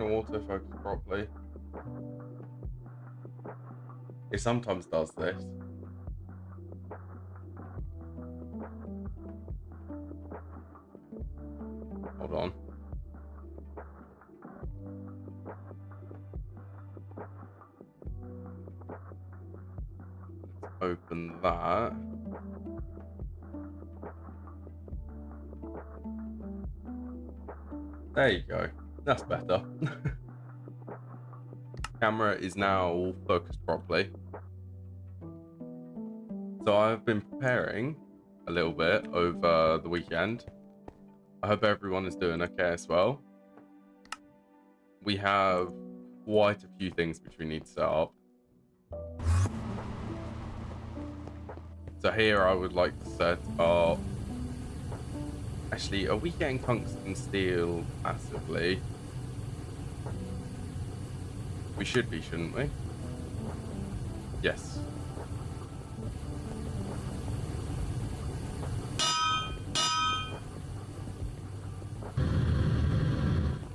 going to autofocus properly? It sometimes does this. Hold on. Let's open that. There you go. That's better. Camera is now focused properly. So I've been preparing a little bit over the weekend. I hope everyone is doing okay as well. We have quite a few things which we need to set up. So here I would like to set up... Actually, are we getting tungsten steel passively? We should be, shouldn't we? Yes.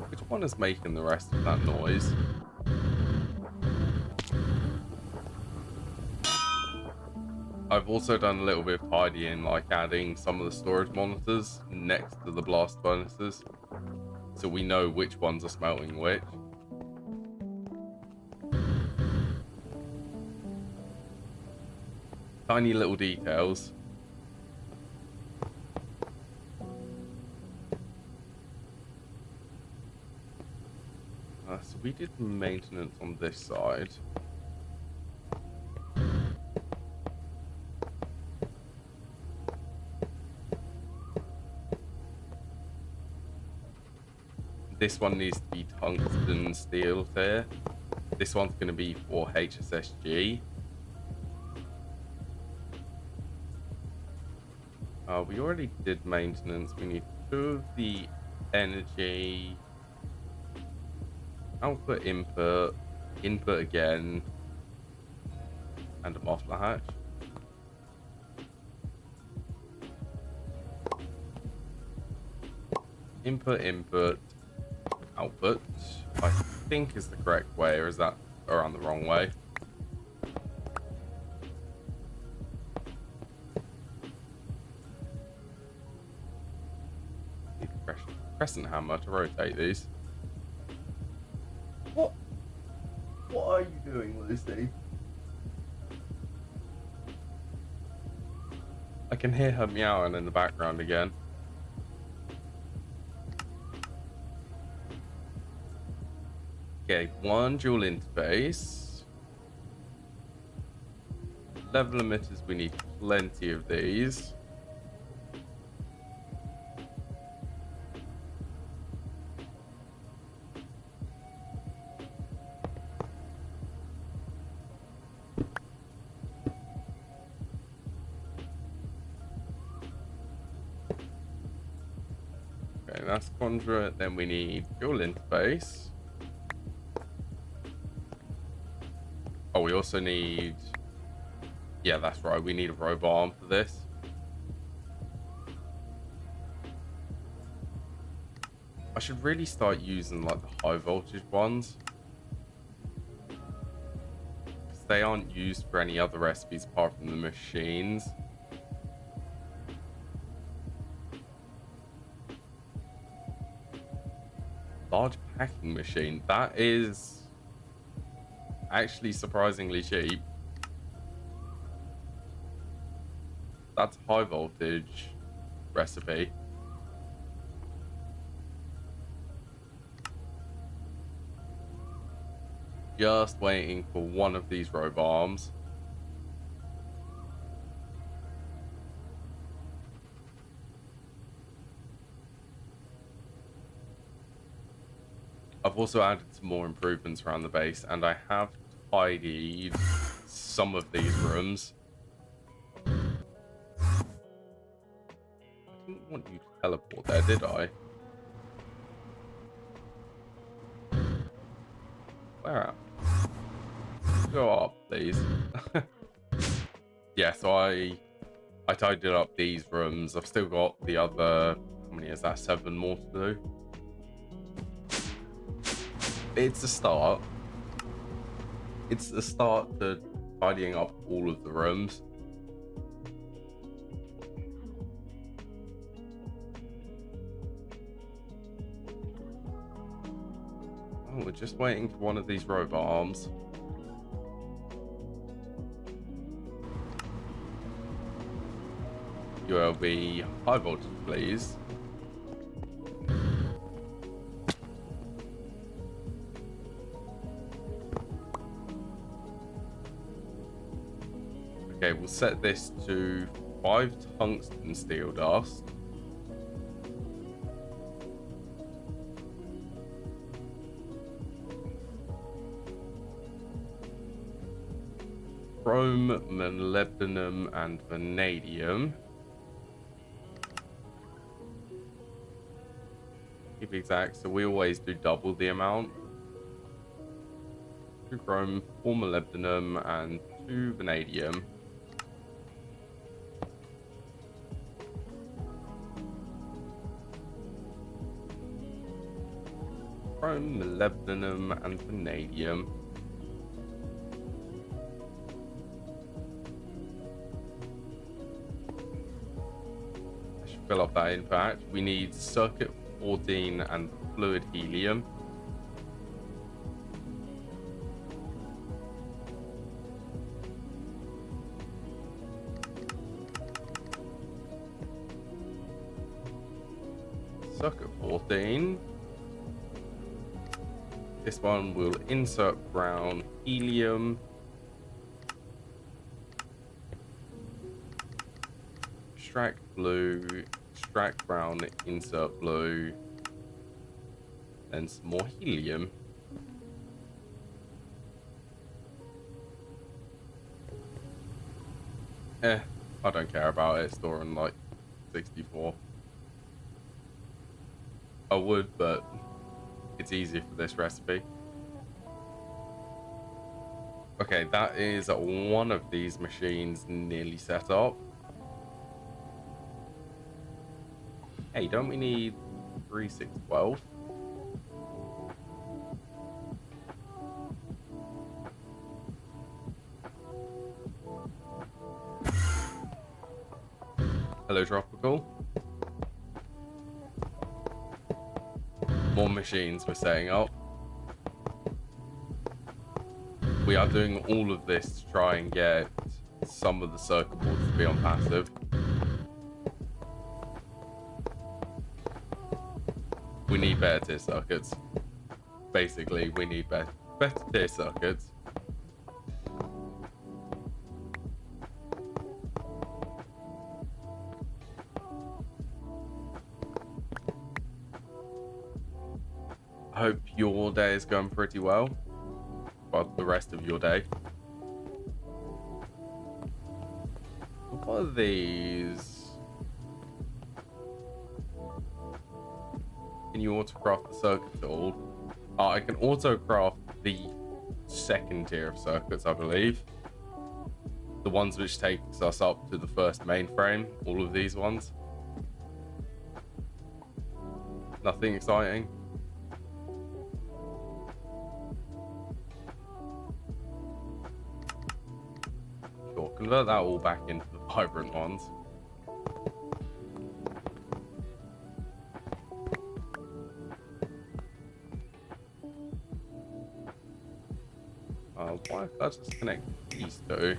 Which one is making the rest of that noise? I've also done a little bit of tidying, like adding some of the storage monitors next to the blast furnaces, so we know which ones are smelting which. Tiny little details. So we did maintenance on this side. This one needs to be tungsten steel there. This one's going to be for HSSG. We already did maintenance. We need 2 of the energy. Output, input, input again, and a muffler hatch. Input, input, output, I think is the correct way, or is that around the wrong way? Need a crescent hammer to rotate these. What are you doing, Lucy? I can hear her meowing in the background again. Okay, 1 dual interface. Level emitters, we need plenty of these. Okay, that's conduit. Then we need dual interface. Oh, we also need... Yeah, that's right. We need a robot arm for this. I should really start using like the high voltage ones, because they aren't used for any other recipes apart from the machines. Large packing machine. That is actually surprisingly cheap. That's high voltage recipe. Just waiting for one of these robot arms. I've also added some more improvements around the base, and I have tidied some of these rooms. I didn't want you to teleport there, did I? Where at? Go up, please. Yeah, so I tidied up these rooms. I've still got the other, how many is that? 7 more to do. it's a start. It's the start to tidying up all of the rooms. Oh, we're just waiting for one of these robot arms. You will be high voltage, please. Okay, we'll set this to 5 tungsten steel dust. Chrome, molybdenum, and vanadium. Keep exact, so we always do double the amount. 2 chrome, 4 molybdenum, and 2 vanadium. Chrome, molybdenum, and vanadium. I should fill up that in fact. We need circuit 14 and fluid helium. Circuit 14. This one will insert brown helium. Extract blue, extract brown, insert blue, and some more helium. I don't care about it storing like 64. I would, but it's easier for this recipe. Okay, that is one of these machines nearly set up. Hey, don't we need 3, 6, 12? Hello, Tropical. More machines we're setting up. We are doing all of this to try and get some of the circuit boards to be on passive. We need better tier circuits. Basically, we need better tier circuits. I hope your day is going pretty well. Well, the rest of your day. What are these? Can you autocraft the circuit at all? I can autocraft the second tier of circuits, I believe. The ones which takes us up to the first mainframe. All of these ones. Nothing exciting. Sure, convert that all back into the vibrant ones. Why if I just connect these two?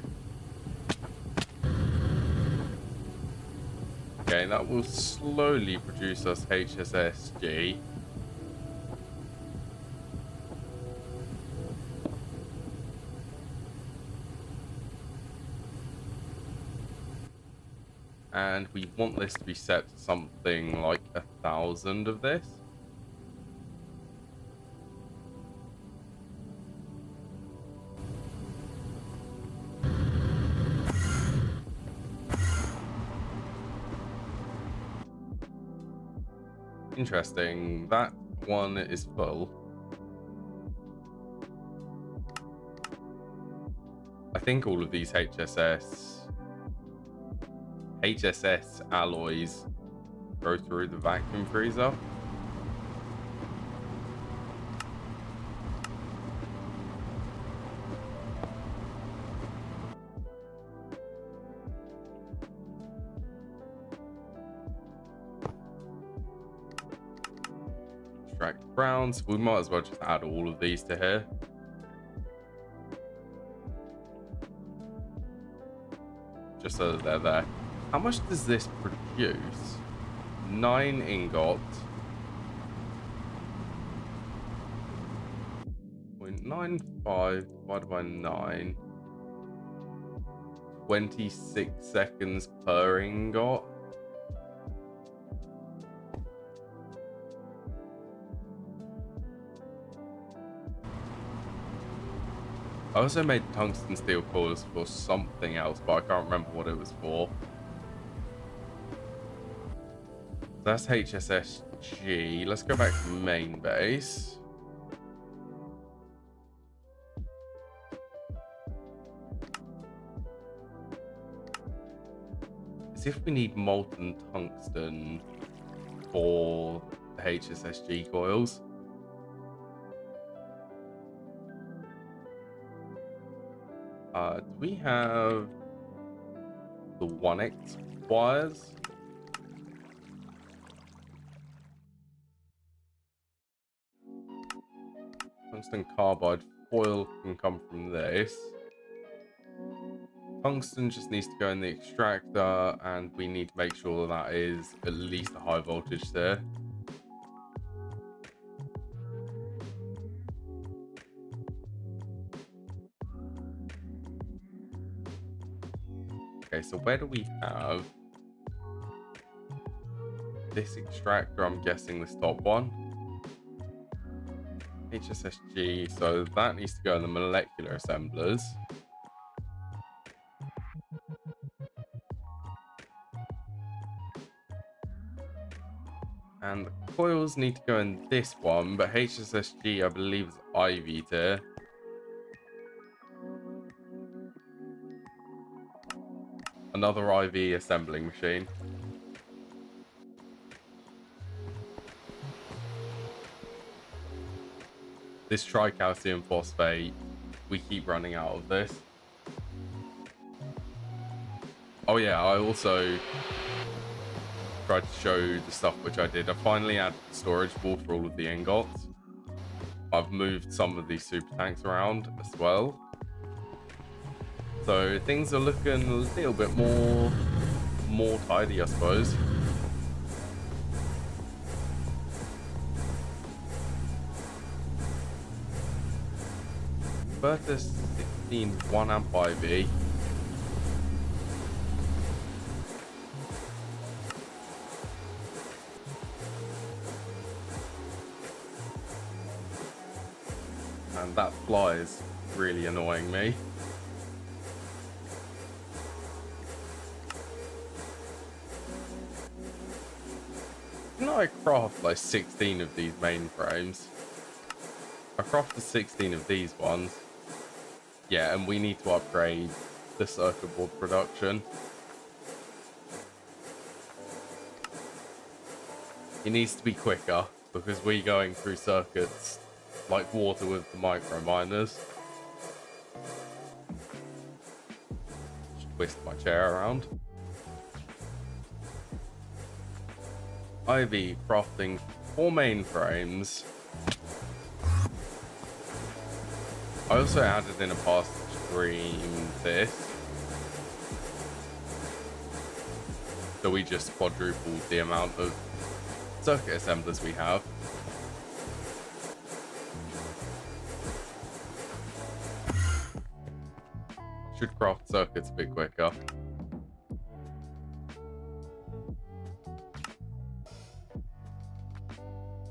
Okay, that will slowly produce us HSSG. And we want this to be set to something like 1,000 of this. Interesting. That one is full. I think all of these HSS alloys go through the vacuum freezer. extract grounds. We might as well just add all of these to here. Just so that they're there. How much does this produce? 9 ingot. 0.95 divided by 9. 26 seconds per ingot. I also made tungsten steel coils for something else, but I can't remember what it was for. That's HSSG. Let's go back to main base. See if we need molten tungsten for the HSSG coils. Do we have the 1X wires? Tungsten carbide foil can come from this. Tungsten just needs to go in the extractor, and we need to make sure that is at least a high voltage there. Okay, so where do we have this extractor? I'm guessing this top one. HSSG, so that needs to go in the molecular assemblers. And the coils need to go in this one, but HSSG, I believe, is IV tier. Another IV assembling machine. This tricalcium phosphate, we keep running out of this. Oh yeah, I also tried to show the stuff which I did. I finally added the storage wall for all of the ingots. I've moved some of these super tanks around as well. So things are looking a little bit more tidy, I suppose. Vertus 16 1 amp IV. And that fly is really annoying me. Didn't I craft like 16 of these mainframes? I crafted 16 of these ones. Yeah, and we need to upgrade the circuit board production. It needs to be quicker because we're going through circuits like water with the micro miners. Just twist my chair around. IV crafting 4 mainframes. I also added in a past stream this. So we just quadrupled the amount of circuit assemblers we have. Should craft circuits a bit quicker.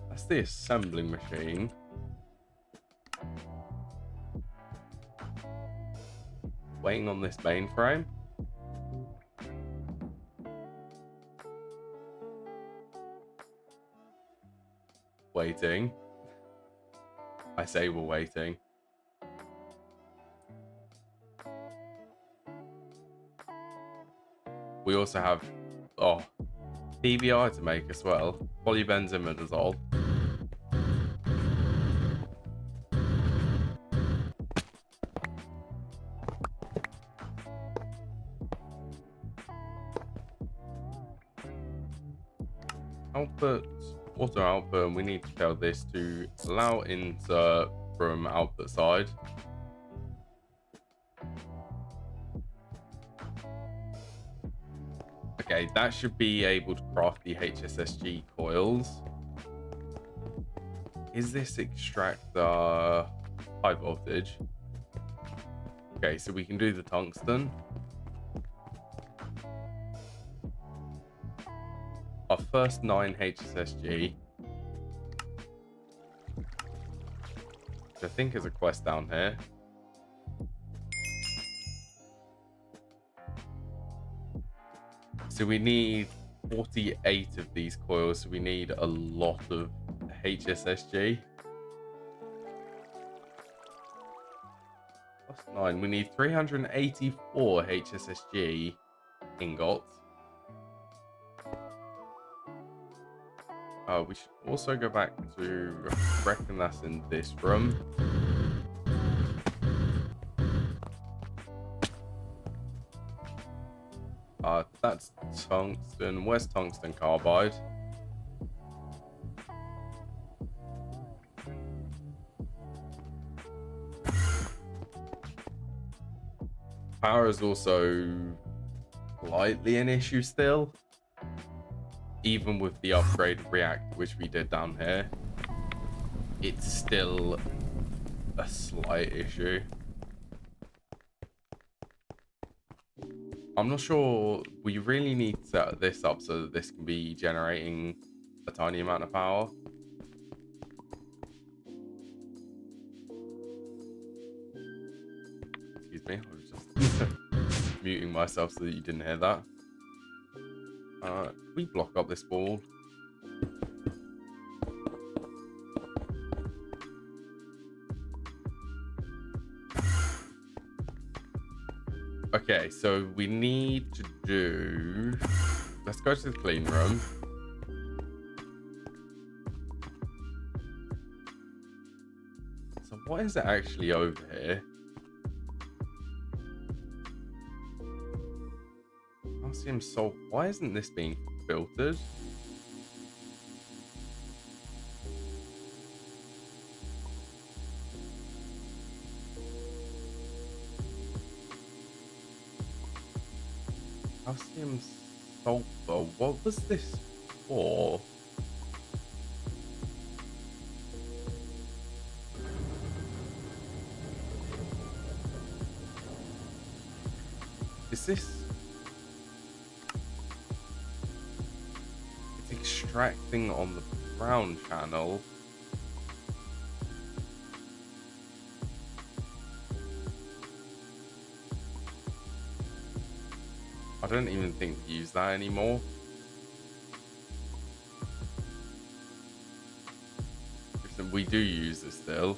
That's the assembling machine. Waiting on this mainframe. Waiting. I say we're waiting. We also have PBI to make as well. Polybenzimidazole. Output auto output, and we need to tell this to allow insert from output side. Okay, that should be able to craft the HSSG coils. Is this extractor high voltage? Okay, so we can do the tungsten. Our first 9 HSSG, which I think is a quest down here. So we need 48 of these coils, so we need a lot of HSSG. Plus 9, we need 384 HSSG ingots. We should also go back to reckon that's in this room. That's tungsten. Where's tungsten carbide? Power is also slightly an issue still. Even with the upgraded reactor, which we did down here, it's still a slight issue. I'm not sure. We really need to set this up so that this can be generating a tiny amount of power. Excuse me, I was just muting myself so that you didn't hear that. Can we block up this wall? Okay, so we need to do... Let's go to the clean room. So what is it actually over here? Calcium salt. Why isn't this being filtered? Calcium sulfur. What was this for? Is this... extracting on the brown channel. I don't even think we use that anymore. We do use it still.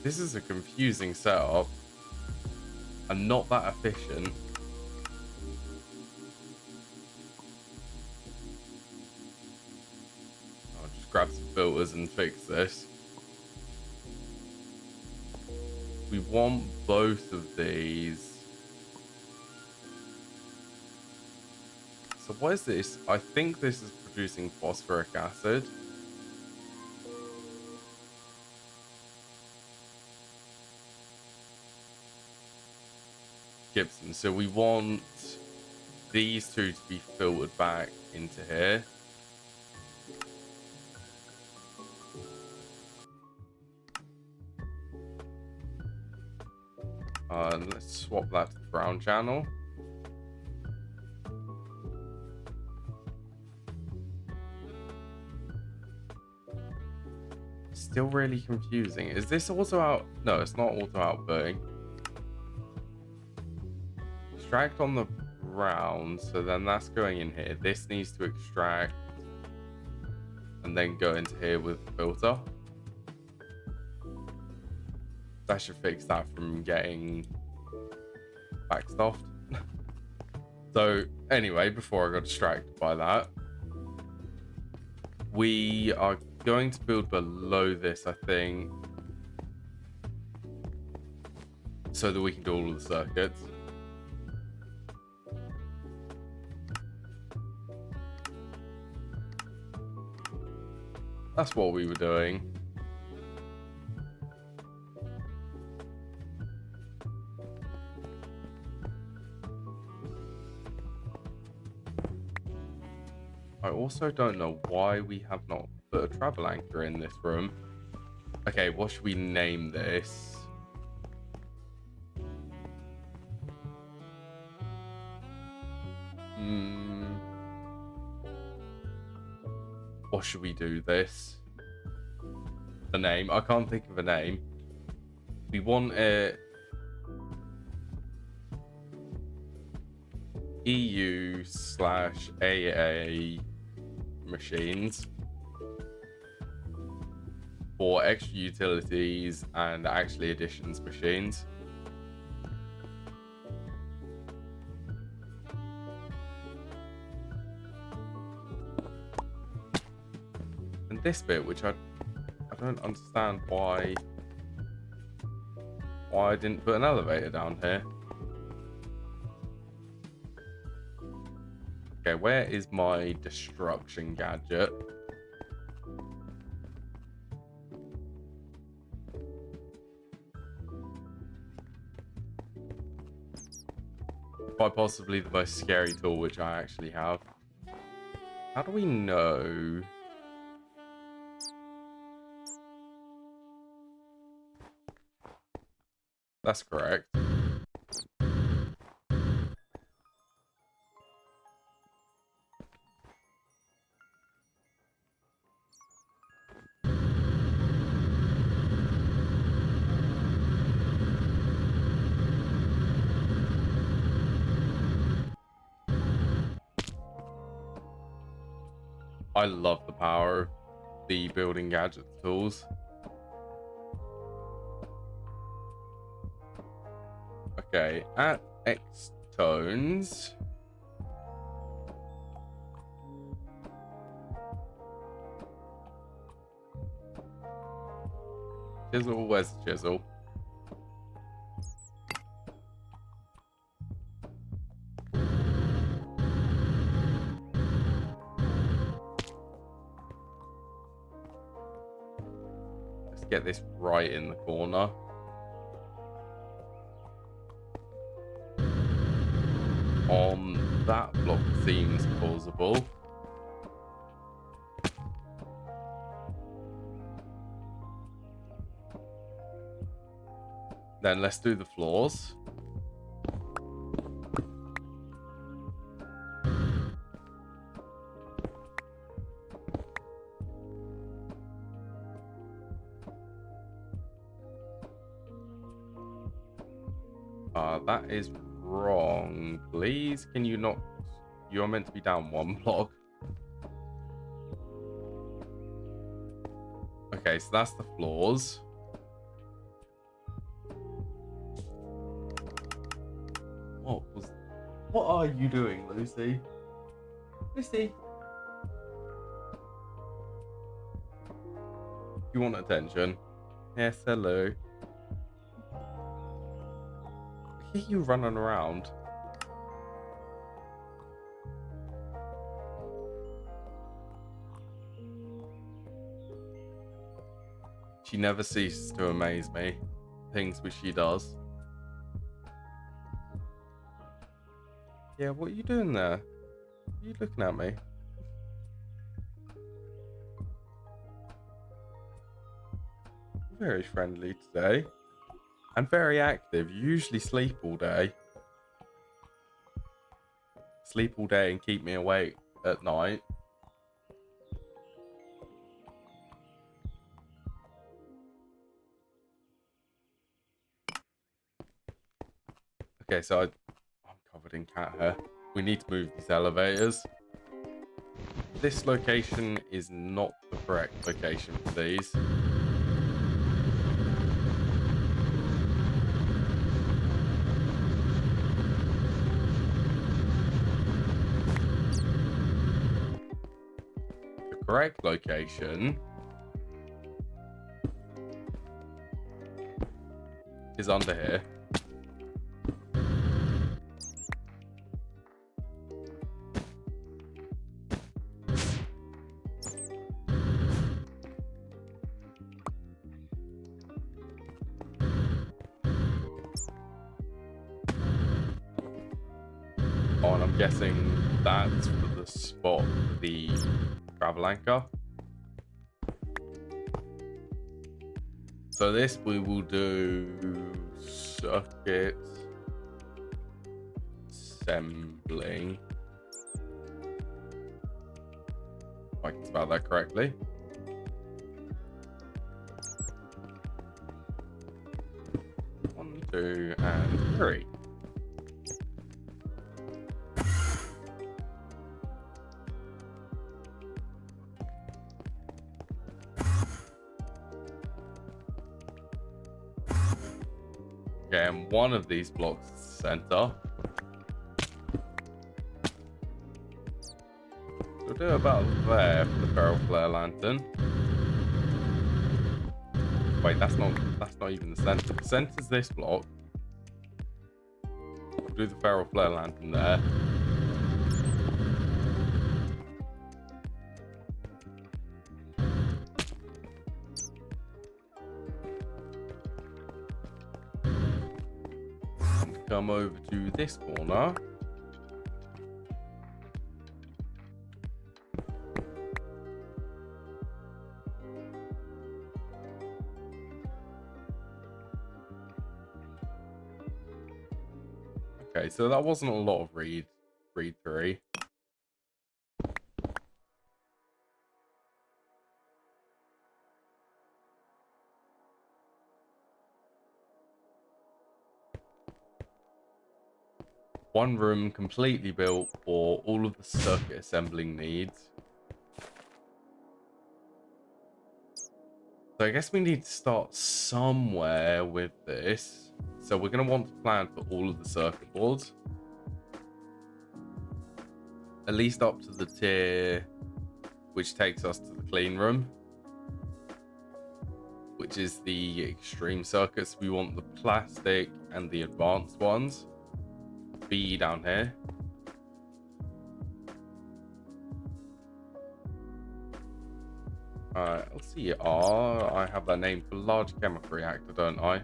This is a confusing setup and not that efficient. I'll just grab some filters and fix this. We want both of these. So what is this? I think this is producing phosphoric acid. Gibson. So we want these two to be filtered back into here. Let's swap that to the brown channel. Still really confusing. Is this auto out? No, it's not auto outputting. Extract on the brown, so then that's going in here. This needs to extract and then go into here with the filter. That should fix that from getting backstuffed. So anyway, before I got distracted by that, we are going to build below this, I think. so that we can do all of the circuits. That's what we were doing. I also don't know why we have not put a travel anchor in this room. Okay, what should we name this? What should we do this? The name? I can't think of a name. We want it EU/AA machines for extra utilities and actually additions machines. And this bit, which I don't understand why I didn't put an elevator down here. Okay, where is my destruction gadget? Quite possibly the most scary tool which I actually have. How do we know? That's correct. I love the power of the building gadget tools. Okay, at X tones. Chisel, where's the chisel? Let's get this right in the corner. On that block seems plausible. Then let's do the floors. That is wrong. Please, can you not? You're meant to be down one block. Okay, so that's the floors. What are you doing, Lucy? Lucy? You want attention? Yes, hello. I hear you running around. She never ceases to amaze me. Things which she does. Yeah, what are you doing there? Are you looking at me? Very friendly today. And very active. You usually sleep all day. Sleep all day and keep me awake at night. Okay, so I'm covered in cat hair. We need to move these elevators. This location is not the correct location for these. The correct location is under here. guessing that's for the spot for the travel anchor. So this we will do circuit assembling. If I can spell that correctly. One, two, and three. Okay, and one of these blocks is center. So we'll do about there for the ferro flare lantern. Wait, that's not even the center. The center's this block. We'll do the ferro flare lantern there. Come over to this corner. Okay, so that wasn't a lot of read through. One room completely built for all of the circuit assembling needs. So I guess we need to start somewhere with this. So we're going to want to plan for all of the circuit boards. At least up to the tier which takes us to the clean room, which is the extreme circuits. We want the plastic and the advanced ones be down here. LCR, I have that name for large chemical reactor, don't I?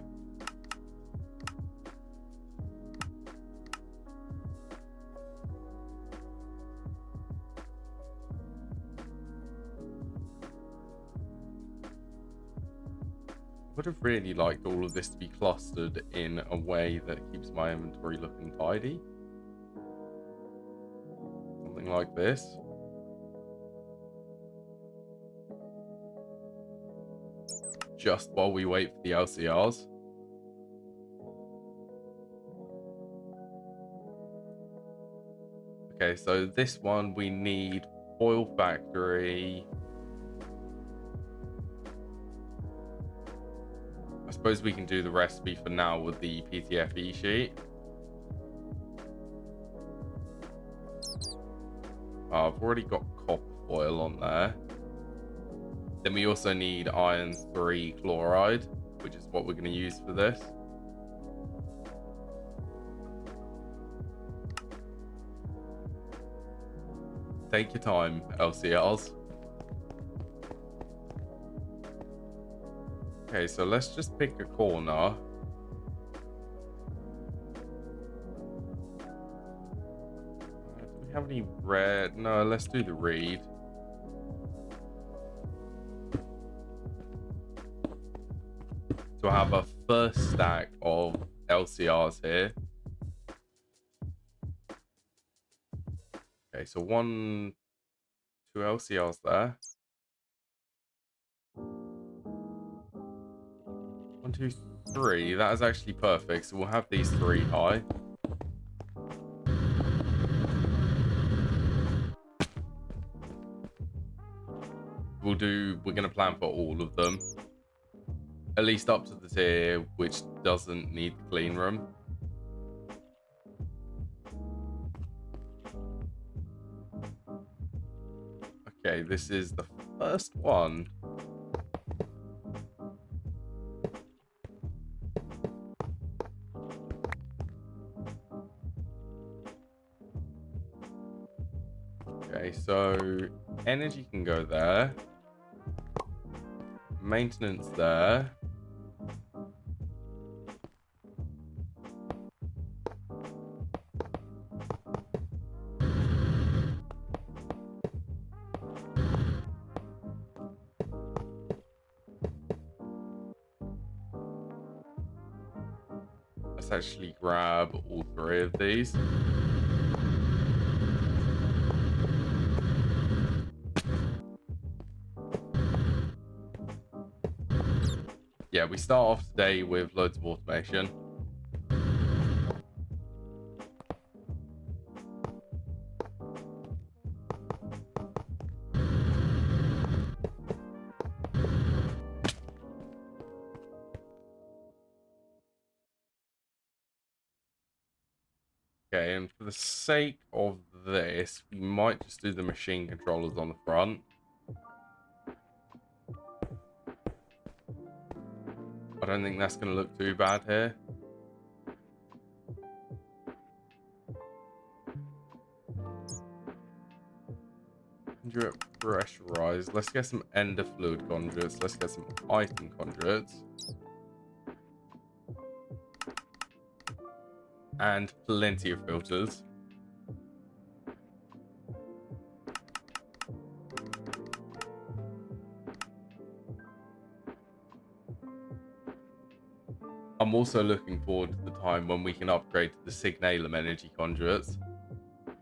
Would have really liked all of this to be clustered in a way that keeps my inventory looking tidy. Something like this. Just while we wait for the LCRs. Okay, so this one we need foil factory. I suppose we can do the recipe for now with the PTFE sheet. I've already got copper foil on there. Then we also need iron 3 chloride, which is what we're going to use for this. Take your time, LCRs. Okay, so let's just pick a corner. Do we have any red? No, let's do the reed. So I have a first stack of LCRs here. Okay, so 1, 2 LCRs there. 1, 2, 3. That is actually perfect. So we'll have these 3 high. We're going to plan for all of them. At least up to the tier which doesn't need the clean room. Okay, this is the first one. Okay, so energy can go there. Maintenance there. Let's actually grab all 3 of these. Yeah, we start off today with loads of automation. Okay, and for the sake of this, we might just do the machine controllers on the front. I don't think that's going to look too bad here. Conduit pressurized. Let's get some ender fluid conduits. Let's get some item conduits. And plenty of filters. I'm also looking forward to the time when we can upgrade to the Signalum energy conduits.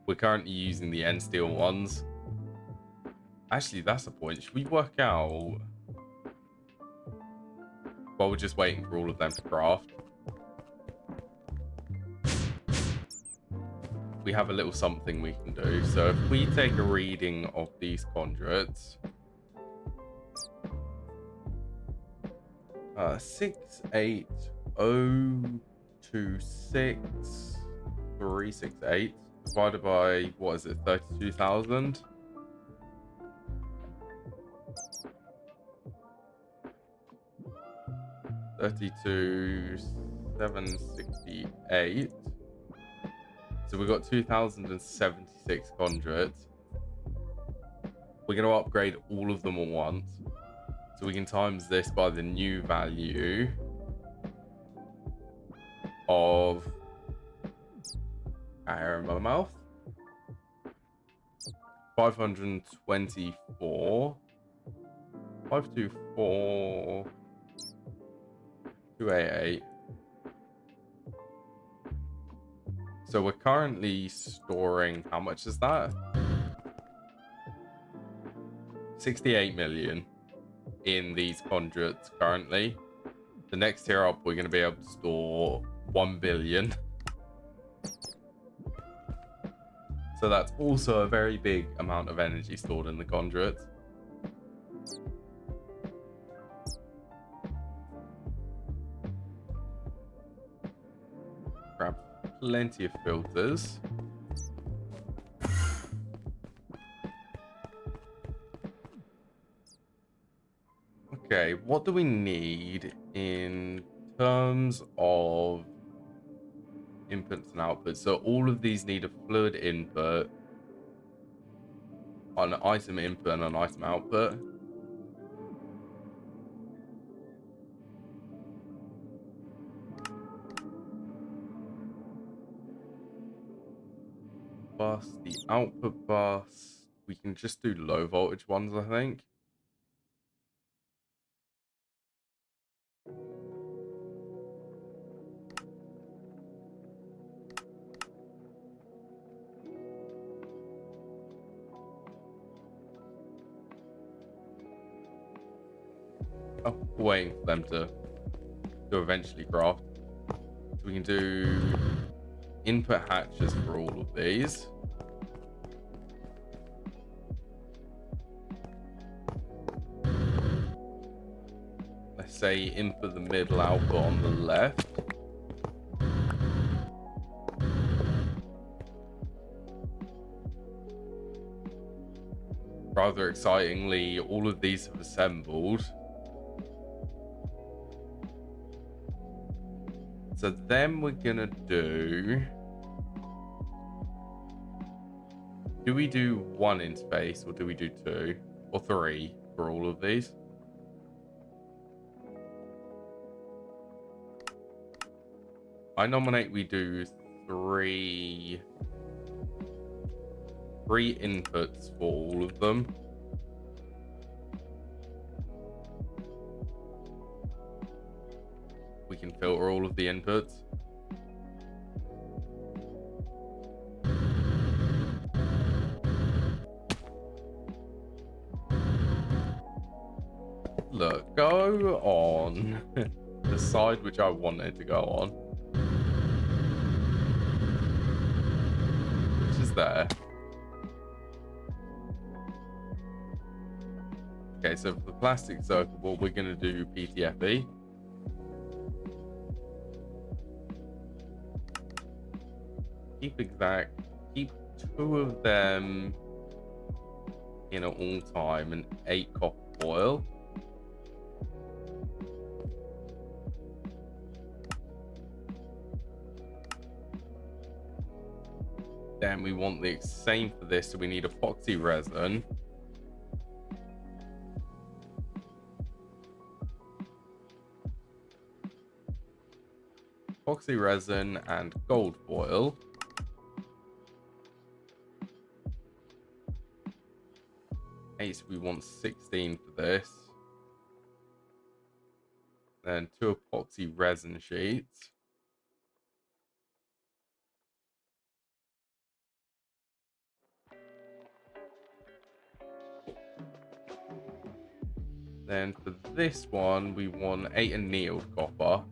We're currently using the N steel ones. Actually, that's the point. Should we work out? Well, we're just waiting for all of them to craft. We have a little something we can do. So if we take a reading of these conduits, 68026,368 divided by, what is it, 32,000? $32,768. So we've got 2,076 conduits. We're going to upgrade all of them at once. So we can times this by the new value of air in my mouth. 524. 524. 288. So we're currently storing, how much is that? 68 million in these conduits currently. The next tier up, we're going to be able to store 1 billion. So that's also a very big amount of energy stored in the conduits. Grab plenty of filters. Okay, what do we need in terms of inputs and outputs? So all of these need a fluid input, an item input, and an item output. Bus, the output bus. We can just do low voltage ones, I think. Oh, waiting for them to eventually craft. So we can do input hatches for all of these. Let's say input the middle, output on the left. Rather excitingly, all of these have assembled. So then we're gonna do we do 1 interface, or do we do 2 or 3 for all of these? I nominate we do 3 inputs for all of them. We can filter all of the inputs. look, go on the side which I wanted to go on, which is there. Okay, so for the plastic circle board, we're going to do PTFE. Keep exact. Keep 2 of them in at all time and 8 copper foil. Then we want the same for this, so we need epoxy resin. Epoxy resin and gold foil. Okay, so we want 16 for this. Then 2 epoxy resin sheets. Then for this one, we want 8 annealed copper.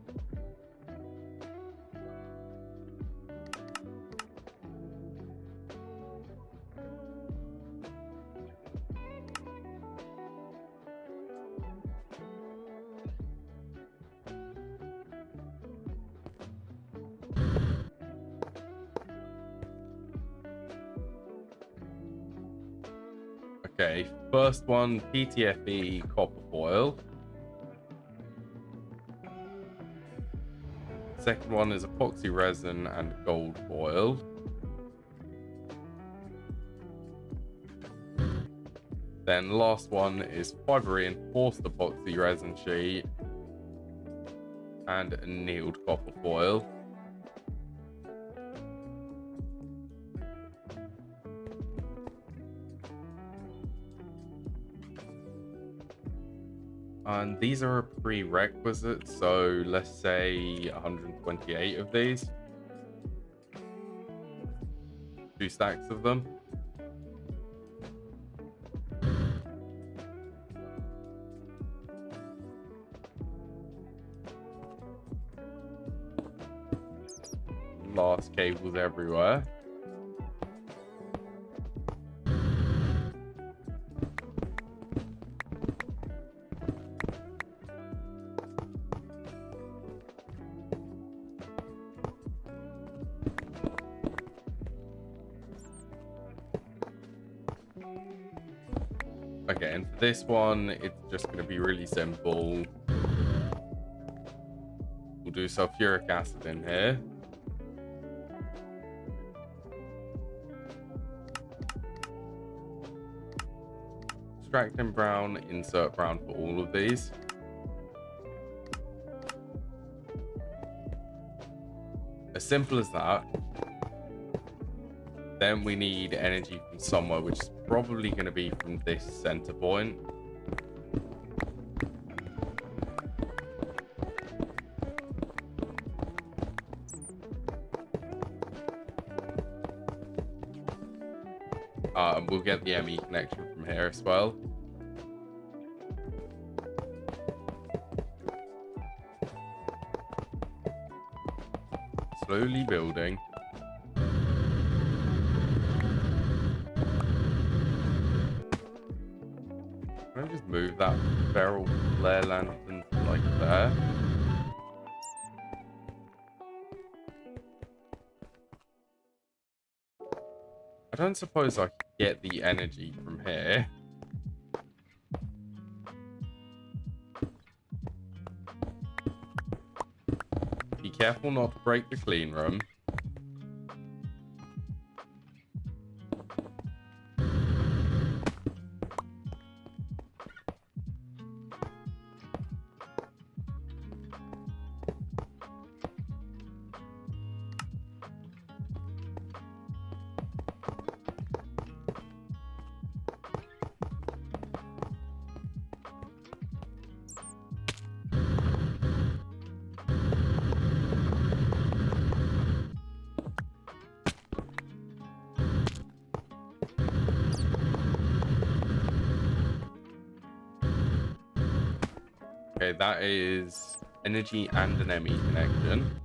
Okay, first one, PTFE copper foil. Second one is epoxy resin and gold foil. Then last one is fiber reinforced epoxy resin sheet and annealed copper foil. And these are a prerequisite, so let's say 128 of these. 2 stacks of them. Last cables everywhere. Okay, and for this one, it's just going to be really simple. We'll do sulfuric acid in here. Extract in brown, insert brown for all of these. As simple as that. Then we need energy from somewhere, which is probably going to be from this center point. We'll get the ME connection from here as well. Slowly building. Can I just move that barrel flare lantern like there? I don't suppose I could get the energy from here. Be careful not to break the clean room. Okay, that is energy and an ME connection.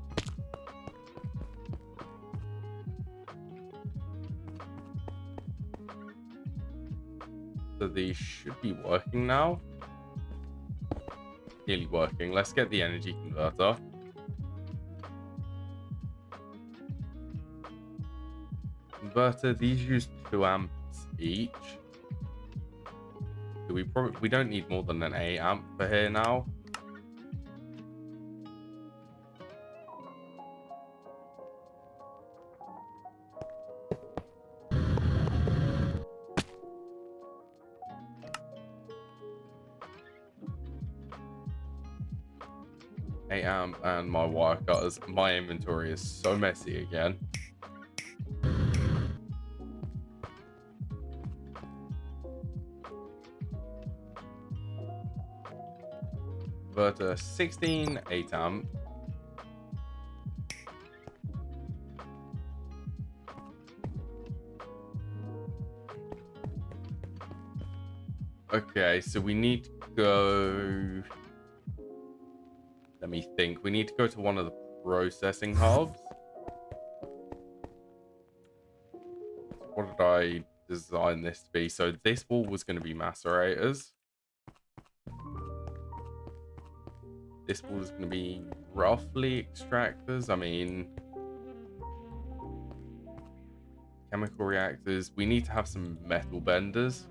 So these should be working now. Nearly working. Let's get the energy converter. Converter, these use 2 amps each. So we don't need more than an 8 amp for here now. Amp and my wire cutters. My inventory is so messy again. Converter 16 8 amp. Okay, so we need to go. Let me think. We need to go to one of the processing hubs. What did I design this to be? So this wall was going to be macerators. This wall is going to be roughly extractors. I mean, chemical reactors. We need to have some metal benders.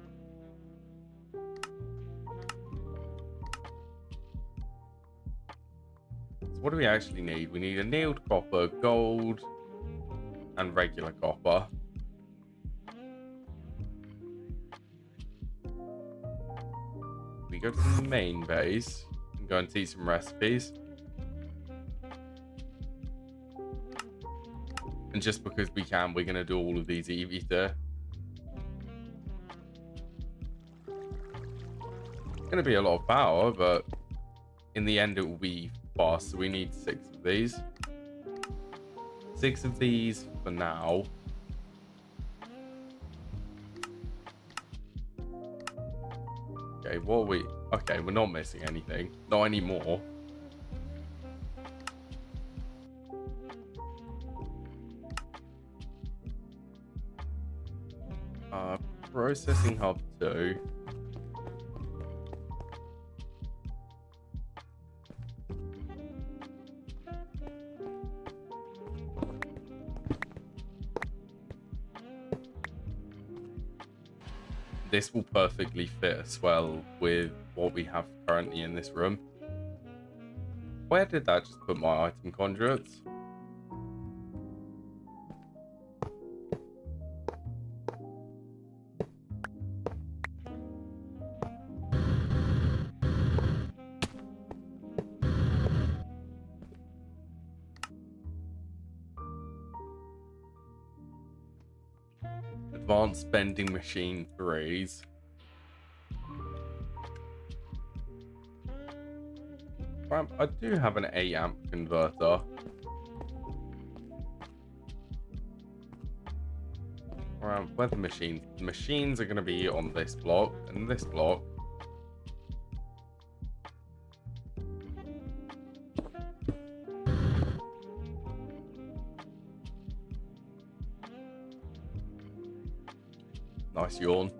What do we actually need? We need annealed copper, gold, and regular copper. We go to the main base and go and see some recipes. And just because we can, we're going to do all of these EV-ter. It's going to be a lot of power, but in the end it will be fast. So we need 6 of these. 6 of these for now. Okay, what are we? Okay, we're not missing anything. Not anymore. Processing hub 2. This will perfectly fit as well with what we have currently in this room. Where did that just put my item conduits? Advanced bending machine 3s. I do have an 8 amp converter. Where the machines? The machines are going to be on this block and this block. Nice yawn.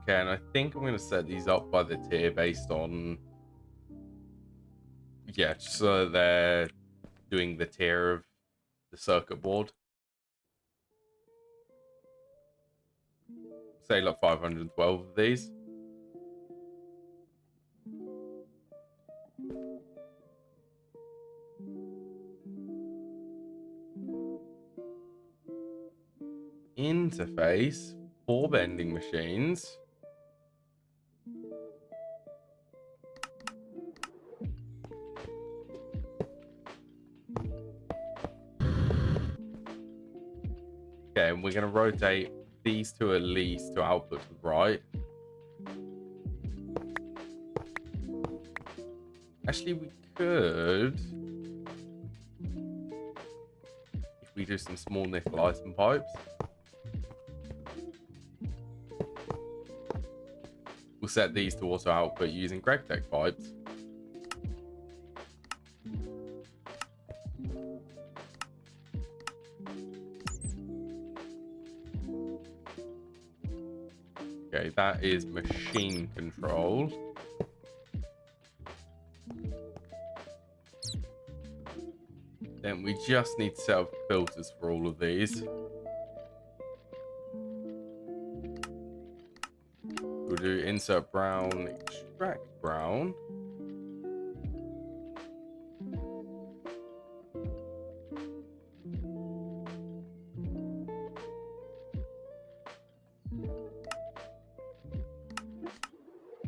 Okay, and I think I'm going to set these up by the tier based on... Yeah, just so they're doing the tier of the circuit board. Say like 512 of these. Interface, 4 bending machines. Okay, and we're going to rotate these 2 at least to output to the right. Actually, we could... If we do some small nickel item pipes. We'll set these to auto output using graphite pipes. Okay, that is machine controlled. Then we just need to set up filters for all of these. We'll do insert brown, extract brown.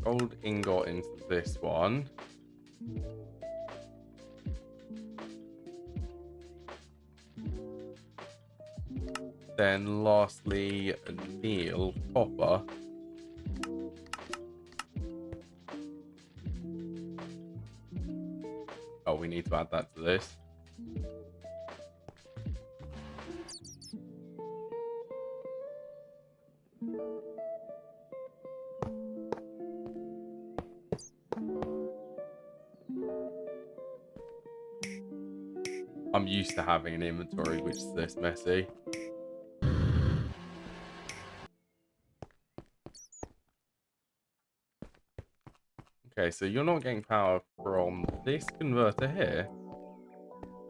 Gold ingot into this one. Then lastly, anneal copper. Oh, we need to add that to this. I'm used to having an inventory which is this messy. Okay, so you're not getting power from this converter here.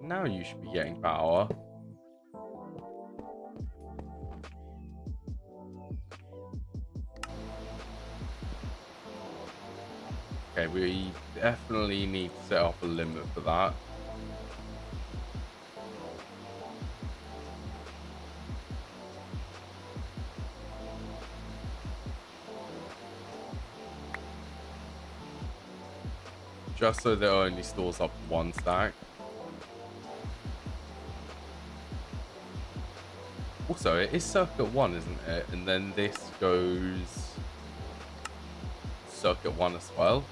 Now you should be getting power. Okay, we definitely need to set up a limit for that. Just so that it only stores up one stack. Also, it is circuit 1, isn't it? And then this goes circuit 1 as well.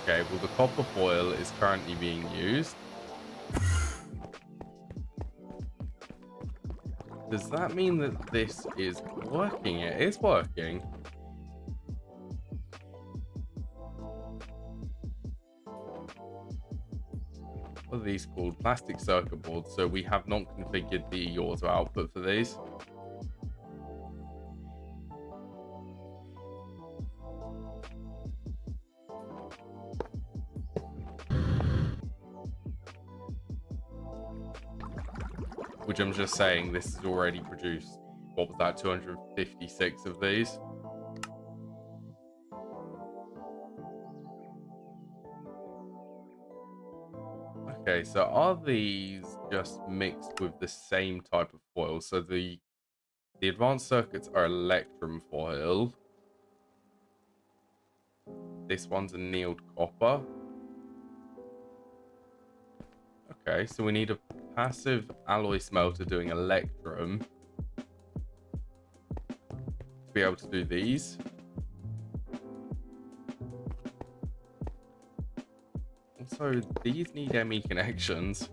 Okay, well the copper foil is currently being used. Does that mean that this is working? It is working. What are these called? Plastic circuit boards. So we have not configured the auto output for these. Which I'm just saying, this has already produced, what was that, 256 of these? Okay, so are these just mixed with the same type of foil? So the advanced circuits are electrum foil. This one's annealed copper. Okay, so we need a passive alloy smelter doing electrum to be able to do these. Also, these need ME connections.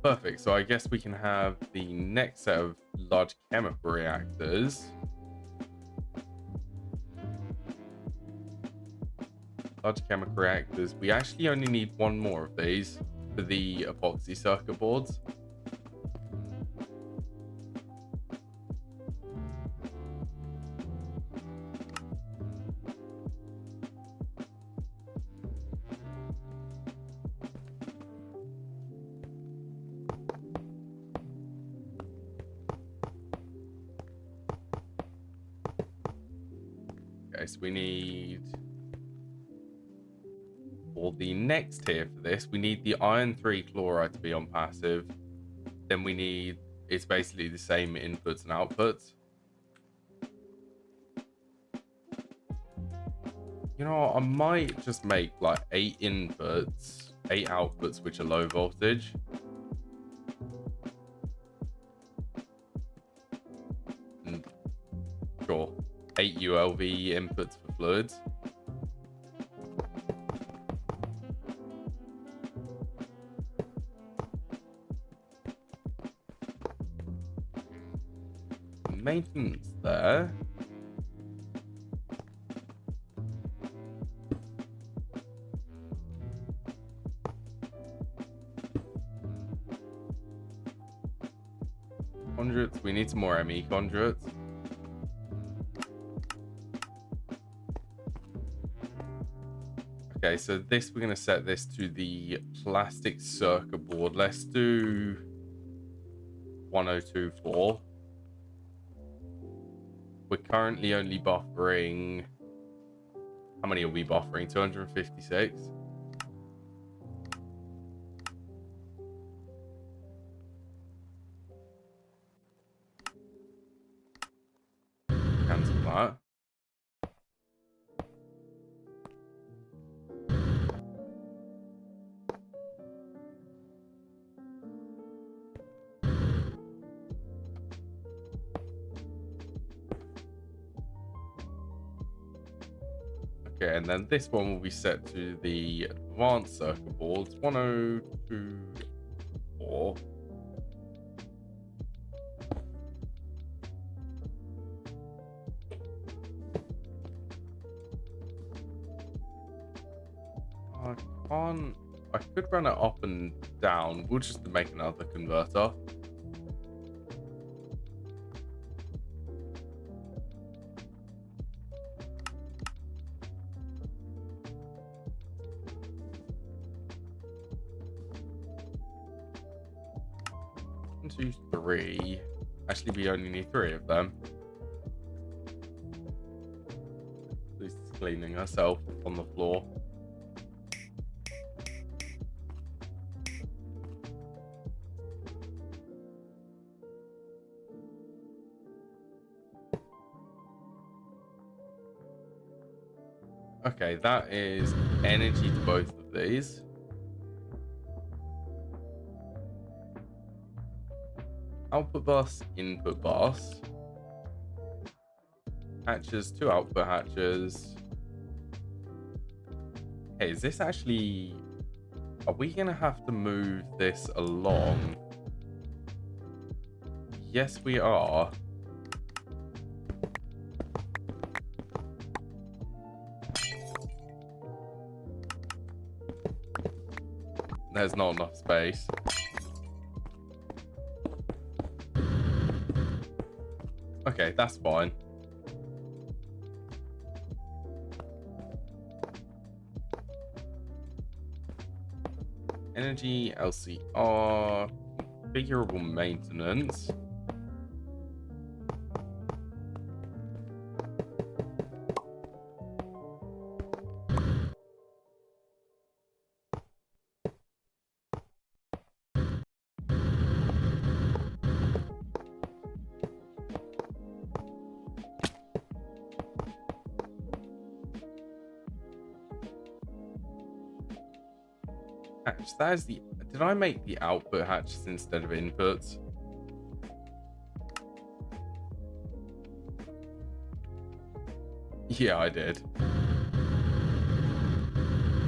Perfect, so I guess we can have the next set of large chemical reactors. Large chemical reactors. We actually only need one more of these for the epoxy circuit boards. Okay, so we need, for the next tier for this, we need the iron 3 chloride to be on passive. Then we need, it's basically the same inputs and outputs. You know, I might just make like 8 inputs 8 outputs which are low voltage. And sure, 8 ULV inputs for fluids. Maintenance there. Conduits, we need some more ME conduits. Okay, so this, we're going to set this to the plastic circuit board. Let's do 1024. We're currently only buffering... How many are we buffering? 256? Cancel that. Okay, and then this one will be set to the advanced circuit boards. 1024. I could run it up and down. We'll just make another converter. One, two, three. Actually, we only need 3 of them. Lucy's cleaning herself on the floor. Okay, that is energy to both of these. Output bus, input bus. Hatches, 2 output hatches. Hey, is this actually... Are we going to have to move this along? Yes, we are. There's not enough space. Okay, that's fine. Energy, LCR, configurable maintenance. Hatch, that is the... Did I make the output hatches instead of inputs? Yeah, I did.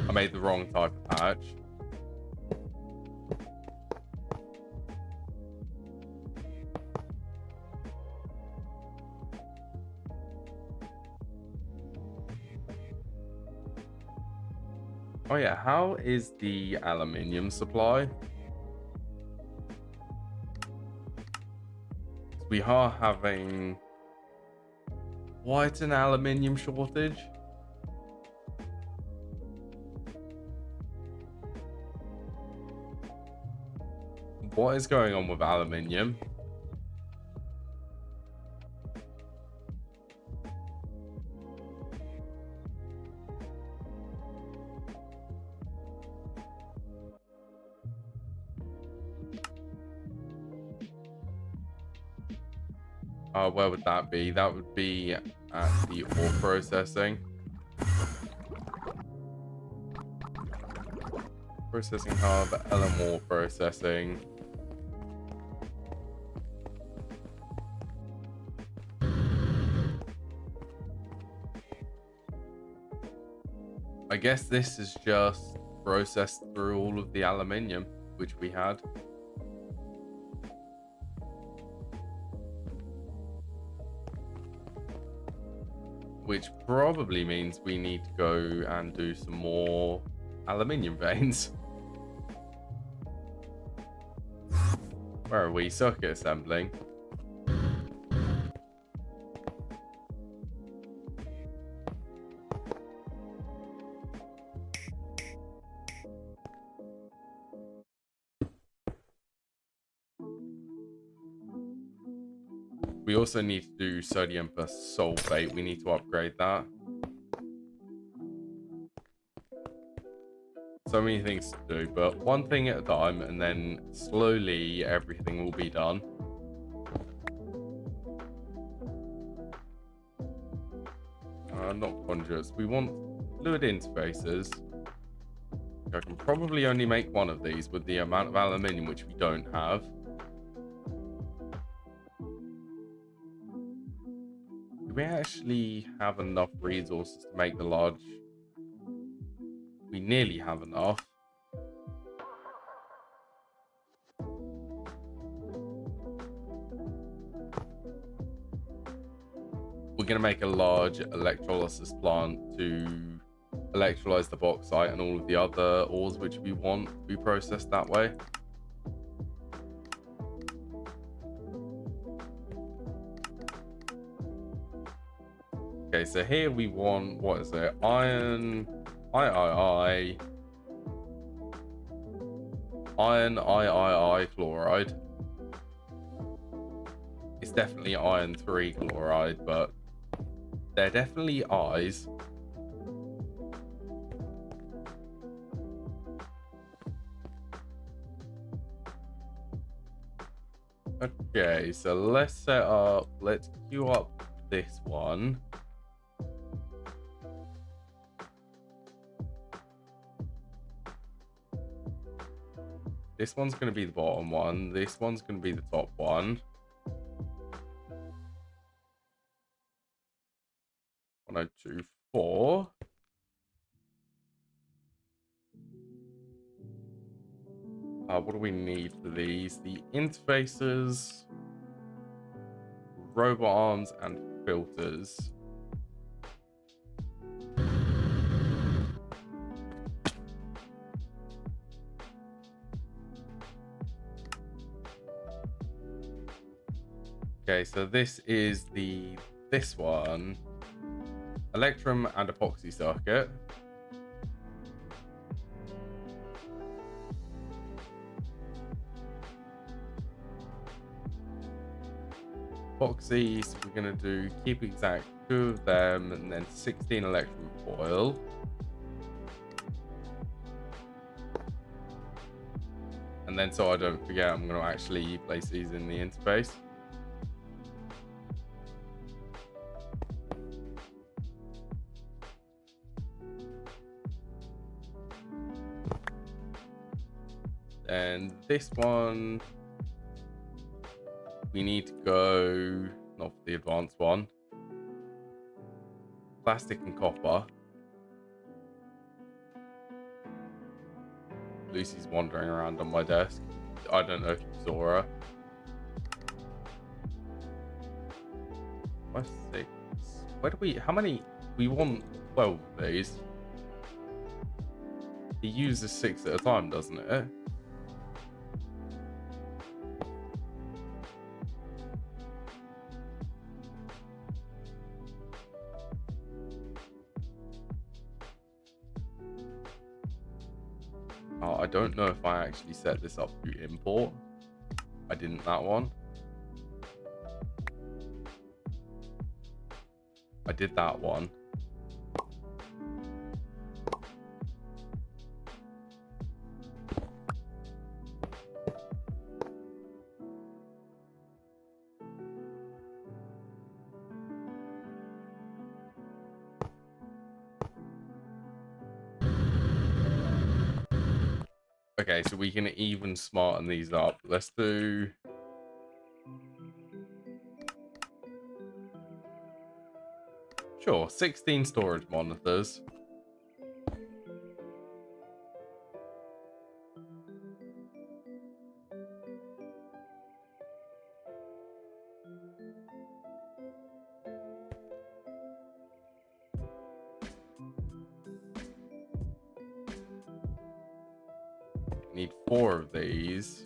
I made the wrong type of hatch. Oh yeah, how is the aluminium supply? We are having quite an aluminium shortage. What is going on with aluminium? Where would that be? That would be at the ore processing. Processing hub, LM processing. I guess this is just processed through all of the aluminium which we had. Which probably means we need to go and do some more aluminium veins. Where are we? Circuit assembling. We also need to do sodium sulfate. We need to upgrade that. So many things to do, but one thing at a time, and then slowly everything will be done. Not conduits. We want fluid interfaces. I can probably only make one of these with the amount of aluminium which we don't have. Do we actually have enough resources to make the large? We nearly have enough. We're going to make a large electrolysis plant to electrolyze the bauxite and all of the other ores which we want to be processed that way. Okay, so here we want, what is it? Iron, III, iron, III chloride. It's definitely iron 3 chloride, but they're definitely I's. Okay, so let's set up, let's queue up this one. This one's going to be the bottom one. This one's going to be the top one. 1024. What do we need for these? The interfaces, robot arms, and filters. Okay, so this is this one. Electrum and epoxy circuit. Epoxy, so we're going to do keep exact 2 of them and then 16 electrum foil. And then so I don't forget, I'm going to actually place these in the interface. And this one, we need to go, not for the advanced one, plastic and copper. Lucy's wandering around on my desk. I don't know if you saw her. 5, 6. Where do we, how many? We want 12 of these. He uses 6 at a time, doesn't it? I don't know if I actually set this up to import. I didn't that one. I did that one. Okay, so we can even smarten these up. Let's do... Sure, 16 storage monitors. Need 4 of these.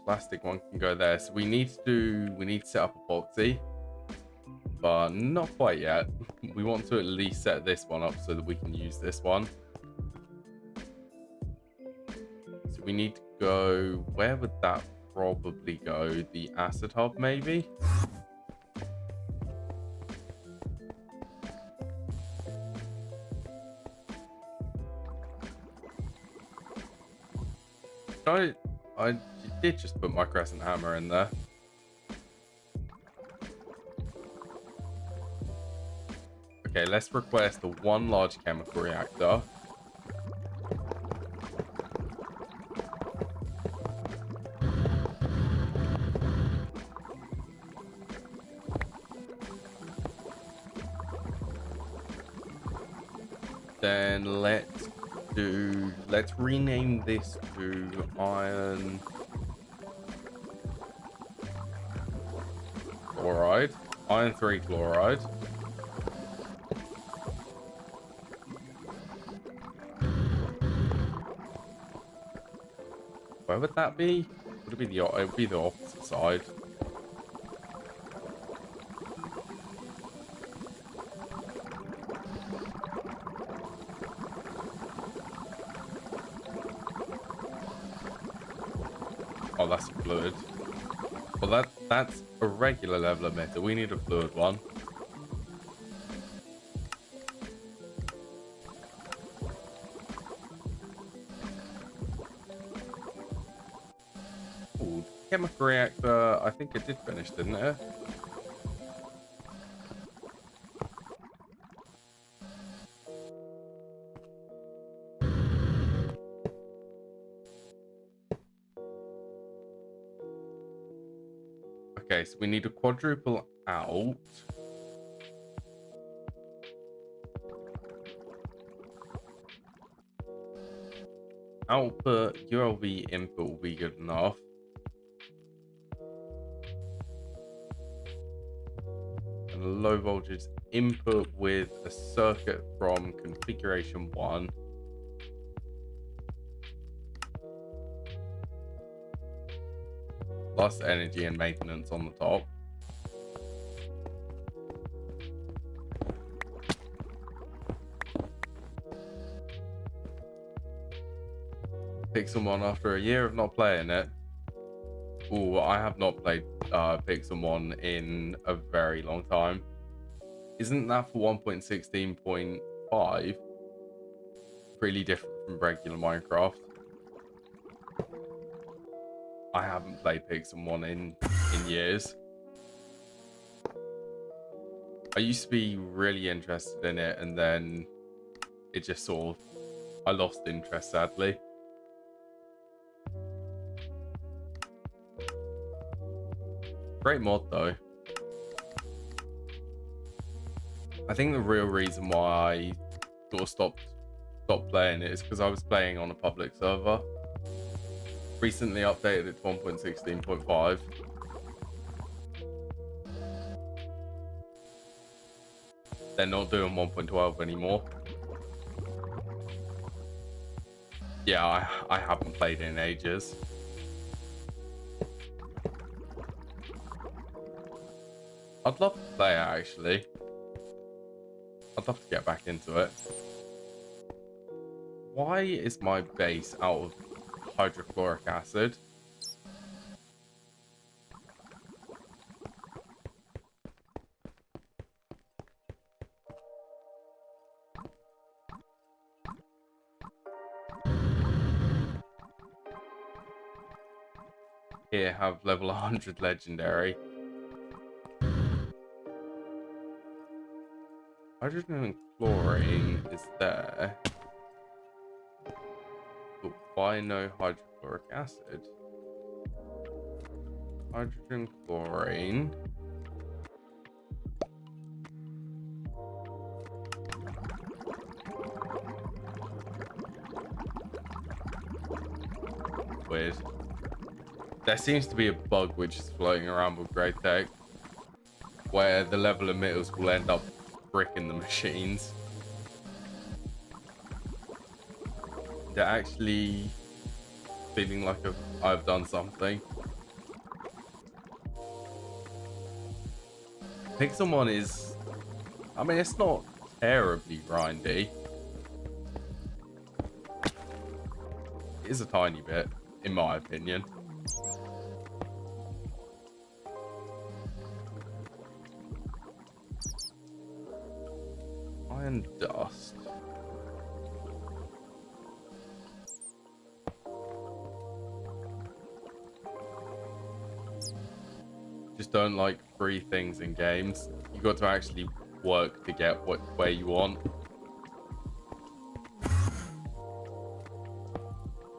Plastic one can go there. So we need to set up epoxy, but not quite yet. We want to at least set this one up so that we can use this one. So we need to go, where would that probably go? The acid hub, maybe? I did just put my crescent hammer in there. Okay, let's request the 1 large chemical reactor. Then let's rename this to iron chloride, iron 3 chloride. Where would that be? Would it would be the opposite side. Oh, that's a fluid. Well, that's a regular level emitter. We need a fluid one. Ooh, chemical reactor. I think it did finish, didn't it? Okay, so we need a quadruple out. Output ULV input will be good enough. And a low voltage input with a circuit from configuration 1. Plus energy and maintenance on the top. Pixel 1 after a year of not playing it. Ooh, I have not played Pixel 1 in a very long time. Isn't that for 1.16.5 really different from regular Minecraft? I haven't played Pixel 1 in years. I used to be really interested in it, and then it just sort of... I lost interest, sadly. Great mod, though. I think the real reason why I sort of stopped playing it is because I was playing on a public server. Recently updated it to 1.16.5. They're not doing 1.12 anymore. Yeah, I haven't played in ages. I'd love to play it, actually. I'd love to get back into it. Why is my base out of hydrochloric acid? Here, have level 100 legendary. Hydrogen and chlorine is there. But why no hydrochloric acid? Hydrogen, chlorine. Weird. There seems to be a bug which is floating around with grey tech, where the level emitters will end up bricking the machines. They're actually feeling like I've done something. Pixelmon is, I mean, it's not terribly grindy. It is a tiny bit, in my opinion. Iron dust. Just don't like free things in games. You got to actually work to get where you want.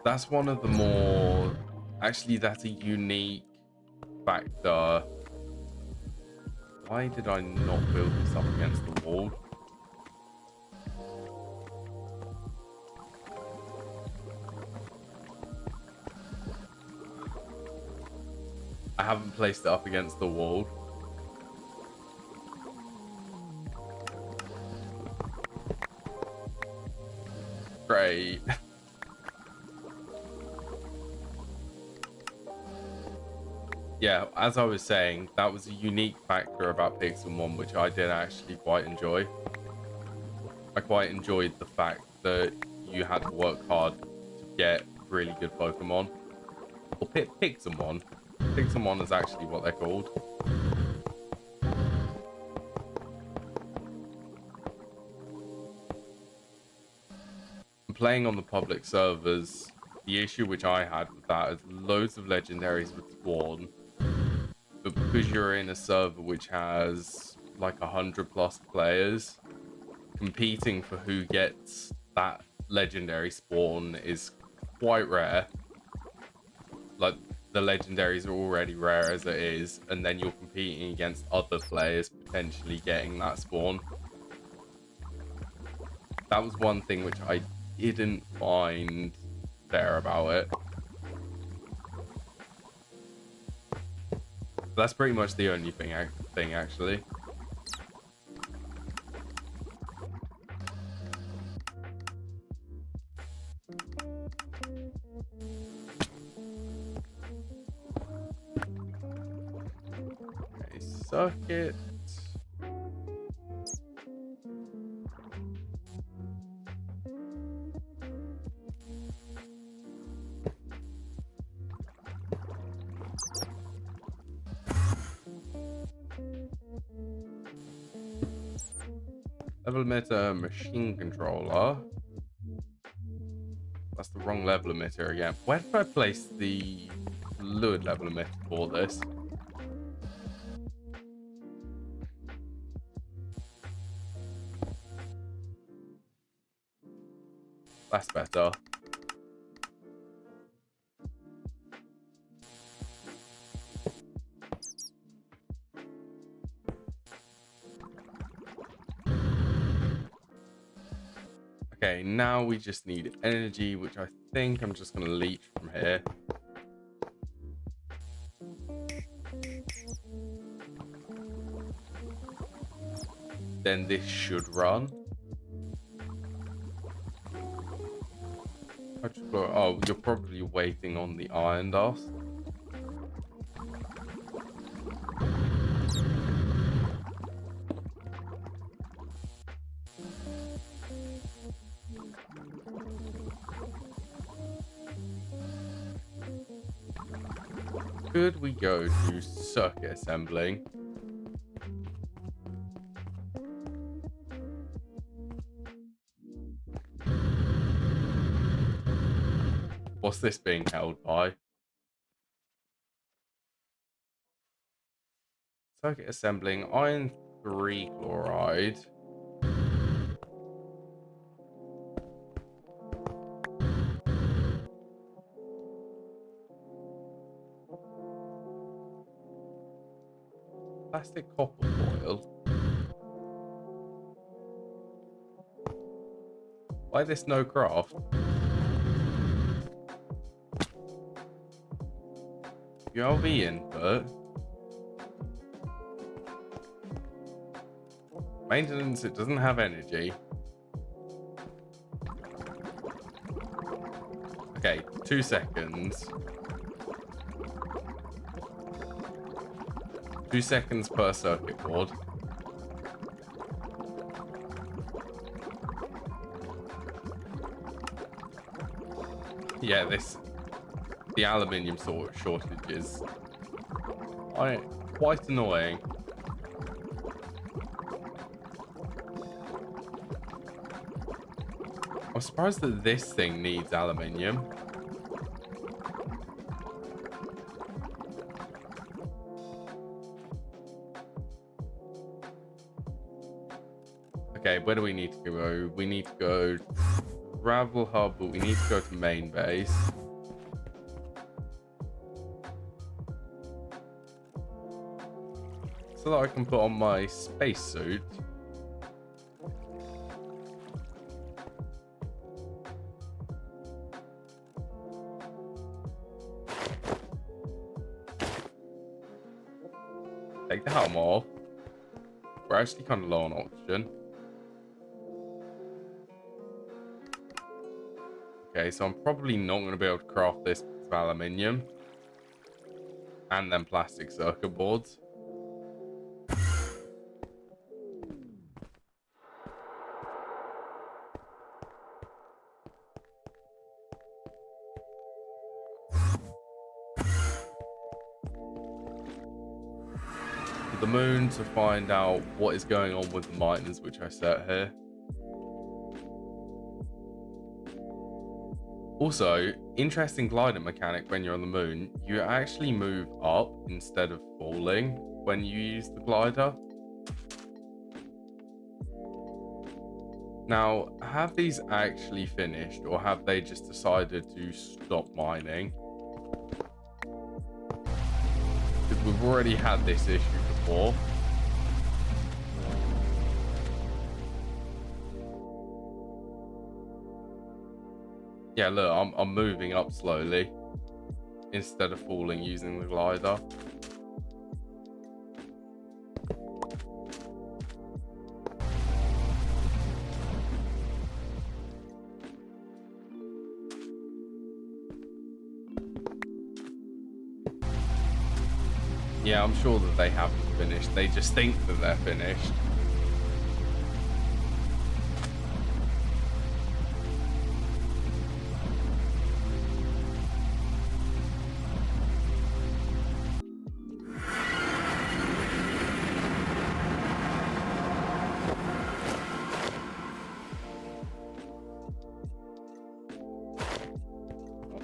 That's one of the more, actually that's a unique factor. Why did I not build this up against the wall? I haven't placed it up against the wall. Great. Yeah, as I was saying, that was a unique factor about Pixelmon, which I did actually quite enjoy. I quite enjoyed the fact that you had to work hard to get really good Pokemon. Or Pixelmon. Pixelmon is actually what they're called. Playing on the public servers, the issue which I had with that is loads of legendaries would spawn, but because you're in a server which has like 100+ players, competing for who gets that legendary spawn is quite rare. Like, the legendaries are already rare as it is, and then you're competing against other players potentially getting that spawn. That was one thing which I didn't find fair about it. That's pretty much the only thing actually. Okay, circuit. Level emitter machine controller. That's the wrong level emitter again. Where did I place the fluid level emitter for this? That's better. Okay, now we just need energy, which I think I'm just going to leech from here. Then this should run. Oh, you're probably waiting on the iron dust. Could we go to circuit assembling? What's this being held by? Circuit assembling iron 3 chloride. Plastic copper foil. Why this no craft? ULV input. Maintenance, it doesn't have energy. Okay, 2 seconds. 2 seconds per circuit board. Yeah, the aluminium shortage is quite annoying. I'm surprised that this thing needs aluminium. Okay, where do we need to go? We need to go travel hub, but we need to go to main base. So that I can put on my spacesuit. Take the helm off. We're actually kind of low on oxygen. Okay, so I'm probably not going to be able to craft this with aluminium. And then plastic circuit boards. The moon to find out what is going on with the miners, which I set here. Also, interesting glider mechanic when you're on the moon. You actually move up instead of falling when you use the glider. Now, have these actually finished, or have they just decided to stop mining? Because we've already had this issue before. Yeah, look, I'm moving up slowly instead of falling using the glider. Yeah, I'm sure that they haven't finished. They just think that they're finished.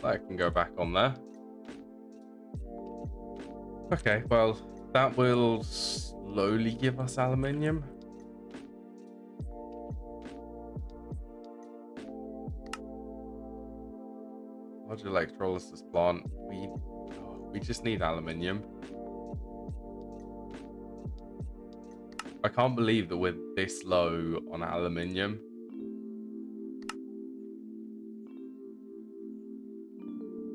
That can go back on there. Okay, well, that will slowly give us aluminium. Large electrolysis plant. We just need aluminium. I can't believe that we're this low on aluminium.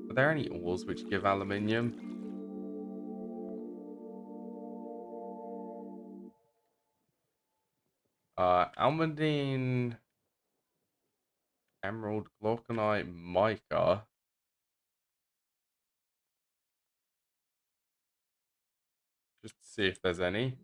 Are there any ores which give aluminium? Almandine, emerald, glauconite, mica. Just to see if there's any.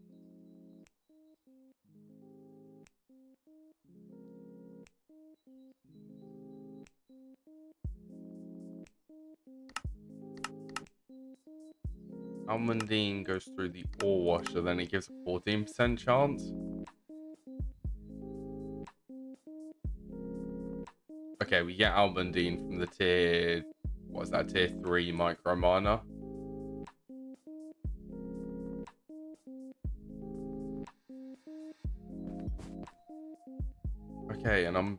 Almandine goes through the ore washer, then it gives a 14% chance. Okay, we get almandine from the tier, what is that, tier 3 micro miner. Okay, and I'm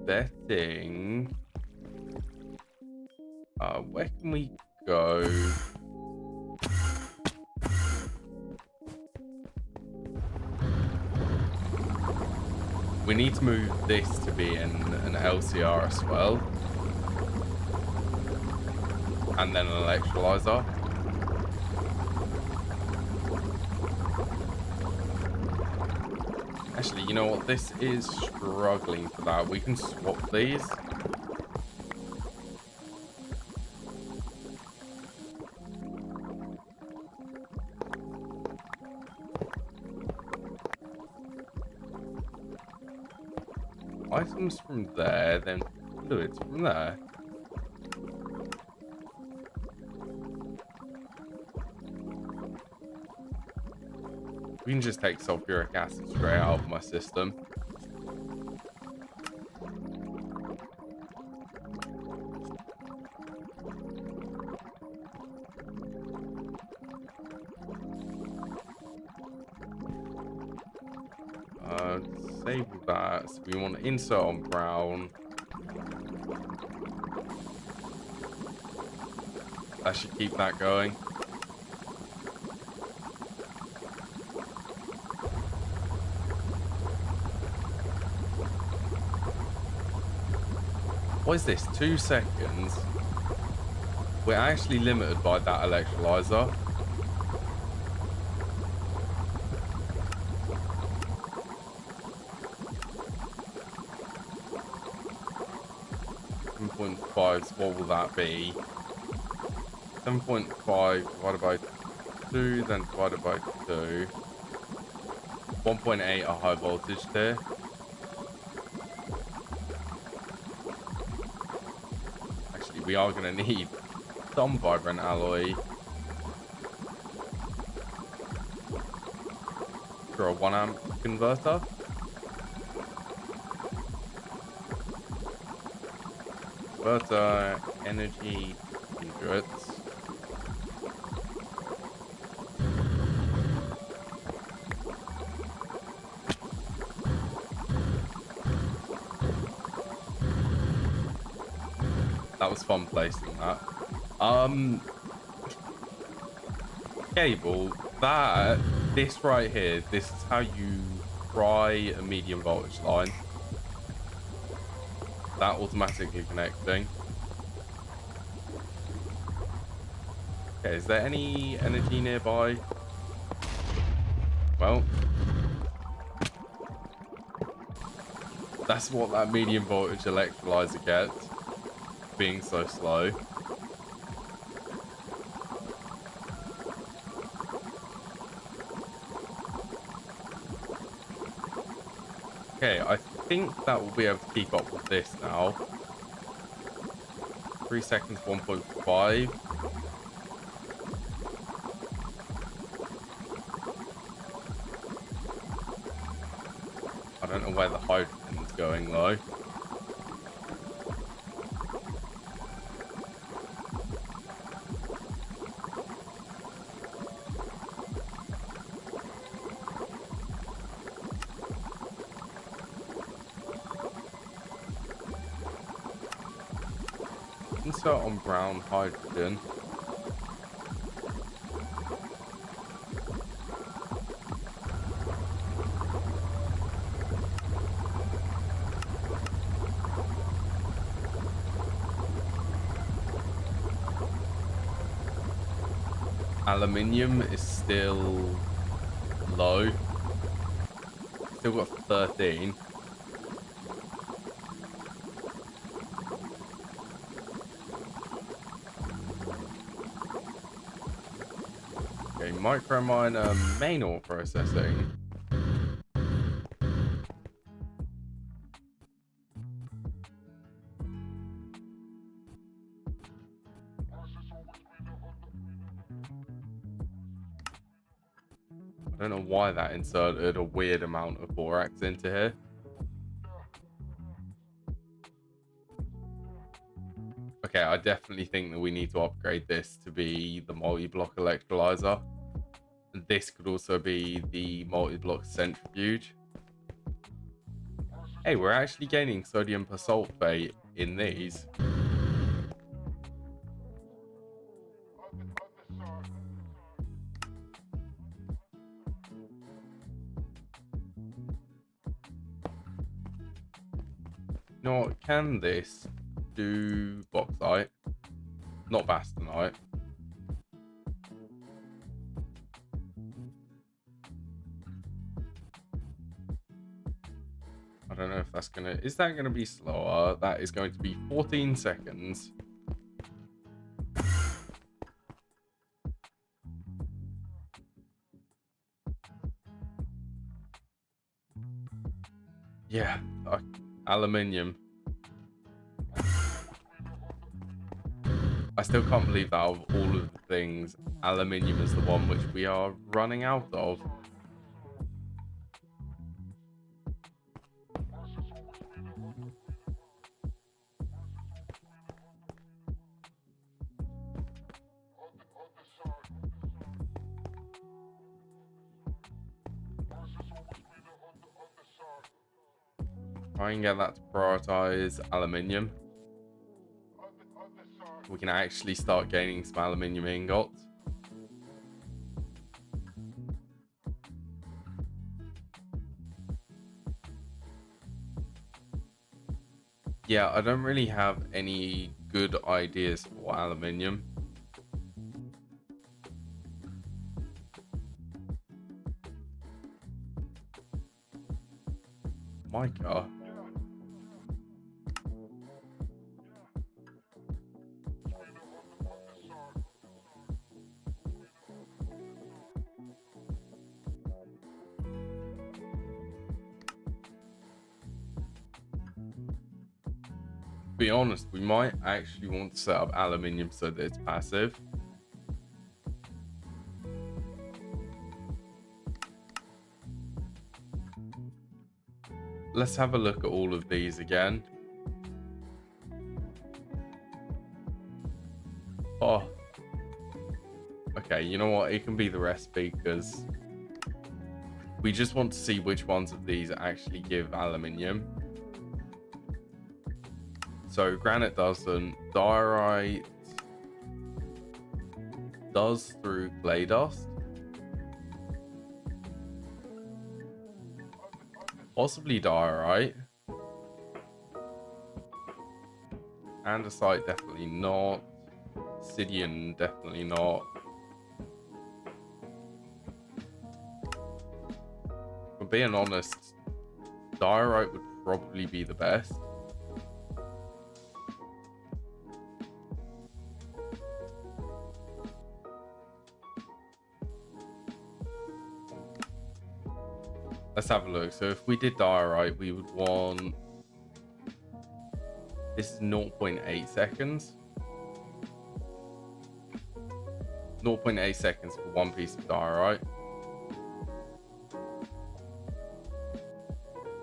betting, where can we go? We need to move this to be in an LCR as well. And then an electrolyzer. Actually, you know what? This is struggling for that. We can swap these. Items from there, then fluids from there. We can just take sulfuric acid straight out of my system. Disable that. So we want to insert on brown. That should keep that going. What is this? 2 seconds. We're actually limited by that electrolyzer. So what will that be? 7.5 divided by 2, then divided by 2. 1.8 a high voltage there. Actually, we are going to need some vibrant alloy for a 1 amp converter. Converter energy conduits. That was fun placing that. Cable, this right here, this is how you try a medium voltage line. That automatically connecting. Okay, is there any energy nearby? Well, that's what that medium voltage electrolyzer gets, being so slow. Okay, I think that will be able to keep up with this now. 3 seconds, 1.5. I don't know where the hydrogen is going though. Insert on brown hydrogen. Aluminium is still low. Still got 13. Okay, microminer main ore processing. I don't know why that inserted a weird amount of borax into here. Okay, I definitely think that we need to upgrade this to be the multi-block electrolyzer. And this could also be the multi-block centrifuge. Hey, we're actually gaining sodium persulfate in these. You know what? Can this do bauxite? Not bastanite. I don't know if that's gonna... Is that gonna be slower? That is going to be 14 seconds. Yeah, aluminium. I still can't believe that out of all of the things, aluminium is the one which we are running out of. Try and get that to prioritize aluminium. We can actually start gaining some aluminium ingots. Yeah, I don't really have any good ideas for aluminium. Mica. Be honest, we might actually want to set up aluminium so that it's passive. Let's have a look at all of these again. Oh. Okay, you know what? It can be the recipe because we just want to see which ones of these actually give aluminium. So granite doesn't, diorite does through clay dust. Possibly diorite. Andesite definitely not. Obsidian definitely not. For being honest, diorite would probably be the best. Let's have a look. So if we did diorite, we would want... This is 0.8 seconds. 0.8 seconds for one piece of diorite.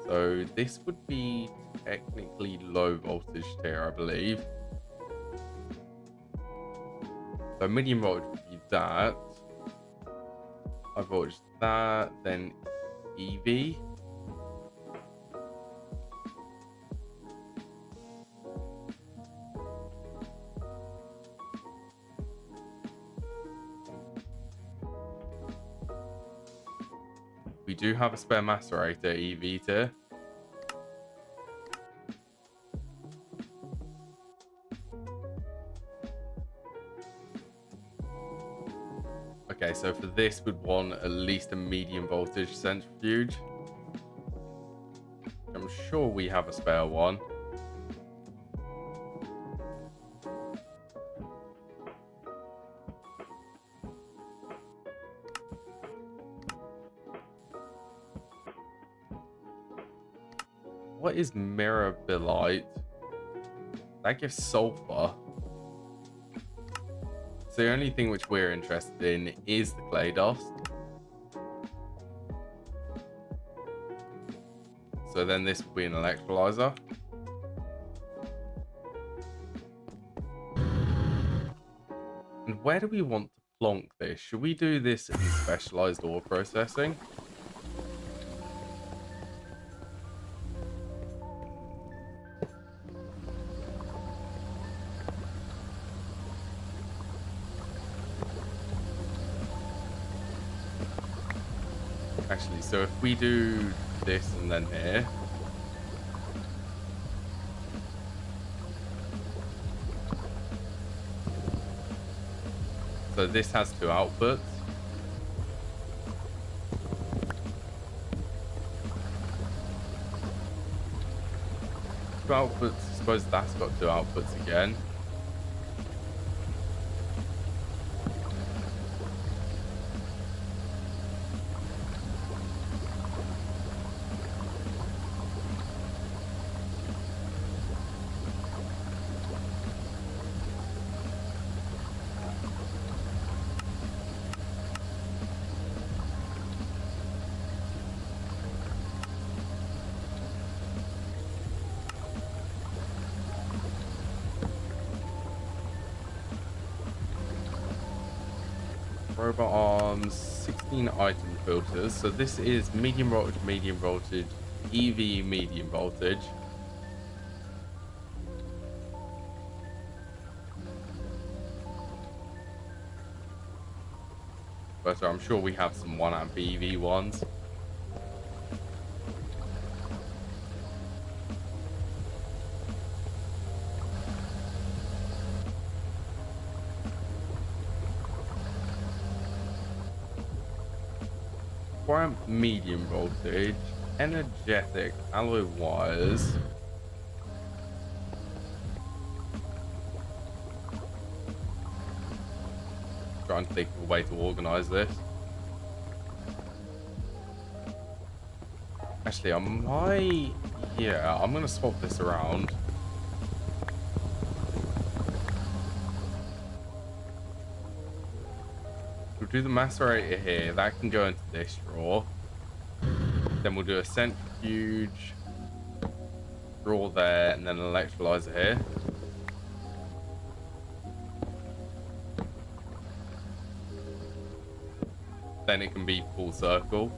So this would be technically low voltage tier, I believe. So medium voltage would be that. High voltage that, then EV. We do have a spare macerator EV tier. Okay, so for this we'd want at least a medium voltage centrifuge. I'm sure we have a spare one. What is mirabilite? That gives sulfur. So the only thing which we're interested in is the clay dust. So then this will be an electrolyzer. And where do we want to plonk this? Should we do this in specialized ore processing? Actually, so if we do this and then here, So this has two outputs. Two outputs, I suppose that's got two outputs again. Robot arms, 16 item filters. So this is medium voltage, EV medium voltage. But I'm sure we have some 1 amp EV ones. Medium voltage, energetic alloy wires. Trying to think of a way to organize this. Actually, I might. Yeah, I'm gonna swap this around. We'll do the macerator here. That can go into this drawer. Then we'll do a centrifuge drawer there, and then an electrolyzer here. Then it can be full circle.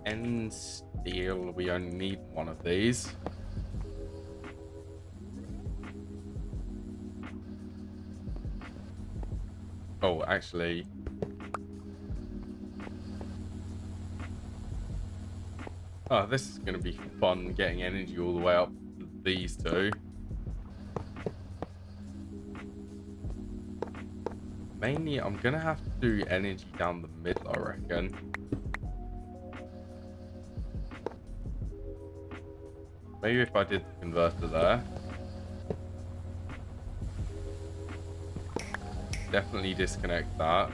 End steel, we only need one of these. Oh, actually. Oh, this is going to be fun getting energy all the way up to these two. Mainly, I'm going to have to do energy down the middle, I reckon. Maybe if I did the converter there. Definitely disconnect that.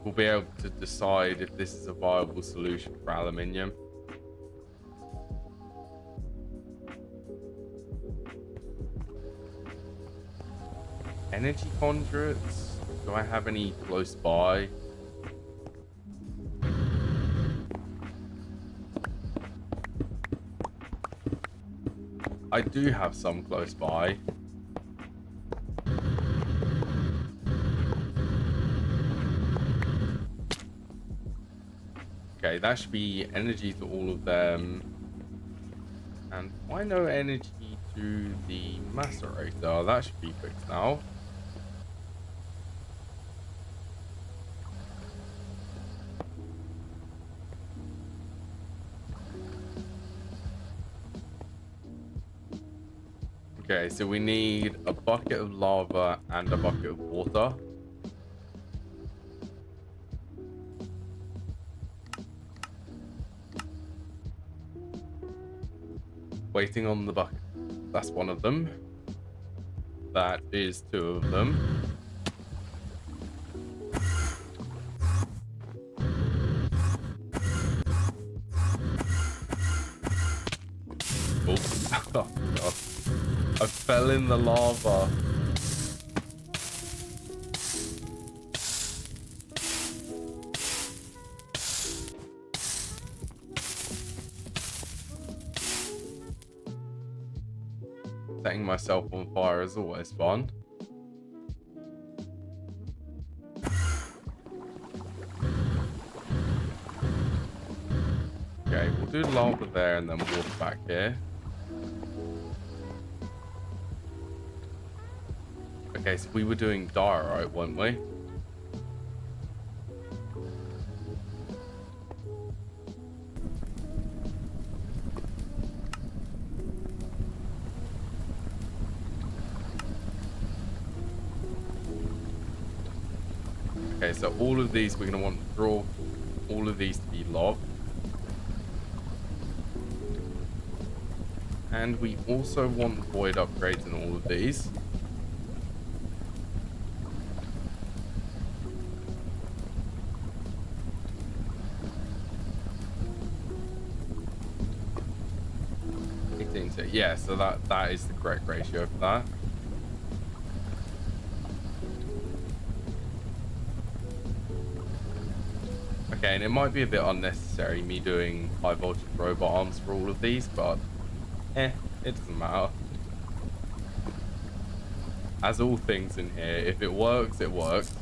We'll be able to decide if this is a viable solution for aluminium. Energy conduits. Do I have any close by? I do have some close by. Okay, that should be energy to all of them. And why no energy to the macerator? That should be fixed now. Okay, so we need a bucket of lava and a bucket of water. Waiting on the bucket. That's one of them. That is two of them. Oops. Oh, God. I fell in the lava. Setting myself on fire is always fun. Okay, we'll do lava there and then water back here. Okay, so we were doing diorite, weren't we? Okay, so all of these we're going to want to draw all of these to be log. And we also want void upgrades in all of these. Yeah, so that is the correct ratio for that. Okay, and it might be a bit unnecessary me doing high voltage robot arms for all of these, but it doesn't matter. As all things in here, if it works, it works.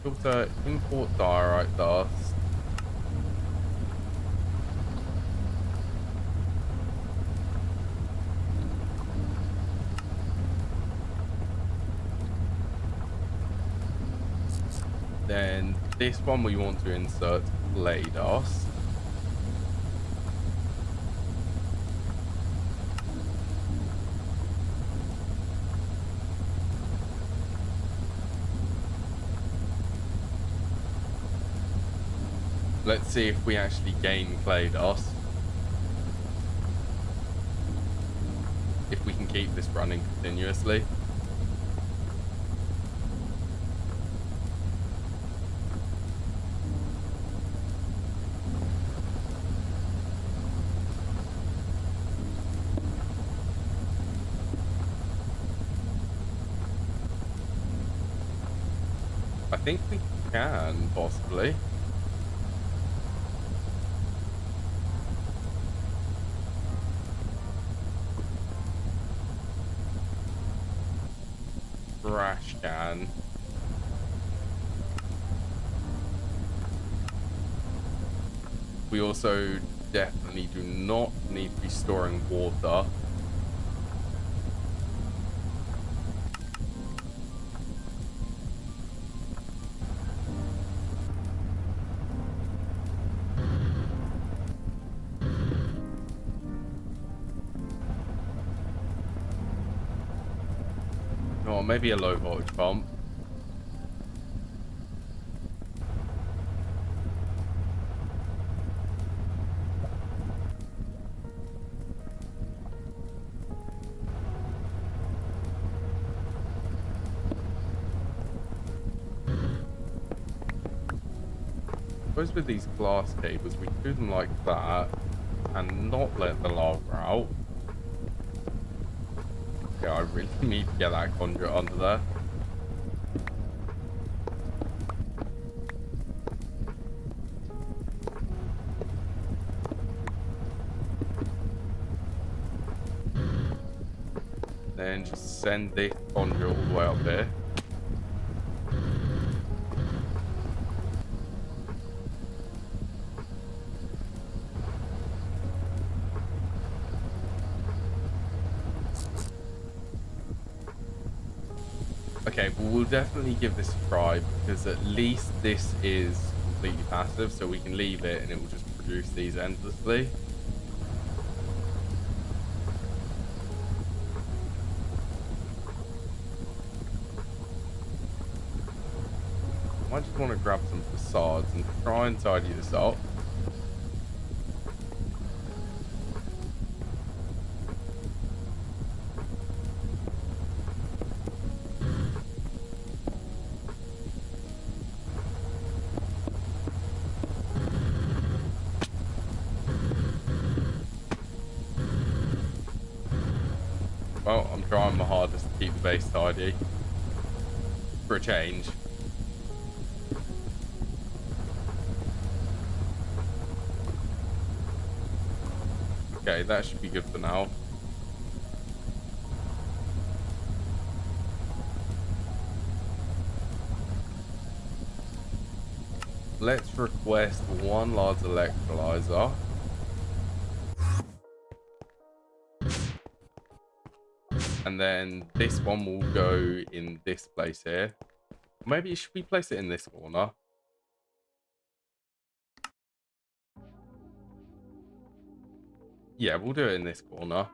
Filter, import diorite dust. Then this one we want to insert clay dust. Let's see if we actually gain clay dust. If we can keep this running continuously. I think we can, possibly. Trash can. We also definitely do not need to be storing water. Or maybe a low voltage pump. I suppose with these glass cables, we do them like that and not let the lava out. Yeah, I really need to get that conduit under there. Then just send this conduit all the way up there. Okay, but we'll definitely give this a try because at least this is completely passive, so we can leave it and it will just produce these endlessly. I just want to grab some facades and try and tidy this up. Well, I'm trying my hardest to keep the base tidy. For a change. Okay, that should be good for now. let's request one large electrolyzer. And then this one will go in this place here. Maybe should we place it in this corner? Yeah, we'll do it in this corner.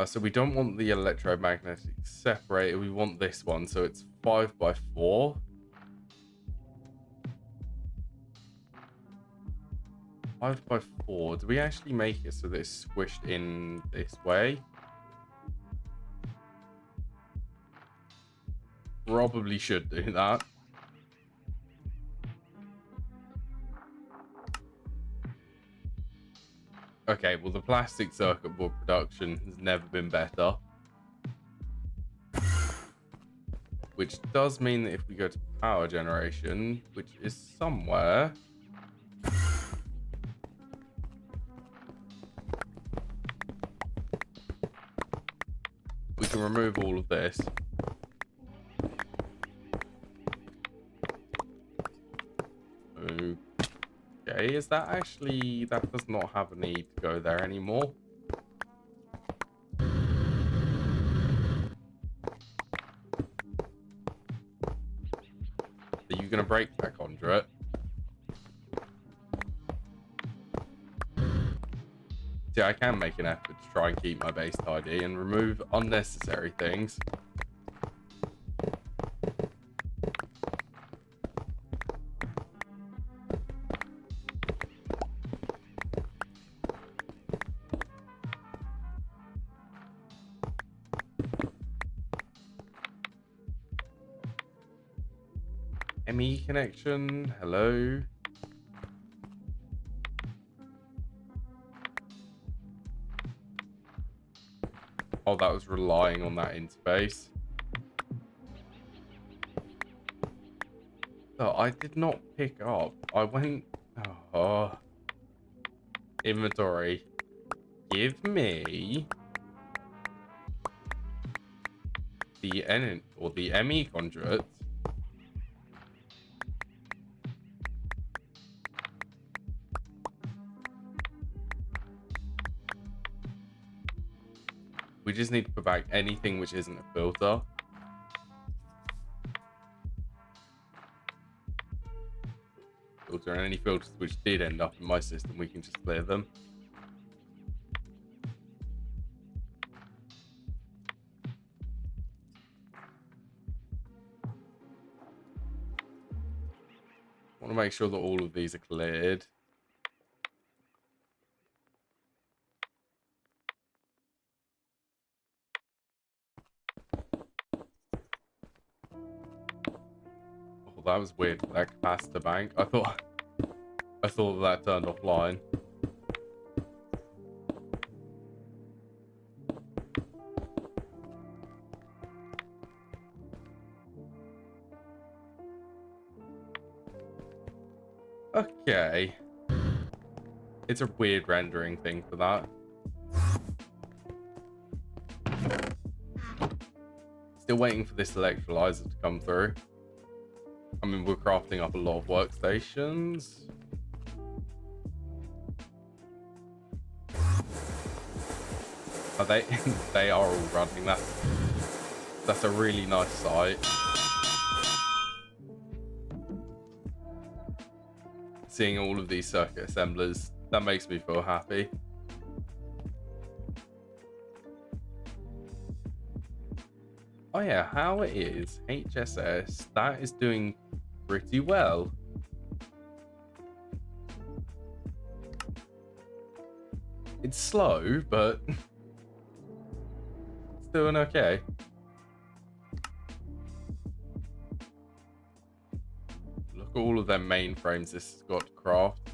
So we don't want the electromagnetic separator. We want this one. So it's 5x4. 5x4. Do we actually make it so that it's squished in this way? Probably should do that. Okay, well, the plastic circuit board production has never been better. Which does mean that if we go to power generation, which is somewhere... we can remove all of this. Okay, is that actually... that does not have a need to go there anymore. Are you going to break that conduit? See, I can make an effort to try and keep my base tidy and remove unnecessary things. ME connection, hello. Oh, that was relying on that interface. Oh, I did not pick up. I went... oh. Inventory. Give me... the N or the ME conduit. We just need to put back anything which isn't a filter. Filter, and any filters which did end up in my system, we can just clear them. I want to make sure that all of these are cleared. Oh, that was weird. That capacitor bank. I thought that turned offline. Okay. It's a weird rendering thing for that. Still waiting for this electrolyzer to come through. I mean, we're crafting up a lot of workstations. Are they? They are all running. That's a really nice sight. Seeing all of these circuit assemblers, that makes me feel happy. Oh yeah, how it is, HSS, that is doing pretty well. It's slow, but it's doing okay. Look at all of their mainframes this has got to craft.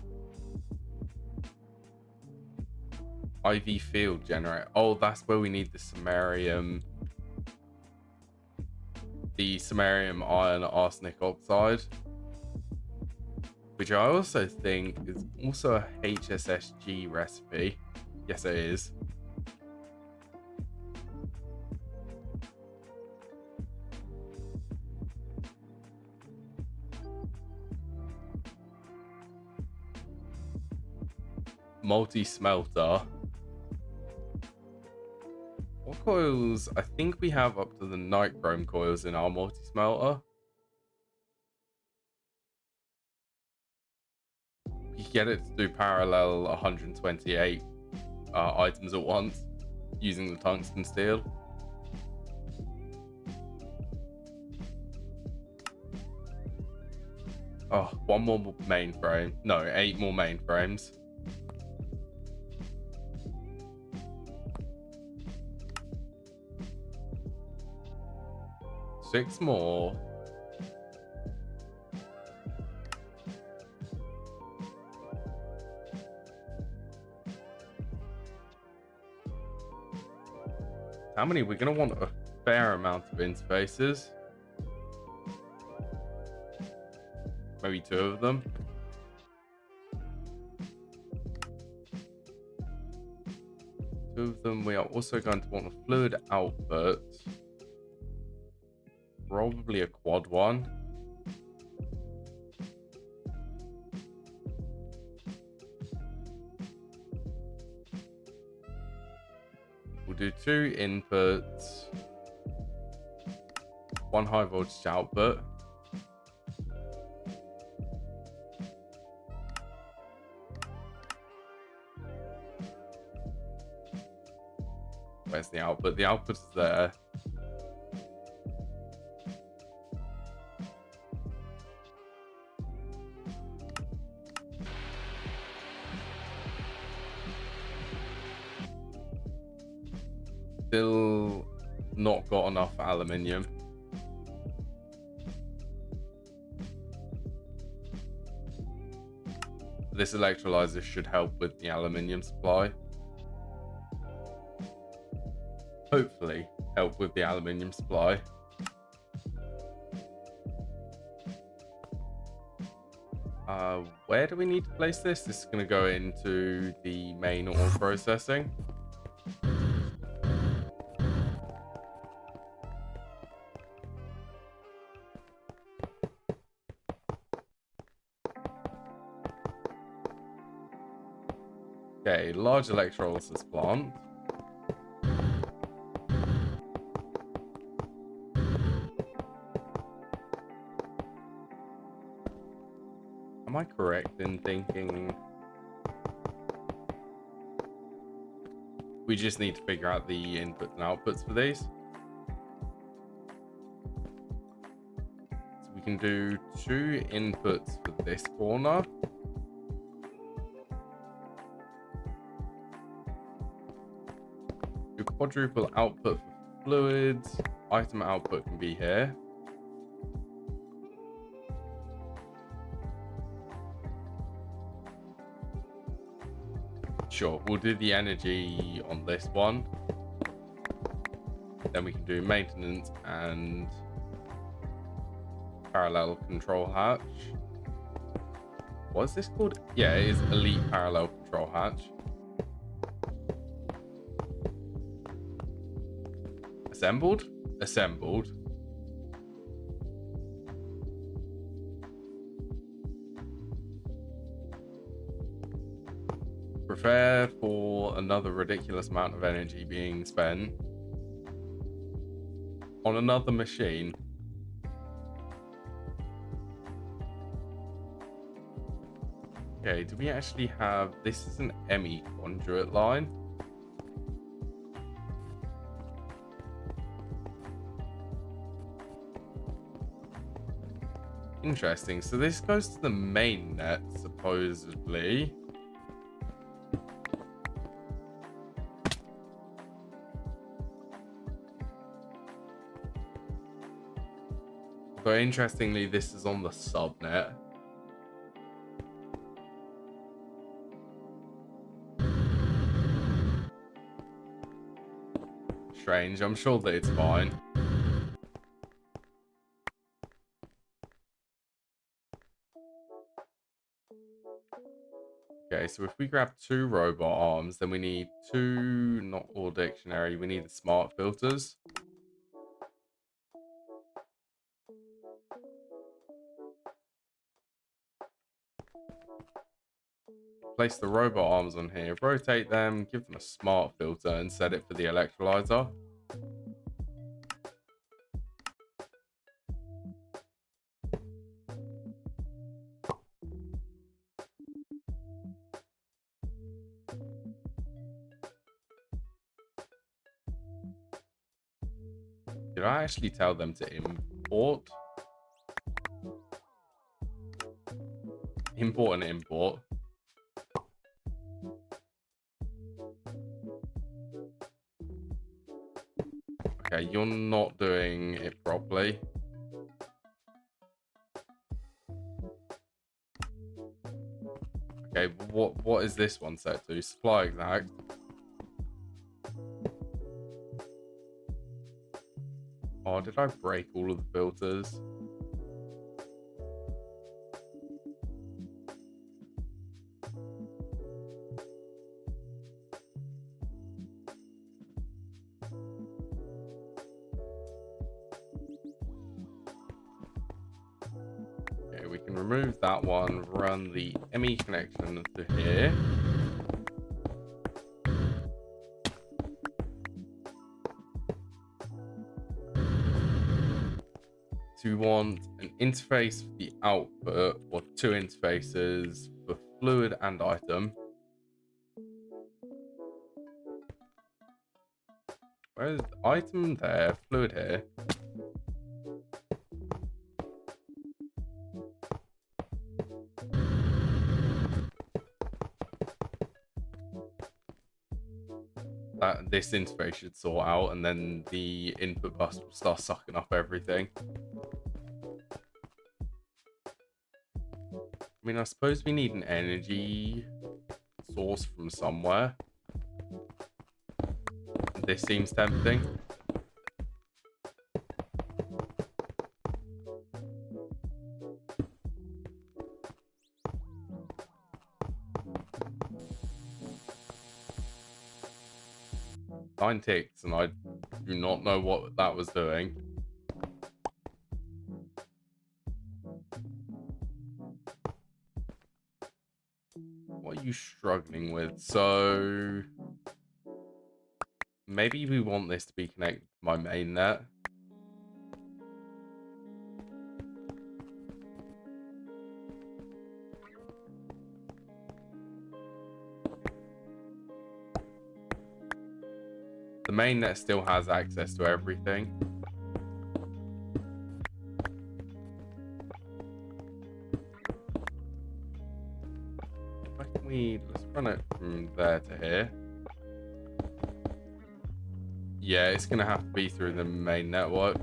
IV field generator. Oh, that's where we need the samarium. The samarium iron arsenic oxide, which I also think is also a HSSG recipe. Yes, it is. multi-smelter. What coils? I think we have up to the nichrome coils in our multi-smelter. You get it to do parallel 128 items at once using the tungsten steel. Oh, one more mainframe. No, 8 more mainframes. Six more. How many? We're going to want a fair amount of interfaces. Maybe 2 of them. Two of them. We are also going to want a fluid output. Probably a quad one. We'll do 2 inputs. 1 high voltage output. Where's the output? The output is there. Still not got enough aluminium. This electrolyzer should help with the aluminium supply. Hopefully help with the aluminium supply. Where do we need to place this? This is going to go into the main ore processing. Okay, large electrolysis plant. Am I correct in thinking we just need to figure out the inputs and outputs for these? So we can do 2 inputs for this corner. Do quadruple output for fluids. Item output can be here. Sure, we'll do the energy on this one. Then we can do maintenance and parallel control hatch. What is this called? Yeah, it is elite parallel control hatch. Assembled? Assembled. Prepare for another ridiculous amount of energy being spent on another machine. Okay, do we actually have... This is an ME conduit line. Interesting. So this goes to the main net, supposedly. But interestingly, this is on the subnet. Strange. I'm sure that it's fine. Okay, so if we grab 2 robot arms, then we need 2, not all dictionary, we need the smart filters. Place the robot arms on here, rotate them, give them a smart filter, and set it for the electrolyzer. Did I actually tell them to import? Import and import. Okay, you're not doing it properly. Okay, what is this one set to? Supply exact. Oh, did I break all of the filters? Okay, we can remove that one, run the ME connection to here. So we want an interface for the output, or two interfaces for fluid and item. Where's the item there? Fluid here. This interface should sort out, and then the input bus will start sucking up everything. I mean, I suppose we need an energy source from somewhere. This seems tempting. Nine ticks, and I do not know what that was doing. What are you struggling with? So maybe we want this to be connected to my main net. The main net still has access to everything. Let's run it from there to here. Yeah, it's gonna have to be through the main network,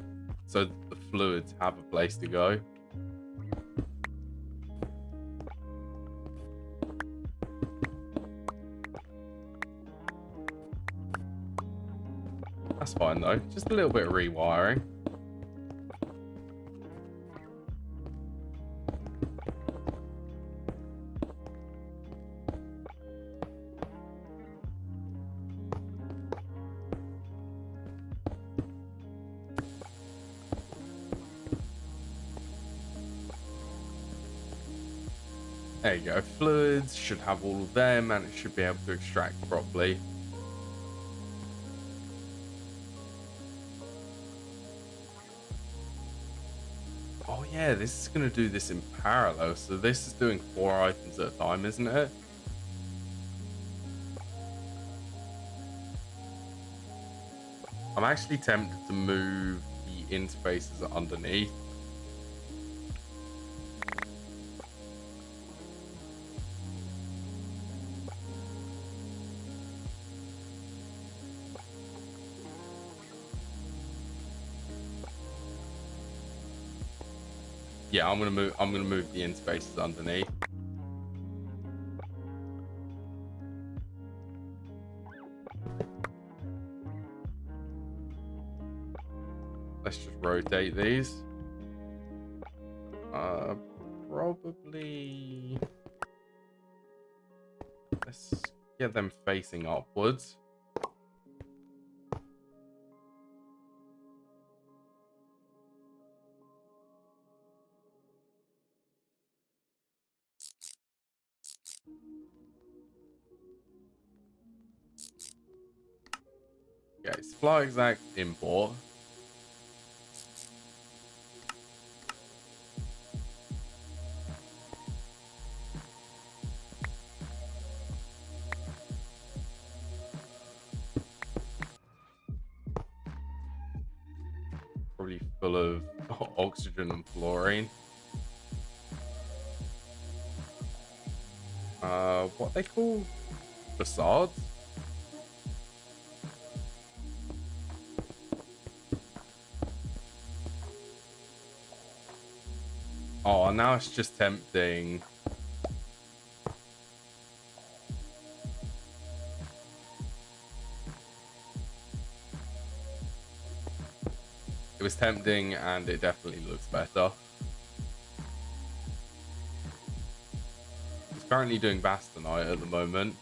so the fluids have a place to go. That's fine though, just a little bit of rewiring. There you go, fluids should have all of them, and it should be able to extract properly. Oh yeah, this is going to do this in parallel, so this is doing 4 items at a time, isn't it? I'm actually tempted to move the interfaces underneath. Yeah, I'm gonna move the interfaces underneath. Let's just rotate these. Probably let's get them facing upwards. Okay, supply exact import. Probably full of oxygen and fluorine. What they call facades? Oh, now it's just tempting. It was tempting and it definitely looks better. It's currently doing Bastonite at the moment.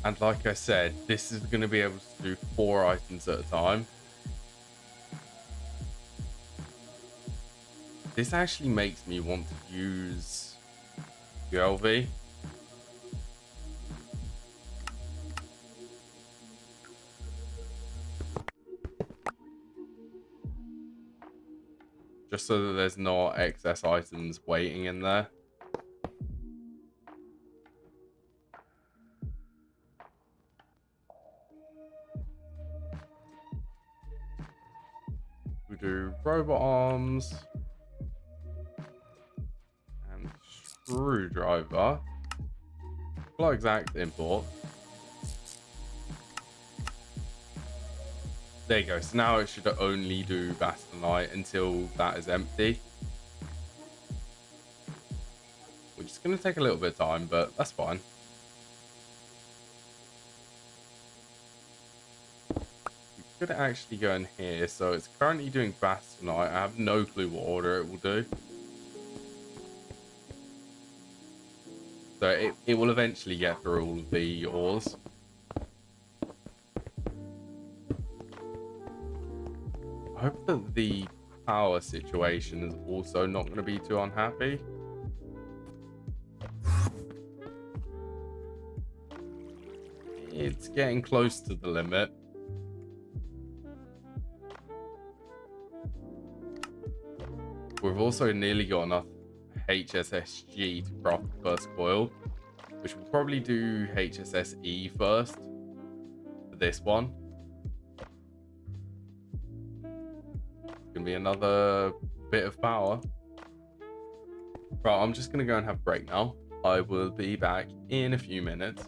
And like I said, this is going to be able to do 4 items at a time. This actually makes me want to use ULV. Just so that there's not excess items waiting in there. We do robot arms and screwdriver. Well, exact import. There you go. So now it should only do Bastonite until that is empty. Which is going to take a little bit of time, but that's fine. We could actually go in here. So it's currently doing Bastonite. I have no clue what order it will do. So it will eventually get through all of the ores. I hope that the power situation is also not going to be too unhappy. It's getting close to the limit. We've also nearly got enough HSSG to craft the first coil, which will probably do HSSE first for this one. Gonna be another bit of power. Right, I'm just gonna go and have a break now. I will be back in a few minutes.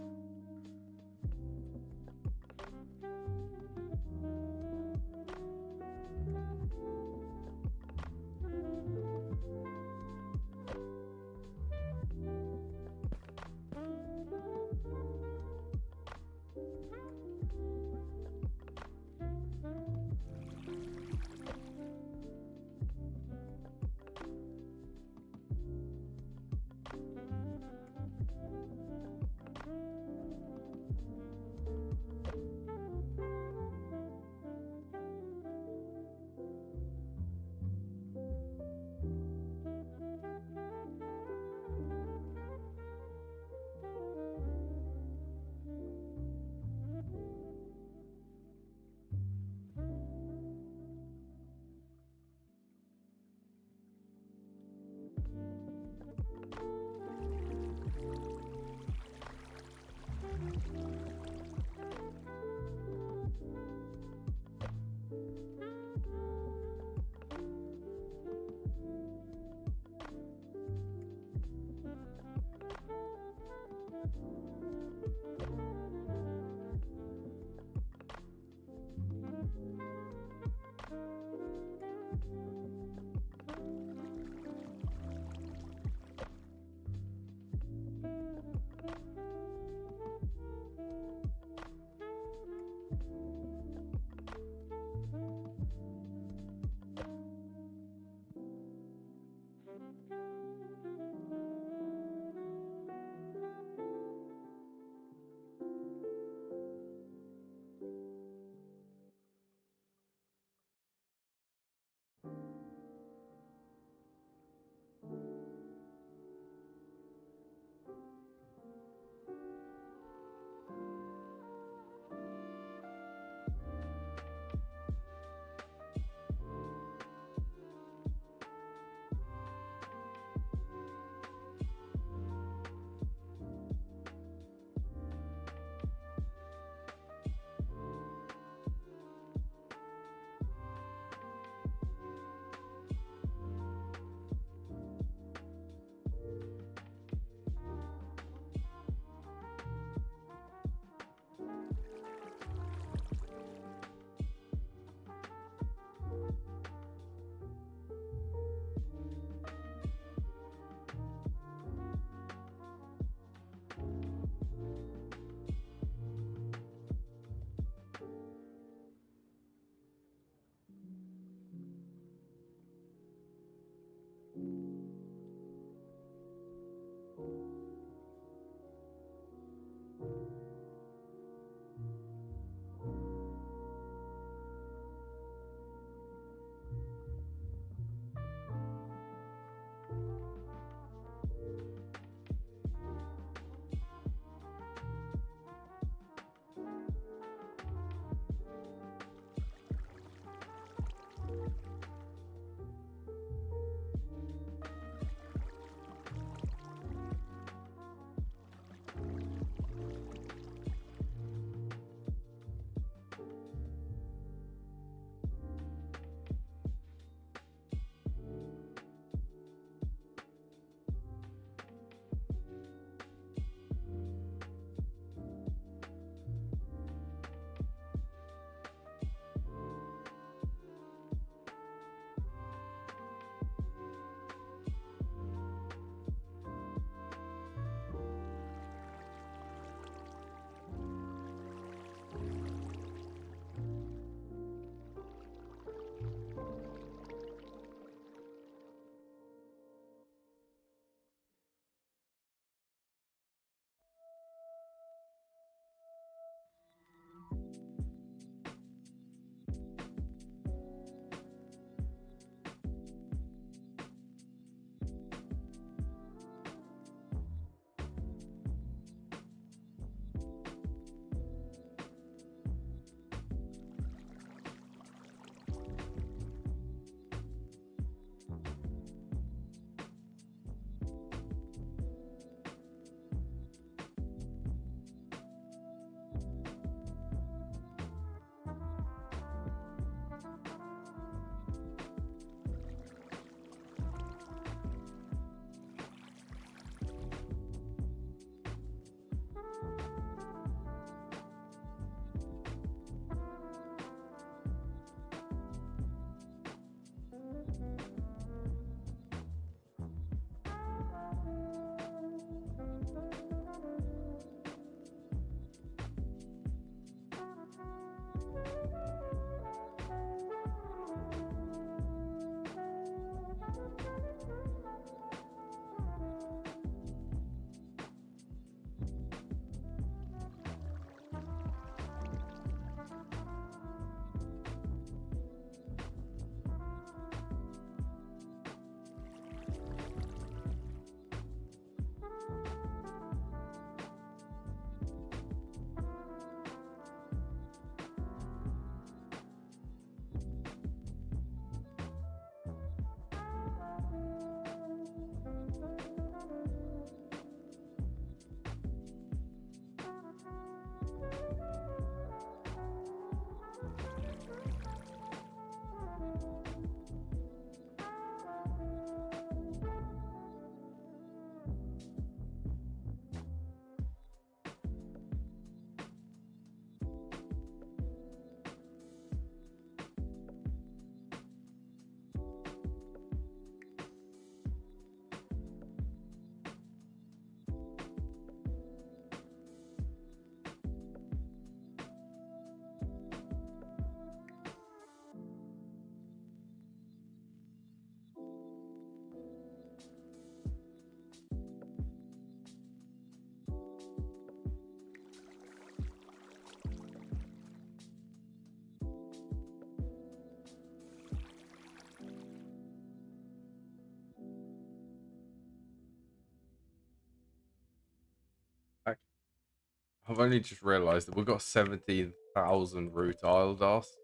I've only just realised that we've got 17,000 rutile dust.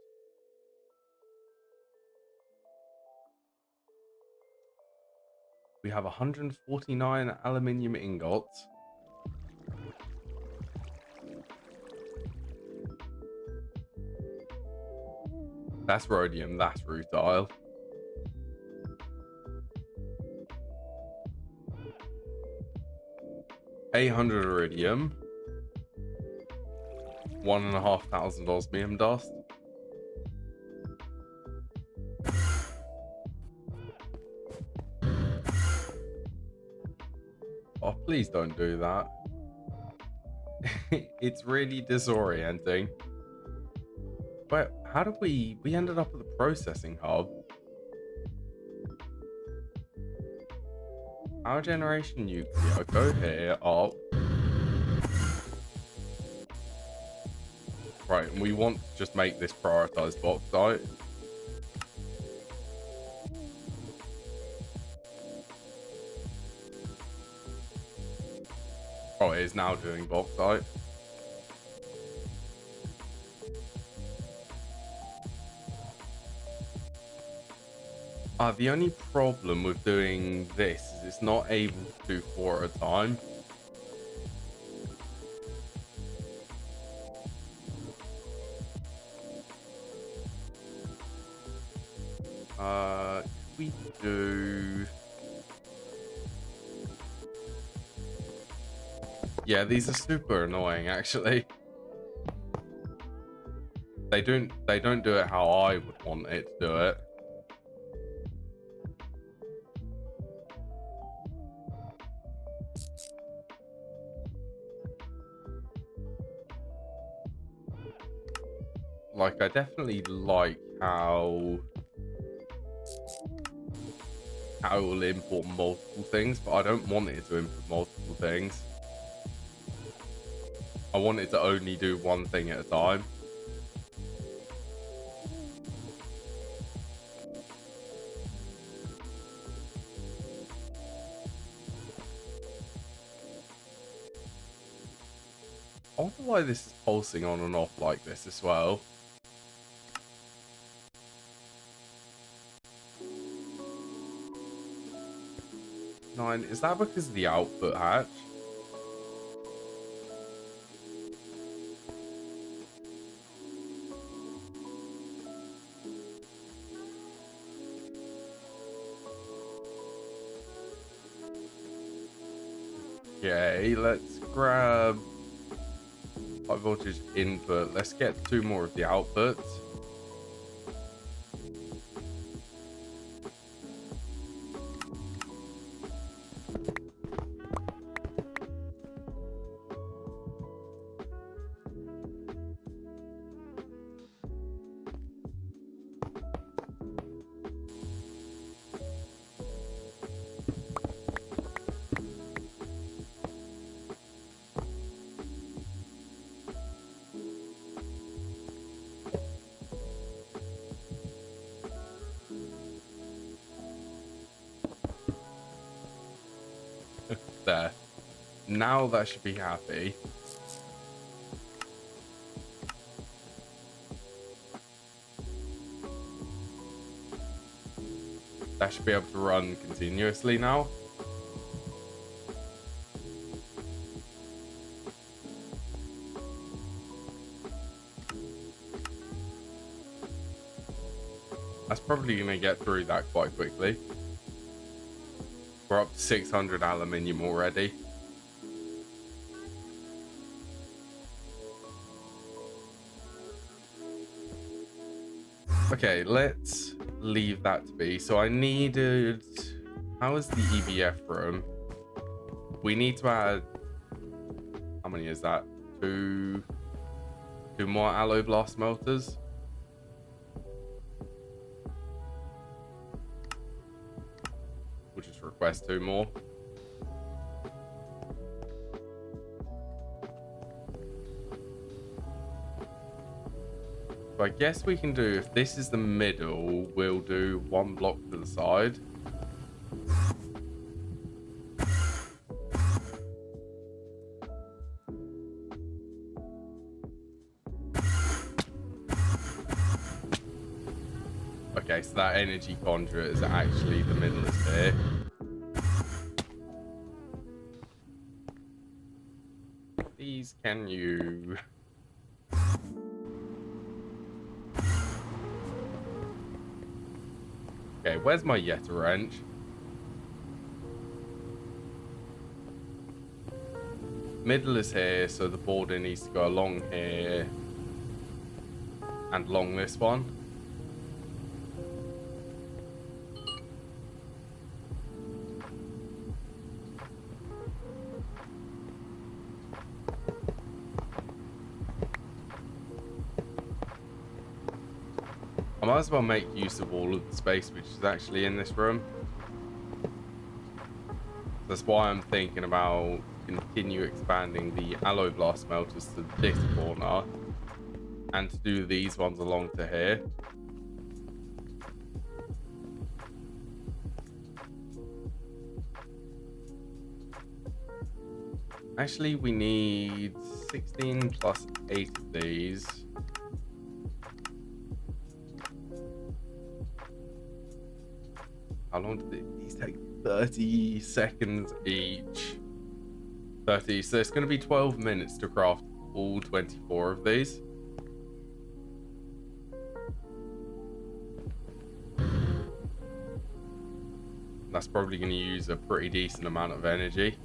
We have 149 aluminium ingots. That's rhodium, that's rutile. $800 iridium. 1,500 osmium dust. Oh, please don't do that. It's really disorienting. But how did we ended up at the processing hub? Power generation nuclear. Go here. Up. Right, and we want to just make this prioritized bauxite. Oh, it is now doing bauxite. The only problem with doing this is it's not able to do 4 at a time. We do... Yeah, these are super annoying, actually. They don't do it how I would want it to do it. Like, I definitely like how it will import multiple things, but I don't want it to import multiple things. I want it to only do one thing at a time. I wonder why this is pulsing on and off like this as well. Nine, is that because of the output hatch? Okay, let's grab high voltage input. Let's get 2 more of the outputs. There. Now that should be happy. That should be able to run continuously now. That's probably going to get through that quite quickly. We're up to 600 aluminium already. Okay, let's leave that to be. So I needed... How is the EBF room? We need to add... How many is that? Two more alloy blast smelters. We'll just request 2 more. So I guess we can do, if this is the middle, we'll do 1 block to the side. that energy conduit is actually the middle is here. Please, can you... Okay, where's my Yeta wrench? Middle is here, so the border needs to go along here and along this one. I might as well make use of all of the space which is actually in this room. That's why I'm thinking about continue expanding the alloy blast smelters to this corner and to do these ones along to here. Actually, we need 16 plus 8 of these. How long did these take? 30 seconds each. 30, so it's going to be 12 minutes to craft all 24 of these. That's probably going to use a pretty decent amount of energy.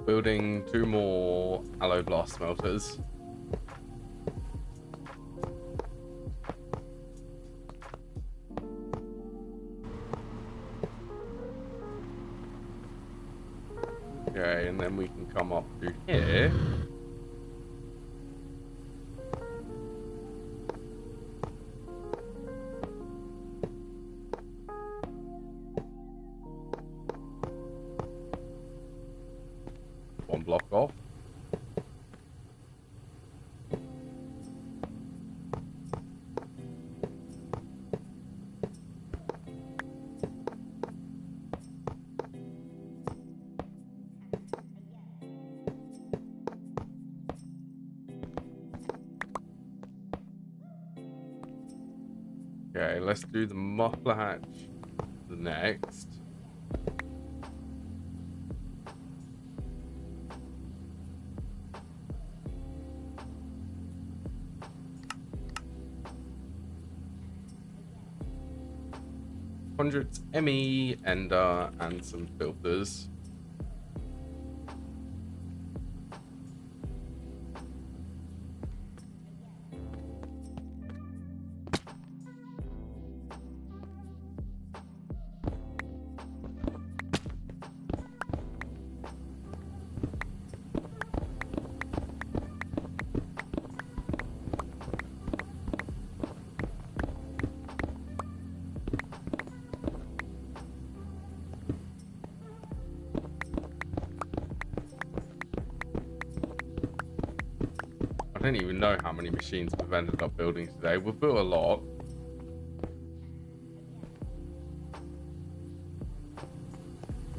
Building 2 more alloy blast smelters. Okay, and then we can come up through here. One block off. Okay, let's do the muffler hatch next. Hundreds ME and some filters. I don't even know how many machines we've ended up building today. We've built a lot.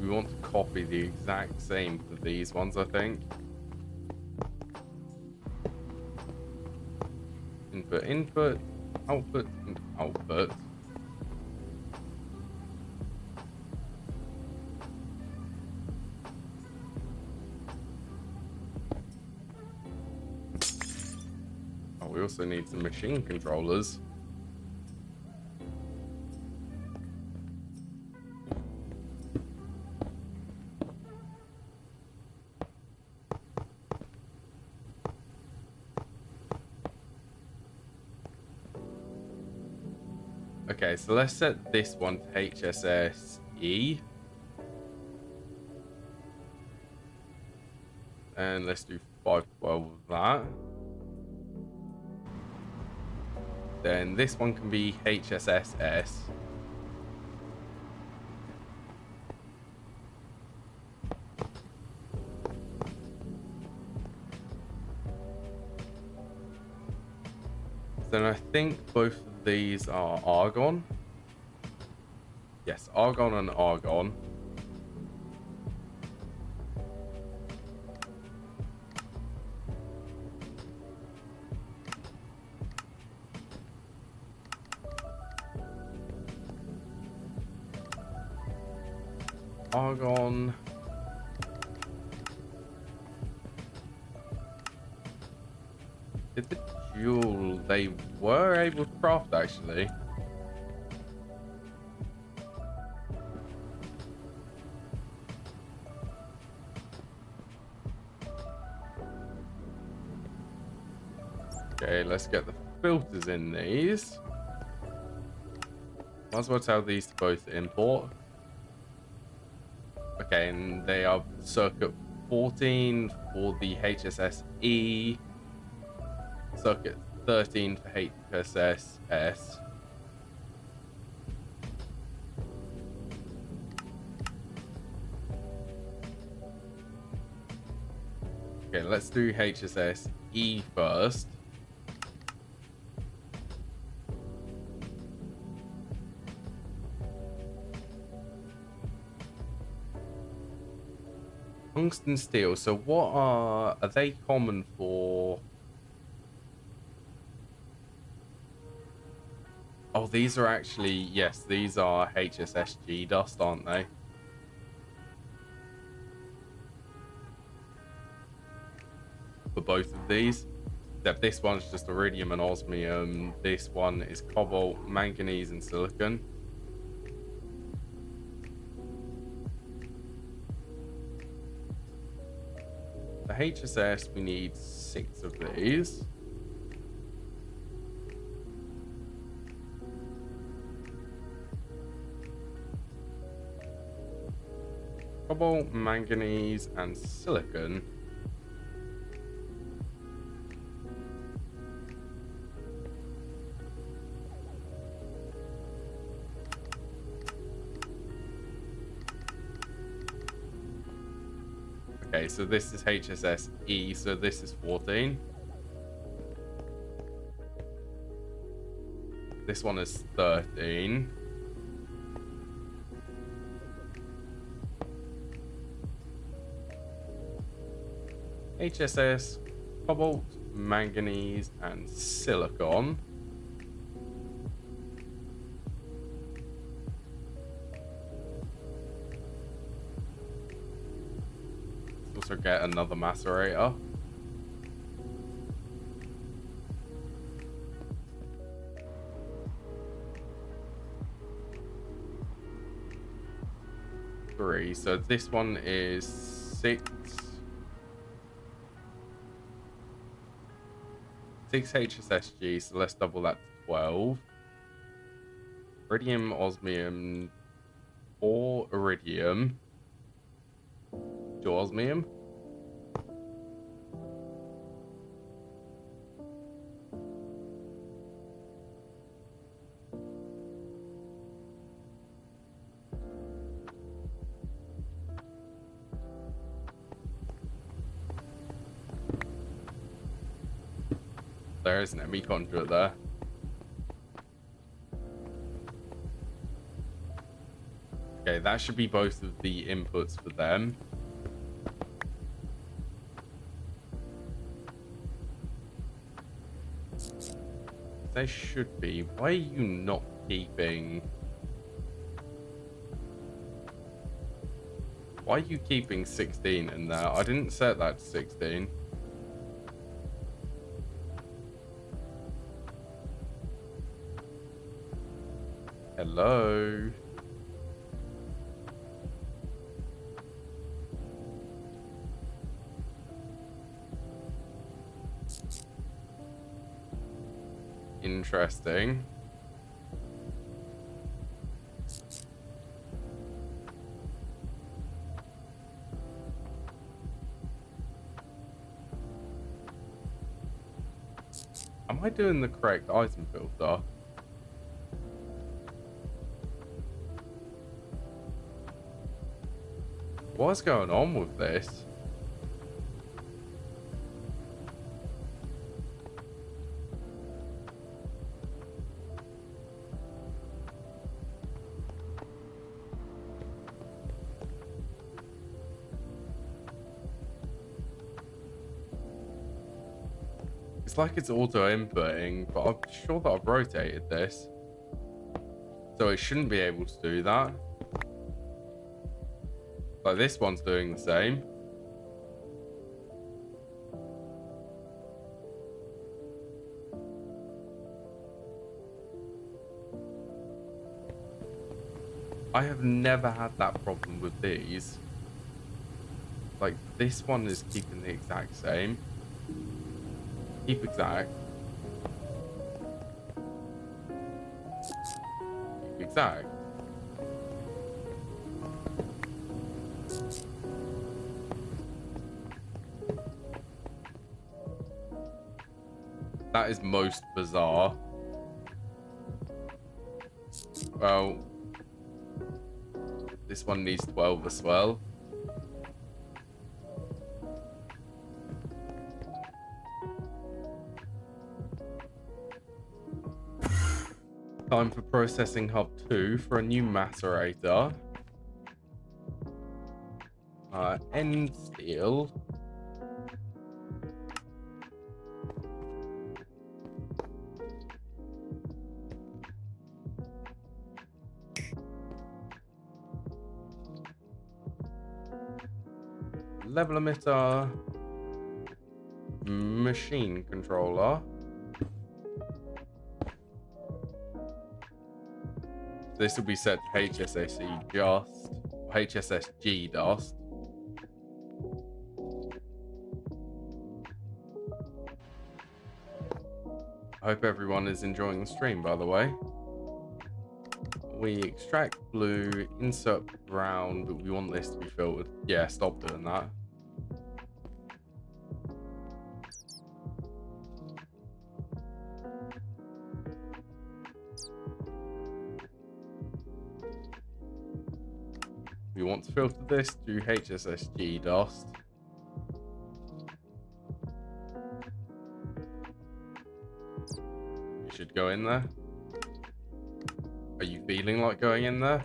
We want to copy the exact same for these ones, I think. Input, input, output, and output. We also need some machine controllers. Okay, so let's set this one to HSSE. And let's do 512 of that. Then this one can be HSSS. Then I think both of these are argon. Yes, argon and argon. Argon. Did the jewel they were able to craft actually? Okay, let's get the filters in these. Might as well tell these to both import. Okay, and they are circuit 14 for the HSSE, circuit 13 for HSSS. Okay, let's do HSSE first. Tungsten steel. So what are they common for? Oh, these are actually, yes, these are HSSG dust, aren't they? For both of these. Except this one's just iridium and osmium. This one is cobalt, manganese, and silicon. The HSS, we need 6 of these. Cobalt, manganese, and silicon. Okay, so this is HSSE, so this is 14. This one is 13. HSS, cobalt, manganese, and silicon. Let's also get another macerator. Three. So this one is 6. 6 HSSG, so let's double that to 12. Iridium, osmium, 4 iridium. 2 osmium. There is an ME conduit there. Okay, that should be both of the inputs for them. They should be. Why are you not keeping... Why are you keeping 16 in there? I didn't set that to 16. Hello? Interesting. Am I doing the correct item filter? What's going on with this? It's like it's auto inputting, but I'm sure that I've rotated this. So it shouldn't be able to do that. Like this one's doing the same. I have never had that problem with these. Like this one is keeping the exact same. Keep exact. Keep exact. That is most bizarre. Well, this one needs 12 as well. Time for processing hub 2 for a new macerator. End steel. Level emitter. Machine controller. This will be set to HSSE just. HSSG dust. I hope everyone is enjoying the stream, by the way. We extract blue, insert brown, but we want this to be filtered. Yeah, stop doing that. We want to filter this through HSSG dust. You should go in there. Are you feeling like going in there?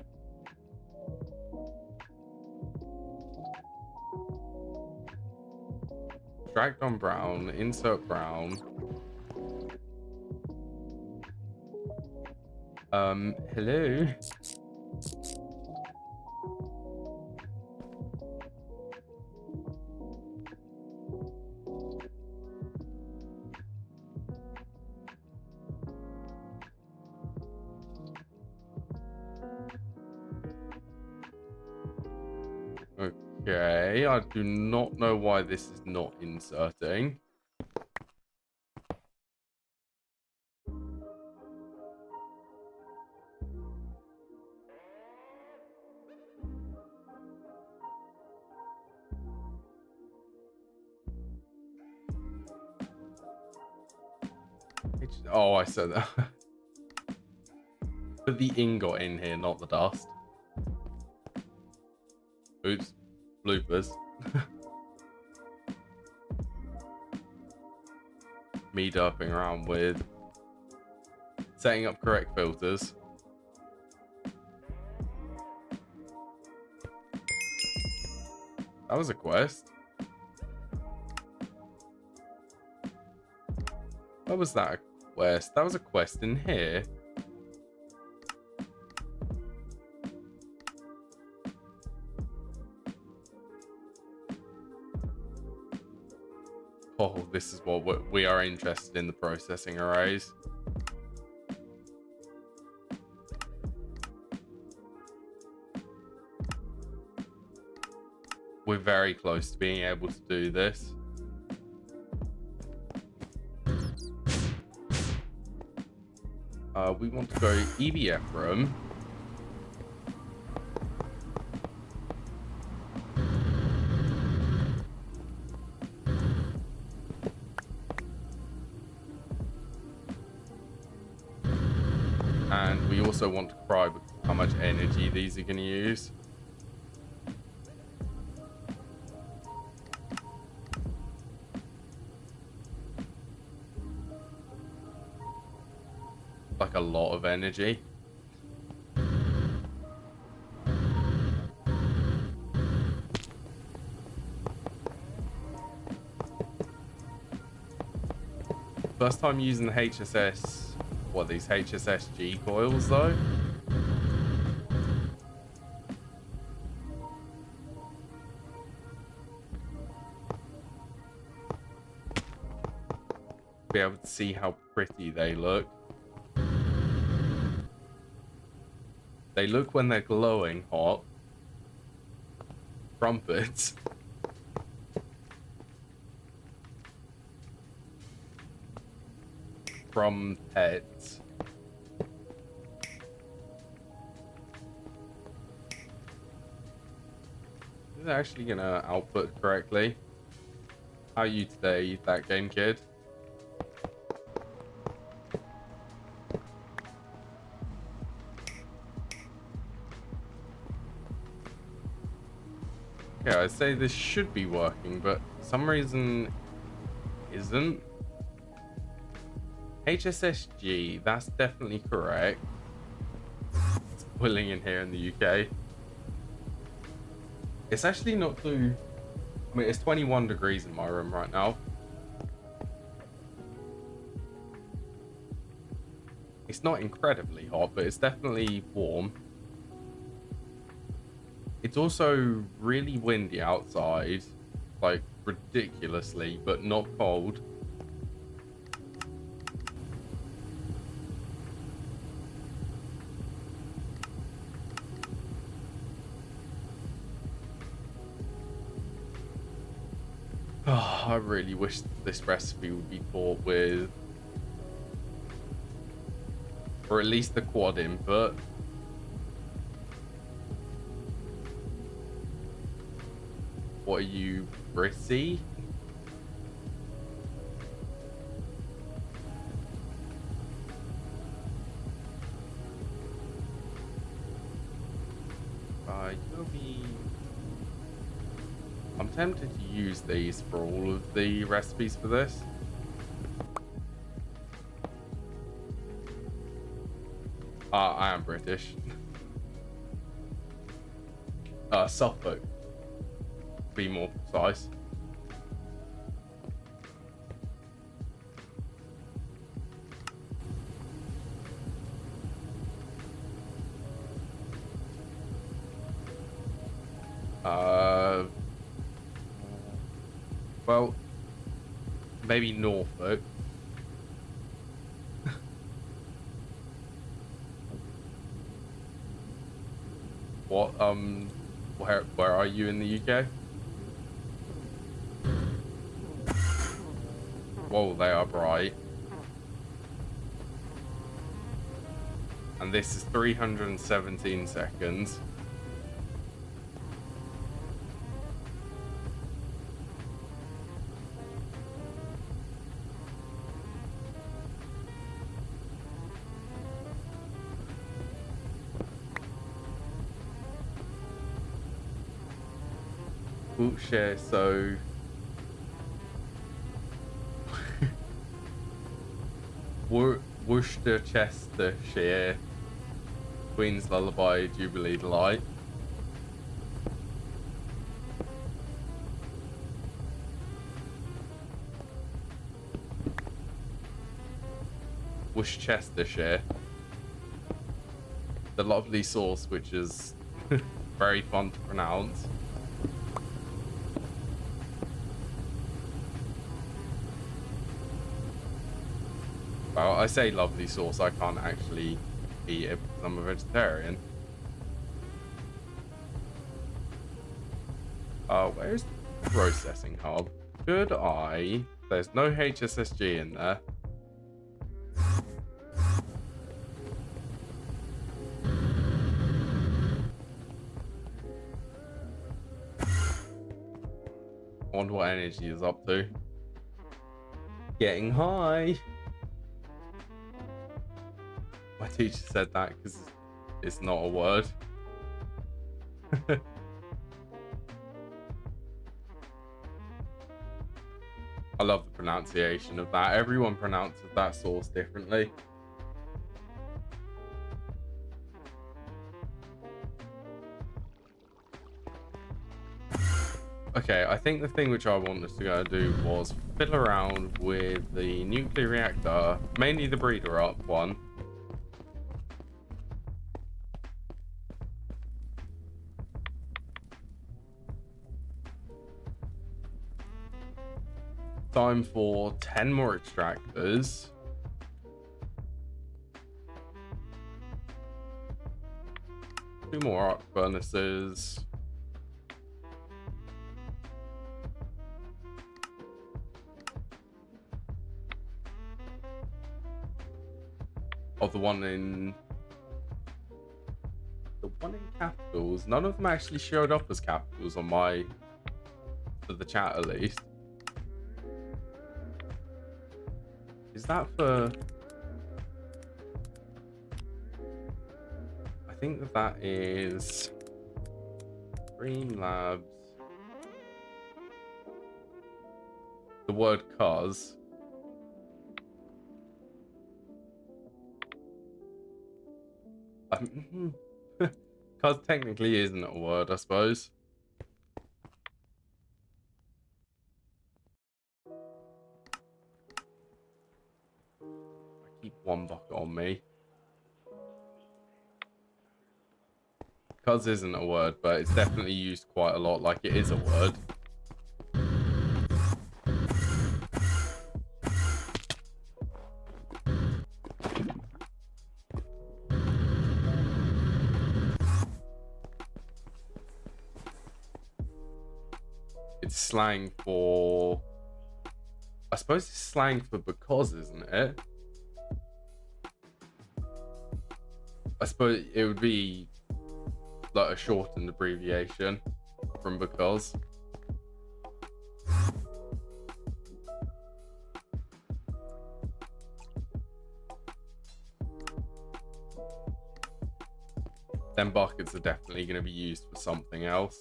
Drag on brown, insert brown. Hello? Okay, I do not know why this is not inserting. Oh, I said that. Put the ingot in here, not the dust. Oops. Bloopers. Me derping around with setting up correct filters. That was a quest. What was that a quest? That was a quest in here. Oh, this is what we are interested in, the processing arrays. We're very close to being able to do this. We want to go EVF room. also want to cry because of how much energy these are going to use. Like a lot of energy. First time using the HSS, what, these HSSG coils though? Be able to see how pretty they look. They look when they're glowing hot. Trumpets. From pets. Is it actually gonna output correctly? How are you today, that game kid? Okay, I'd say this should be working, but for some reason isn't. HSSG, that's definitely correct. It's boiling in here in the UK. It's actually not too... I mean, it's 21 degrees in my room right now. It's not incredibly hot, but it's definitely warm. It's also really windy outside, like ridiculously, but not cold. Oh, I really wish this recipe would be taught with, or at least the quad input. What are you, Brissy? You'll be... I'm tempted to use these for all of the recipes for this. I am British. Suffolk. Be more precise. Well, maybe Norfolk. What, where are you in the UK? Whoa, they are bright. And this is 317 seconds. Wiltshire, so Worcestershire, Queen's Lullaby, Jubilee Delight. Worcestershire. The lovely sauce, which is very fun to pronounce. Well, I say lovely sauce, I can't actually eat it because I'm a vegetarian. Where's the processing hub? Could I? There's no HSSG in there. I wonder what energy is up to. Getting high. My teacher said that because it's not a word. I love the pronunciation of that. Everyone pronounces that source differently. Okay, I think the thing which I wanted to go do was fiddle around with the nuclear reactor, mainly the breeder up one. Time for 10 more extractors. Two more arc furnaces. Of the one in capitals. None of them actually showed up as capitals on for the chat at least. Is that for... I think that is Green Labs. The word cuz. Cuz technically isn't a word, I suppose. I keep one bucket on me. Cuz isn't a word, but it's definitely used quite a lot like it is a word. It's slang for... I suppose it's slang for because, isn't it? I suppose it would be like a shortened abbreviation from because. Then buckets are definitely going to be used for something else.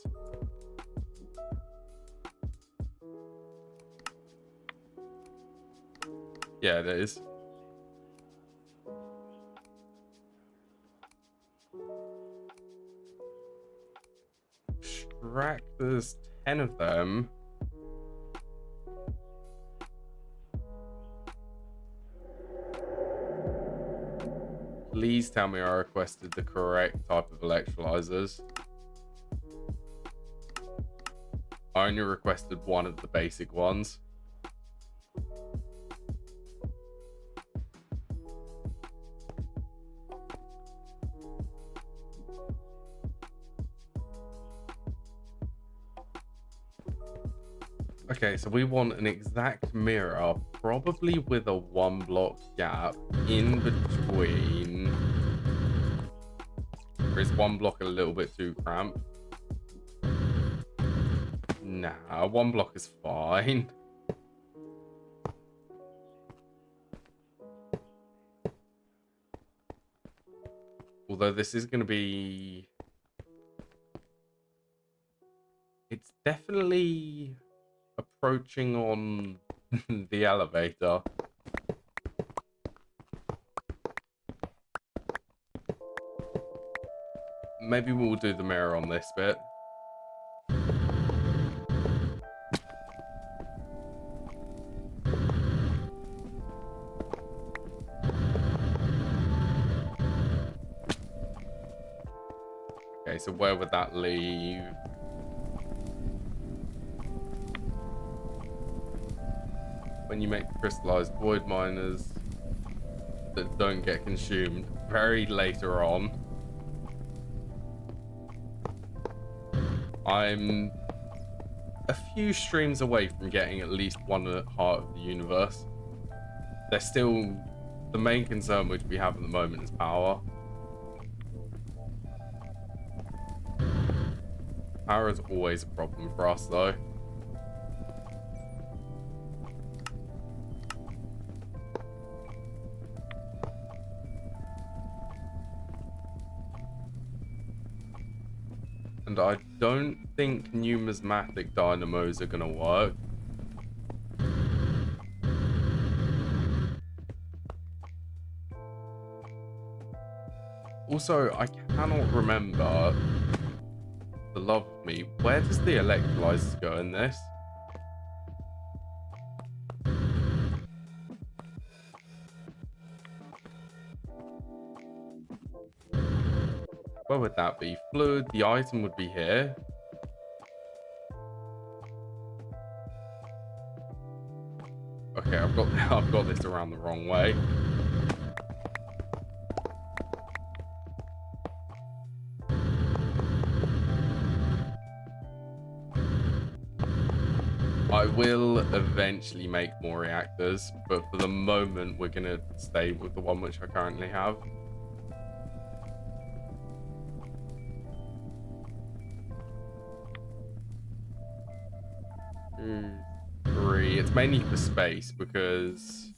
Yeah, it is. There's 10 of them. Please tell me I requested the correct type of electrolyzers. I only requested one of the basic ones. Okay, so we want an exact mirror, probably with a 1 block gap in between. Or is 1 block a little bit too cramped? Nah, 1 block is fine. Although this is going to be... It's definitely approaching on the elevator. Maybe we'll do the mirror on this bit. Okay, so where would that leave? When you make crystallized void miners that don't get consumed very later on. I'm a few streams away from getting at least one at Heart of the Universe. They're still the main concern which we have at the moment is power. Power is always a problem for us though. and I don't think numismatic dynamos are going to work. Also, I cannot remember, for the love of me, where does the electrolyzers go in this? Where would that be? Fluid, the item would be here. Okay, I've got this around the wrong way. I will eventually make more reactors, but for the moment, we're going to stay with the one which I currently have. 2, 3. It's mainly for space because...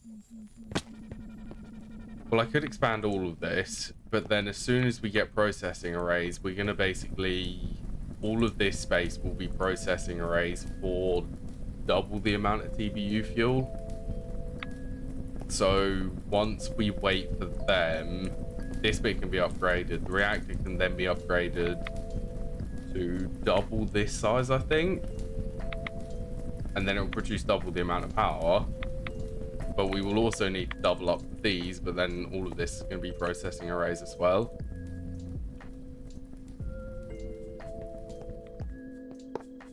Well, I could expand all of this, but then as soon as we get processing arrays, we're going to basically... All of this space will be processing arrays for double the amount of TBU fuel. So once we wait for them, this bit can be upgraded. The reactor can then be upgraded to double this size, I think. And then it will produce double the amount of power. But we will also need to double up these, but then all of this is going to be processing arrays as well.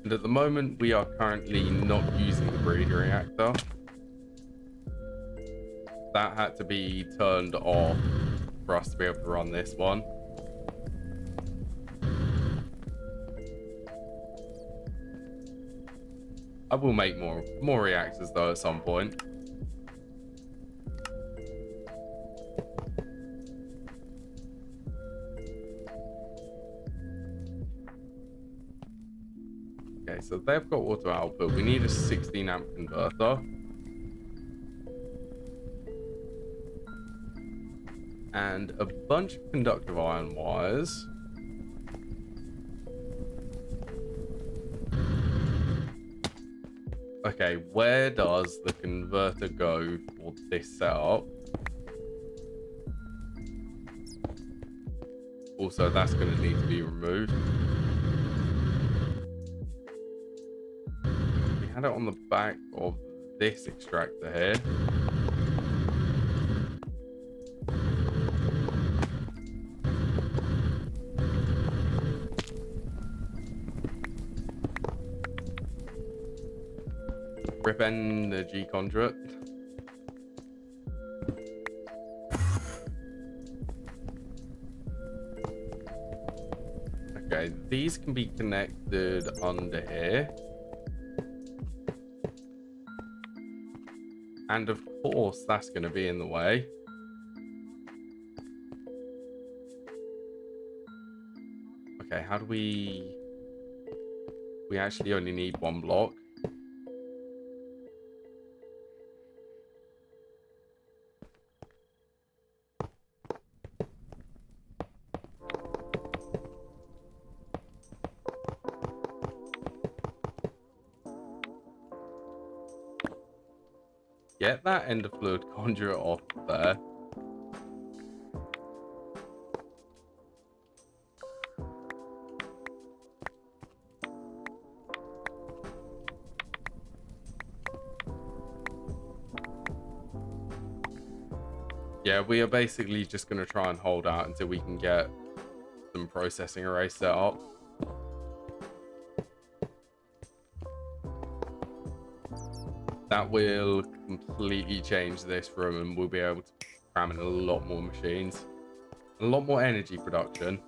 And at the moment, we are currently not using the breeder reactor. That had to be turned off for us to be able to run this one. I will make more reactors though at some point. Okay, so they've got auto output. We need a 16 amp converter. And a bunch of conductive iron wires. Okay, where does the converter go for this setup? Also, that's going to need to be removed. We had it on the back of this extractor here. Rip energy conduit. Okay, these can be connected under here. And of course, that's going to be in the way. Okay, how do we... We actually only need one block. Get that ender fluid conduit off there. Yeah, we are basically just going to try and hold out until we can get some processing arrays set up. That will completely change this room and we'll be able to cram in a lot more machines. A lot more energy production.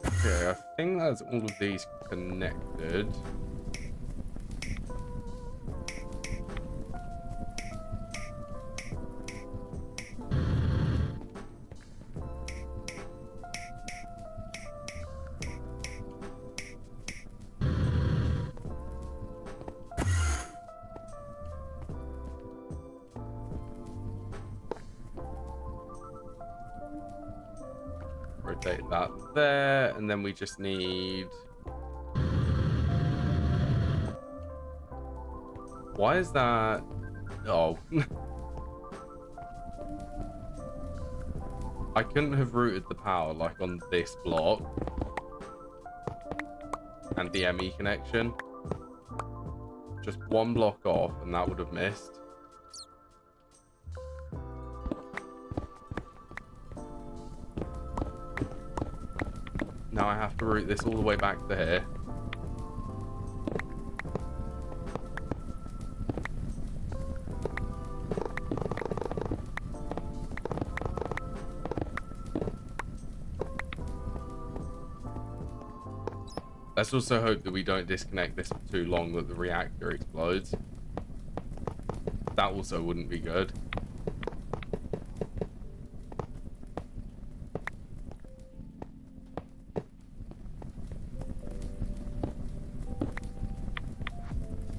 Okay, I think that's all of these connected. that there, and then we just need... Why is that? Oh. I couldn't have routed the power like on this block and the ME connection. Just one block off and that would have missed. Now I have to route this all the way back to here. Let's also hope that we don't disconnect this for too long that the reactor explodes. That also wouldn't be good.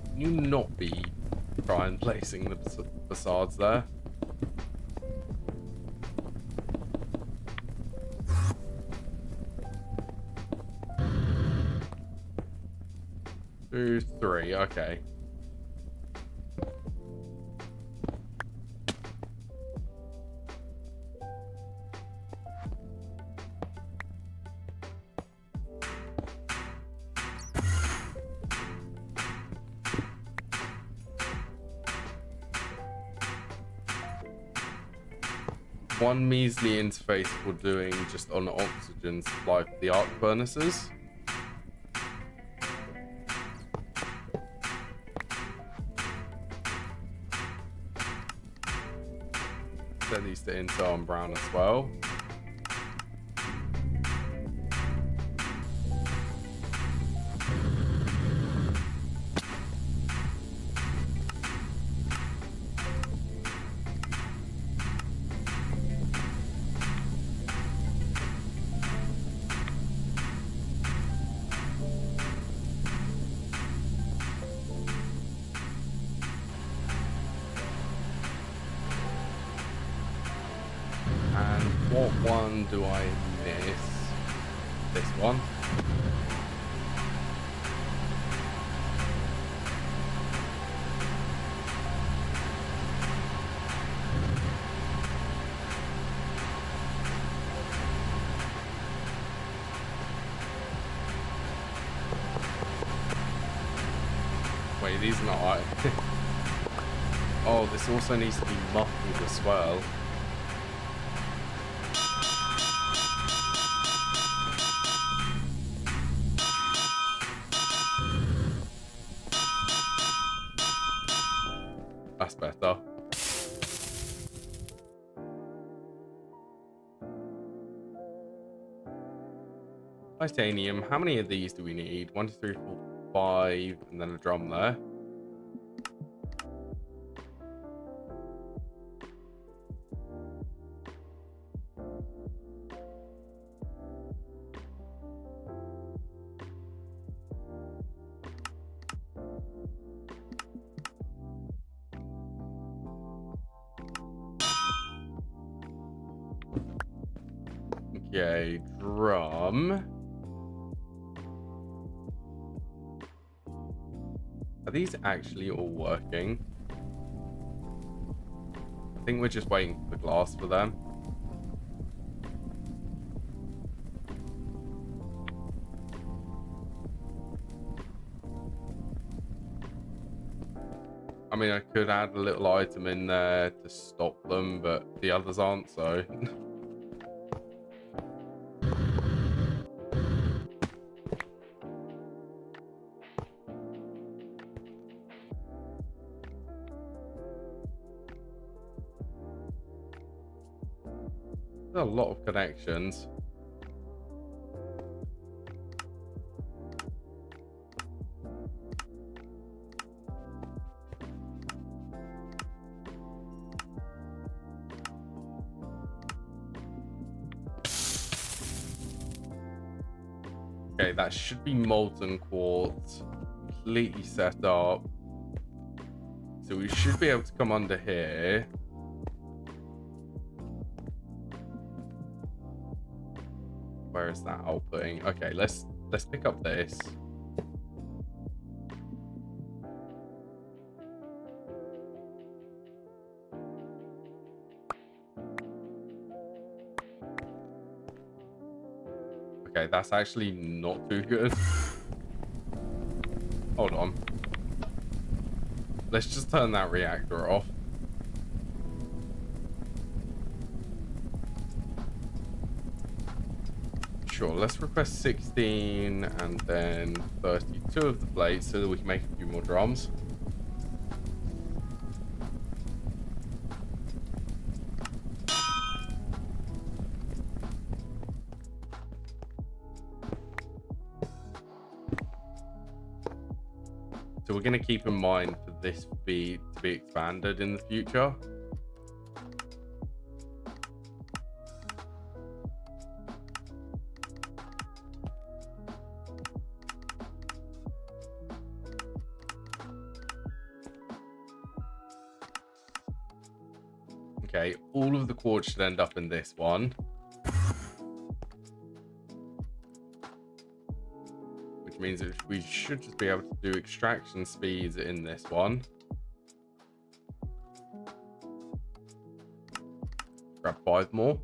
Can you not be trying placing the facades there? Two, three, okay. One measly interface for doing just on oxygen supply for the arc furnaces. Set these to Intel and Brown as well. What one do I miss? This one. Wait, these are not right. Oh, this also needs to be muffled as well. That's better. Titanium. How many of these do we need? 1, 2, 3, 4, 5, and then a drum there. Okay, drum. Are these actually all working? I think we're just waiting for the glass for them. I mean, I could add a little item in there to stop them, but the others aren't, so... There's a lot of connections. Okay, that should be molten quartz, completely set up. So we should be able to come under here. Where is that outputting? Okay, let's pick up this. Okay, that's actually not too good. Hold on. Let's just turn that reactor off. Sure, let's request 16 and then 32 of the plates so that we can make a few more drums. So we're going to keep in mind for this feed to be expanded in the future. Okay, all of the quartz should end up in this one. Which means that we should just be able to do extraction speeds in this one. Grab 5 more.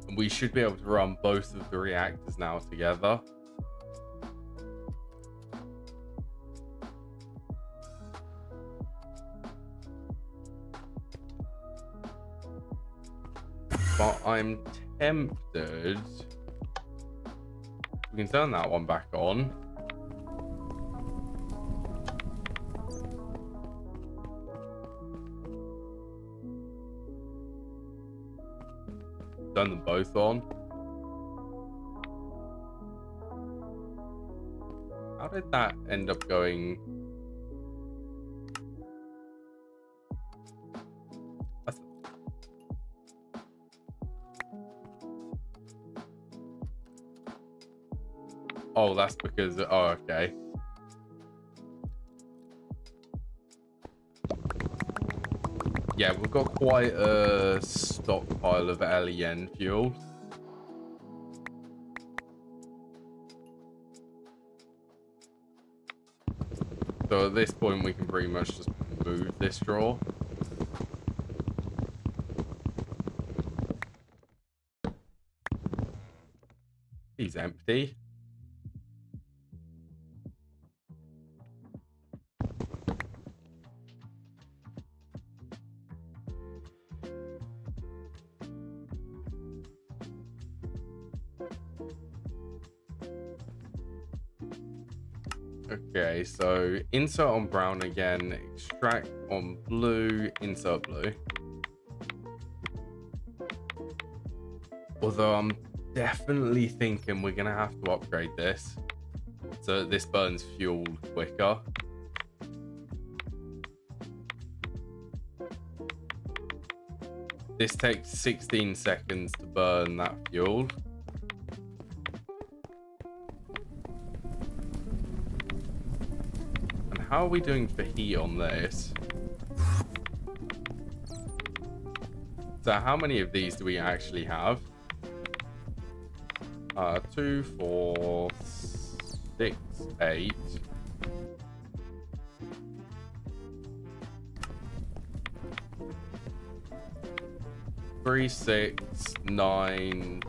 And we should be able to run both of the reactors now together. But I'm tempted. We can turn that one back on. Turn them both on. How did that end up going? Oh, that's because... Oh, okay. Yeah, we've got quite a stockpile of LEN fuel. So at this point, we can pretty much just move this drawer. He's empty. Okay, so insert on brown again, extract on blue, insert blue. Although I'm definitely thinking we're gonna have to upgrade this so that this burns fuel quicker. This takes 16 seconds to burn that fuel. How are we doing for heat on this? So how many of these do we actually have? 2, 4, 6, 8. Three, 6, 9,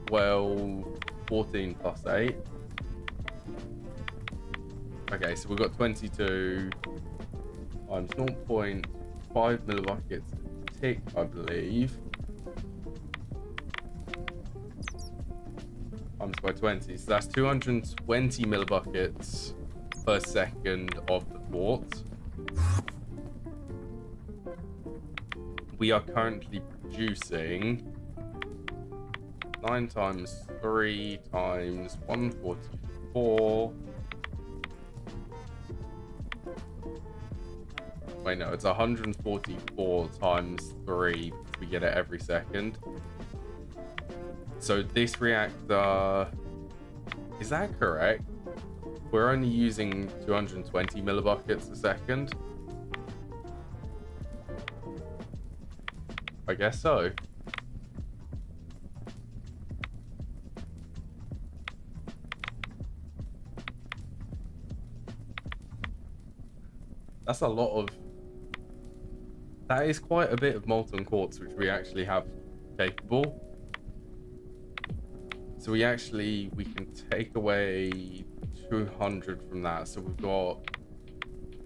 12, 14 plus 8. Okay, so we've got 22 times 0.5 millibuckets a tick, I believe. Times by 20, so that's 220 millibuckets per second of the quartz. We are currently producing 9 times 3 times 144. Wait, no, it's 144 times 3 because we get it every second. So this reactor, is that correct? We're only using 220 millibuckets a second. I guess so. That's a lot of... That is quite a bit of molten quartz, which we actually have capable. So we can take away 200 from that. So we've got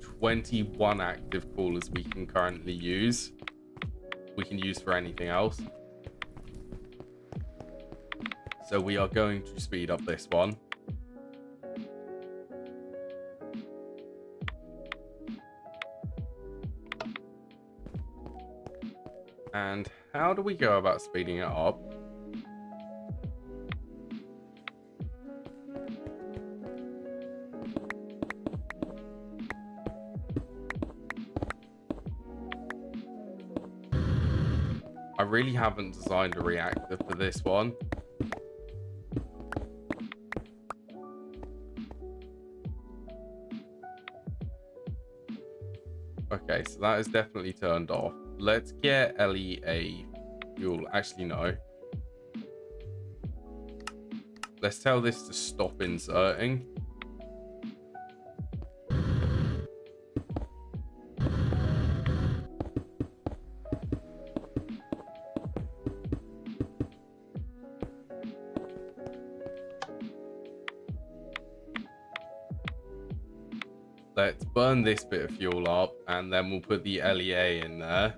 21 active coolers we can currently use. We can use for anything else. So we are going to speed up this one. And how do we go about speeding it up? I really haven't designed a reactor for this one. Okay, so that is definitely turned off. Let's get LEA fuel. Actually, no. Let's tell this to stop inserting. Let's burn this bit of fuel up, and then we'll put the LEA in there.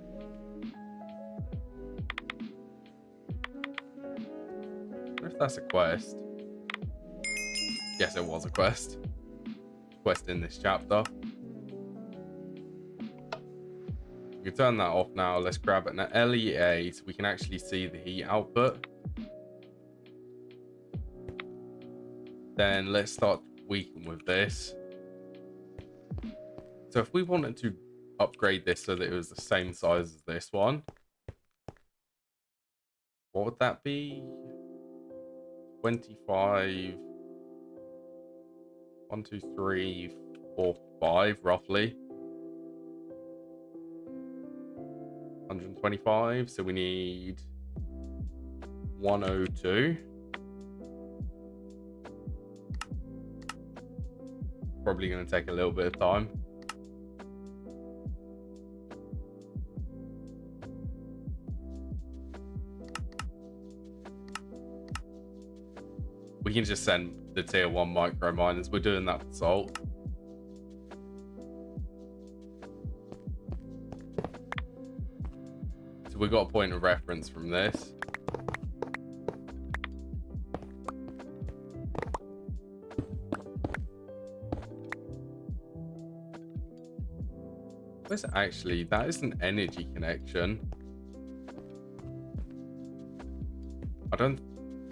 I wonder if that's a quest. Yes, it was a quest. Quest in this chapter. We can turn that off now. Let's grab an LEA so we can actually see the heat output. Then let's start tweaking with this. So if we wanted to upgrade this so that it was the same size as this one, what would that be? 25. 1, 2, 3, 4, 5, roughly. 125. So we need 102. Probably going to take a little bit of time. We can just send the tier 1 micro miners. We're doing that for salt. So we got a point of reference from this. Where's actually, that is an energy connection.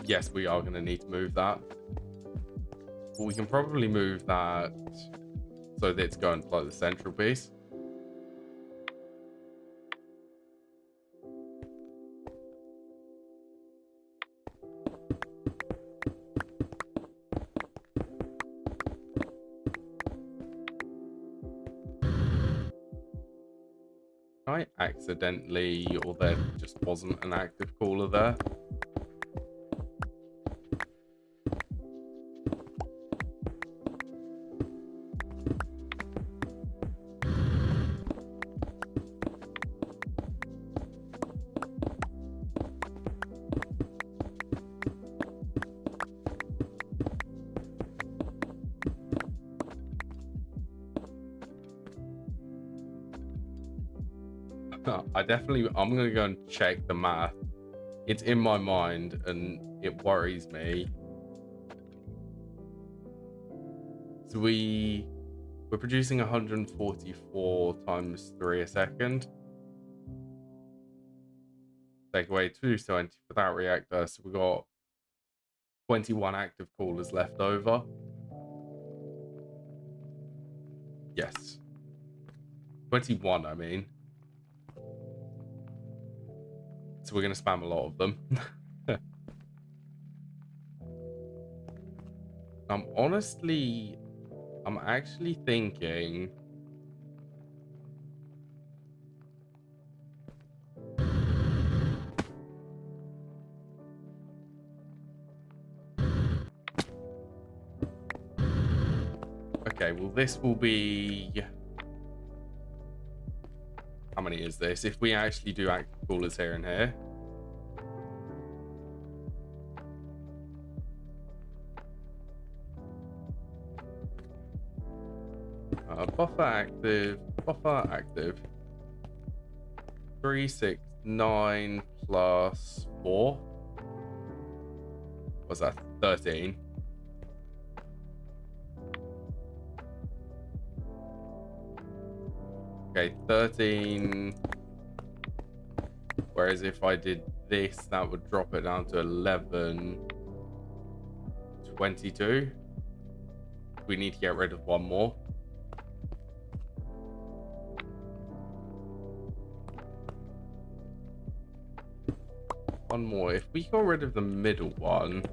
Yes, we are going to need to move that. But we can probably move that so that it's going to like the central piece. I accidentally, or there just wasn't an active cooler there. I'm going to go and check the math. It's in my mind and it worries me. So we're producing 144 times 3 a second. Take away 220 for that reactor. So we've got 21 active coolers left over. Yes. 21, I mean. So we're going to spam a lot of them. I'm actually thinking... Okay, well, this will be many is this? If we actually do active coolers here and here. Buffer active. 369 plus 4. What's that? 13. Okay, 13. Whereas if I did this, that would drop it down to 11. 22. We need to get rid of one more. One more. If we got rid of the middle one,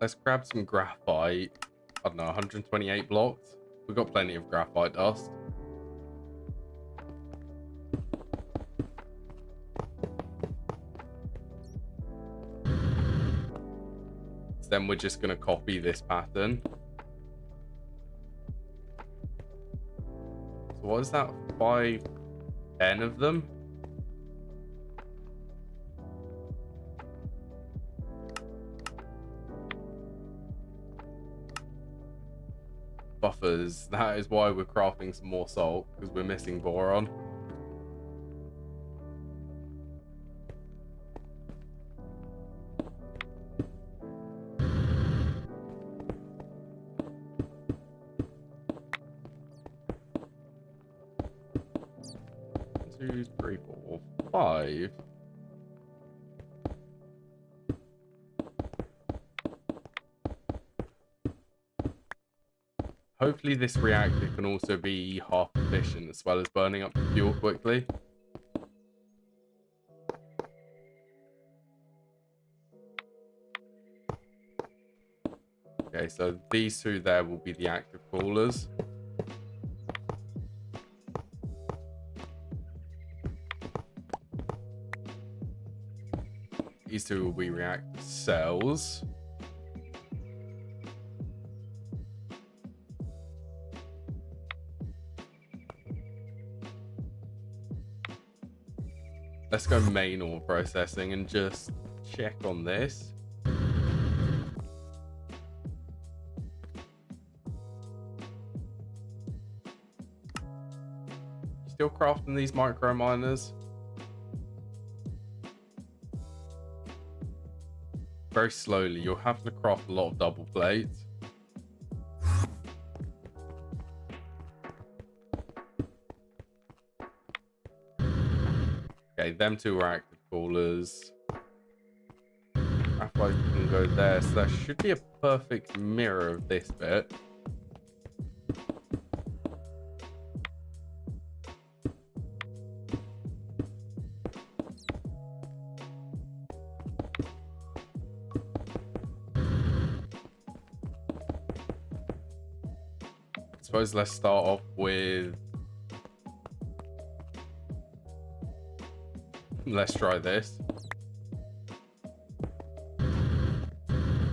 let's grab some graphite. I don't know, 128 blocks. We've got plenty of graphite dust. Then we're just going to copy this pattern. So what is that? 5, 10 of them? Buffers. That is why we're crafting some more salt, because we're missing boron. Two, three, four, 5. Hopefully this reactor can also be half efficient as well as burning up the fuel quickly. Okay, so these two there will be the active coolers. These two will be reactor cells. Let's go main ore processing and just check on this. Still crafting these micro miners. Very slowly. You'll have to craft a lot of double plates. Okay, them two are active coolers. Graphite can go there, so that should be a perfect mirror of this bit. I suppose let's start off with... Let's try this.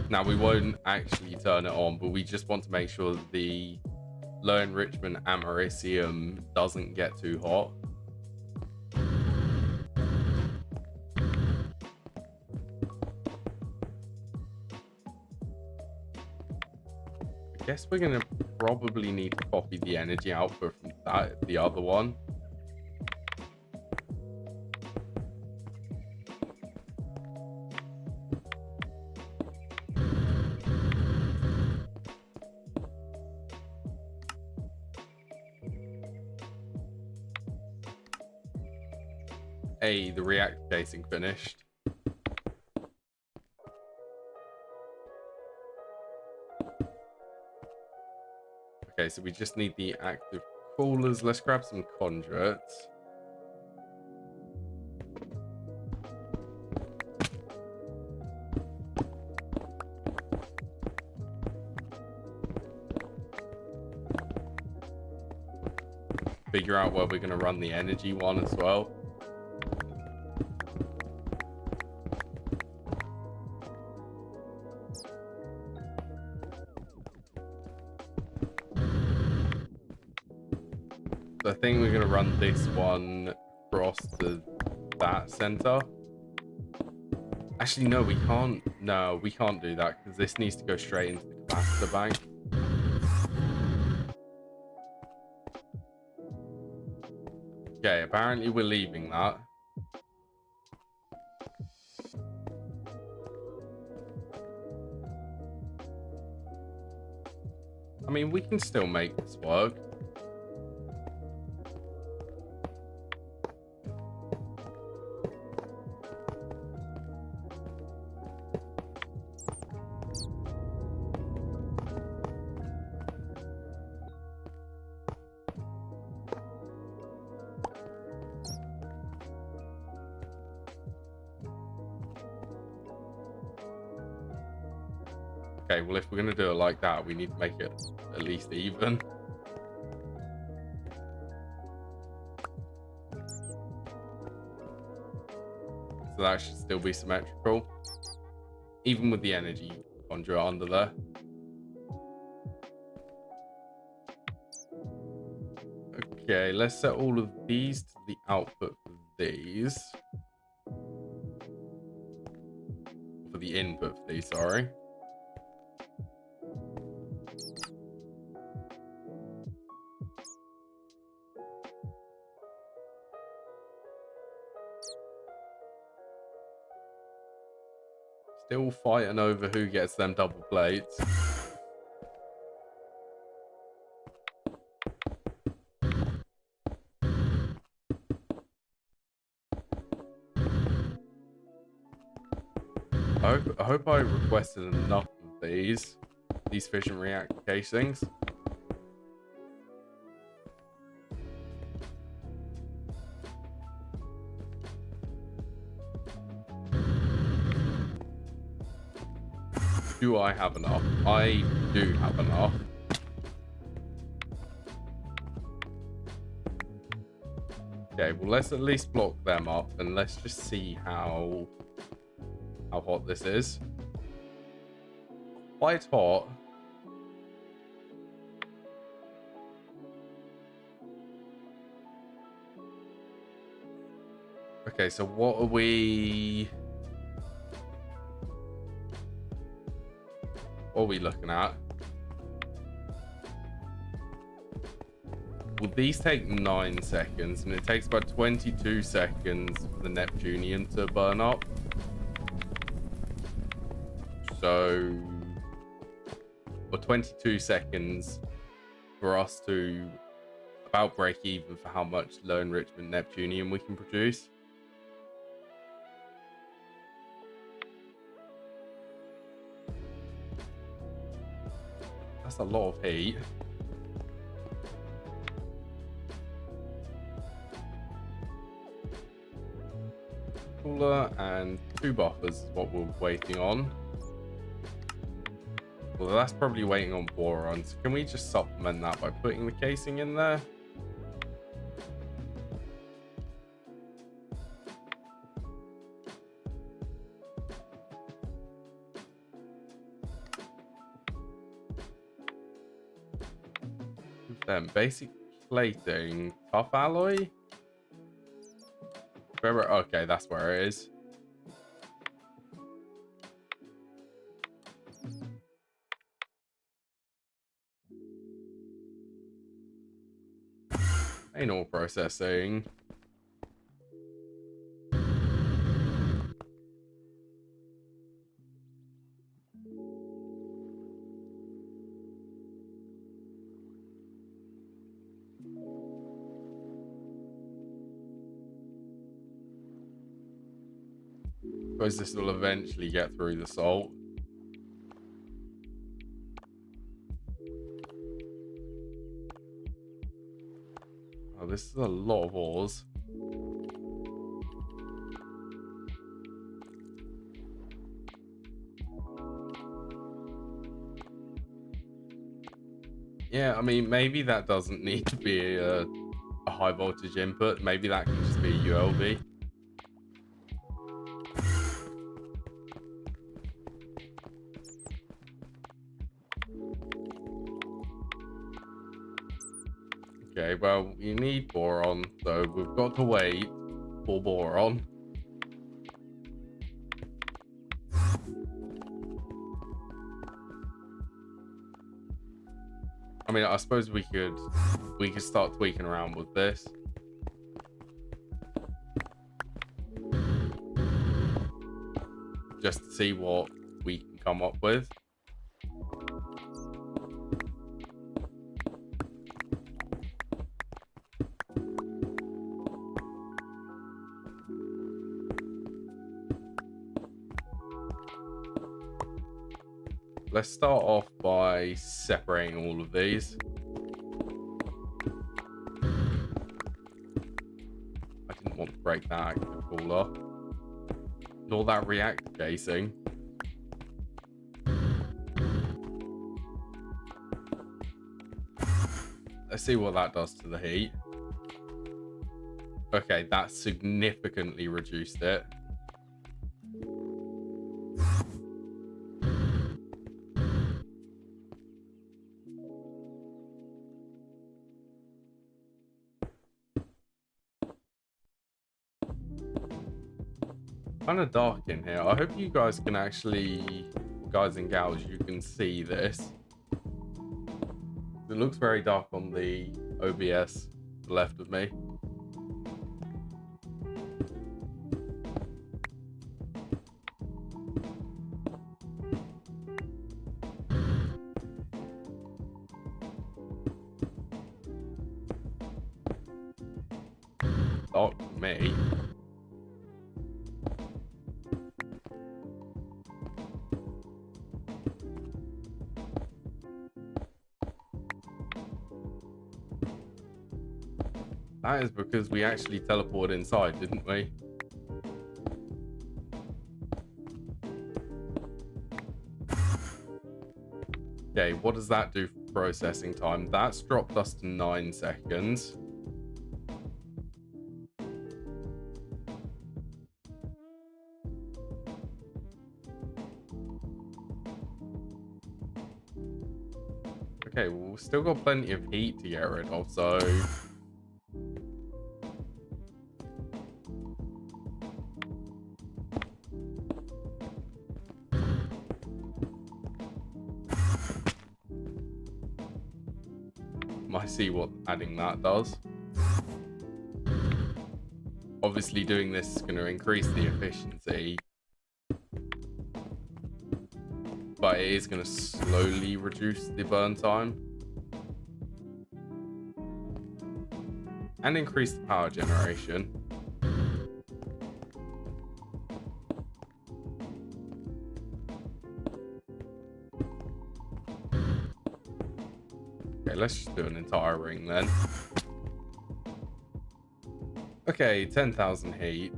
Now, we won't actually turn it on, but we just want to make sure that the low enrichment americium doesn't get too hot. I guess we're going to probably need to copy the energy output from the other one. Hey, the reactor casing finished. Okay, so we just need the active coolers. Let's grab some conduits. Figure out where we're going to run the energy one as well. So I think we're gonna run this one across to that center. Actually, no, we can't. No, we can't do that because this needs to go straight into the capacitor bank. Okay, apparently we're leaving that. I mean, we can still make this work. Okay, well, if we're going to do it like that, we need to make it at least even. So that should still be symmetrical. Even with the energy conduit under there. Okay, let's set all of these to the output for these. For the input for these, sorry. Still fighting over who gets them double plates. I hope I requested enough of these fission reactor casings. Do I have enough? I do have enough. Okay, well, let's at least block them up and let's just see how hot this is. Quite hot. Okay, so what are we looking at? Well, these take 9 seconds, and it takes about 22 seconds for the Neptunium to burn up. So, or 22 seconds for us to about break even for how much low enrichment Neptunium we can produce. That's a lot of heat. Cooler and 2 buffers is what we're waiting on. Well, that's probably waiting on borons. Can we just supplement that by putting the casing in there? Then basic plating, tough alloy. Okay, that's where it is. Anal processing. Suppose this will eventually get through the salt. Oh, this is a lot of ores. Yeah, I mean, maybe that doesn't need to be a high voltage input. Maybe that can just be a ULV. Okay, well, we need boron, so we've got to wait for boron. I mean, I suppose we could start tweaking around with this. Just to see what we can come up with. Let's start off by separating all of these. I didn't want to break that active cooler. Nor that reactor casing. Let's see what that does to the heat. Okay, that significantly reduced it. Kind of dark in here. I hope you guys can actually, guys and gals, you can see this. It looks very dark on the OBS to the left of me. Dark for me. That is because we actually teleported inside, didn't we? Okay, what does that do for processing time? That's dropped us to 9 seconds. Okay, well, we've still got plenty of heat to get rid of, so... I see what adding that does. Obviously doing this is going to increase the efficiency, but it is going to slowly reduce the burn time and increase the power generation. Okay, let's just do an entire ring then. Okay, 10,000 heat.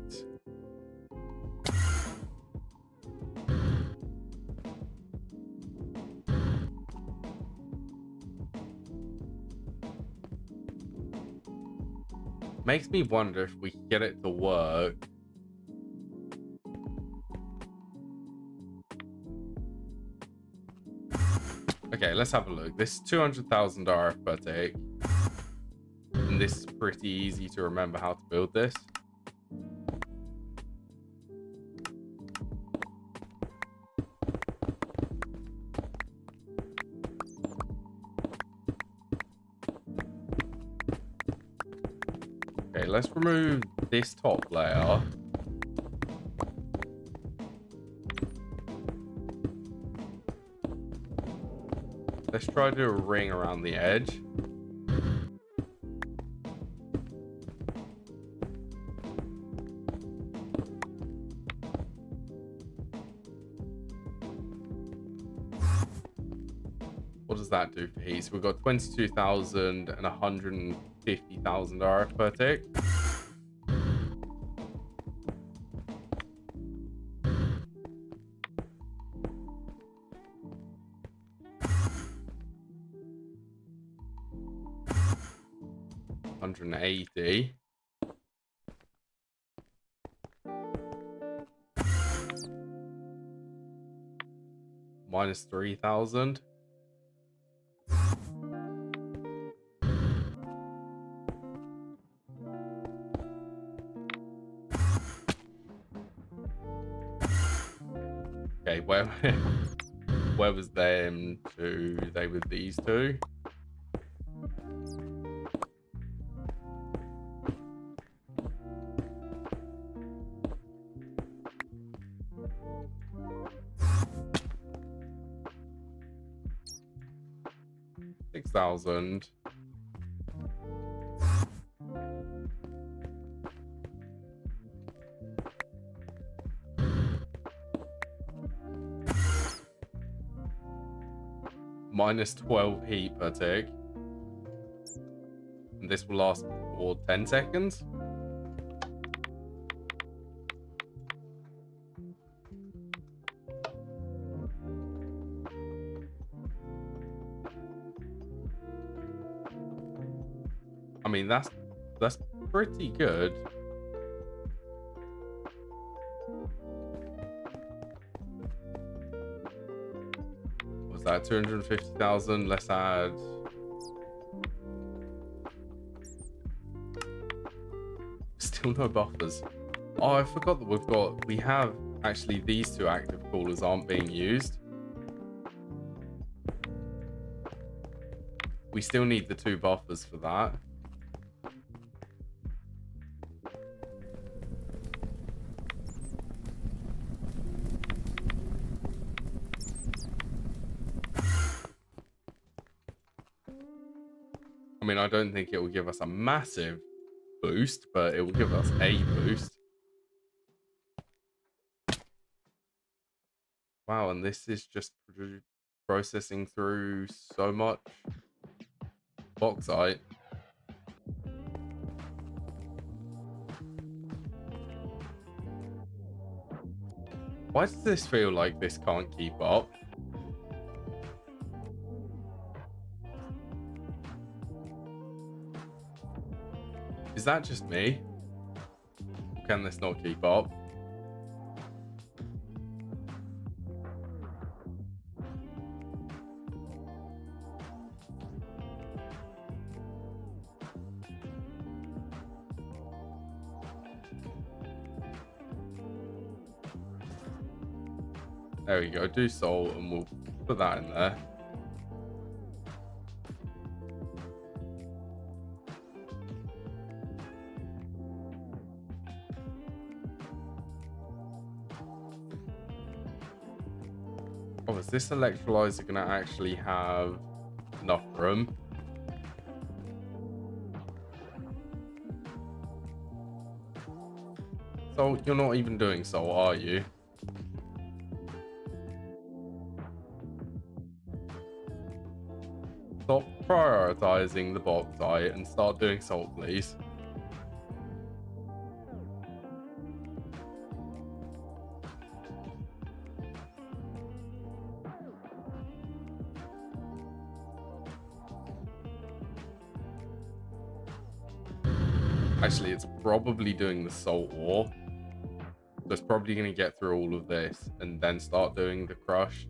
Makes me wonder if we can get it to work. Okay, let's have a look. This is 200,000 RF per tick. And this is pretty easy to remember how to build this. Okay, let's remove this top layer. Let's try to do a ring around the edge. What does that do for heat? So we've got 22,000 and 150,000 RF per tick. $180. Minus 3,000. Okay, where where was them two? They were these two. $6,000. Minus 12 heat per tick. And this will last for 10 seconds. I mean, that's pretty good. Was that 250,000? Let's add. Still no buffers. Oh, I forgot that we have actually these two active coolers aren't being used. We still need the 2 buffers for that. I mean, I don't think it will give us a massive boost, but it will give us a boost. Wow, and this is just processing through so much bauxite. Why does this feel like this can't keep up? Is that just me? Can this not keep up? There we go, do salt and we'll put that in there. Oh, is this electrolyzer gonna actually have enough room? So you're not even doing salt, are you? Stop prioritizing the bauxite and start doing salt, please. Actually, it's probably doing the salt ore. So it's probably going to get through all of this and then start doing the crushed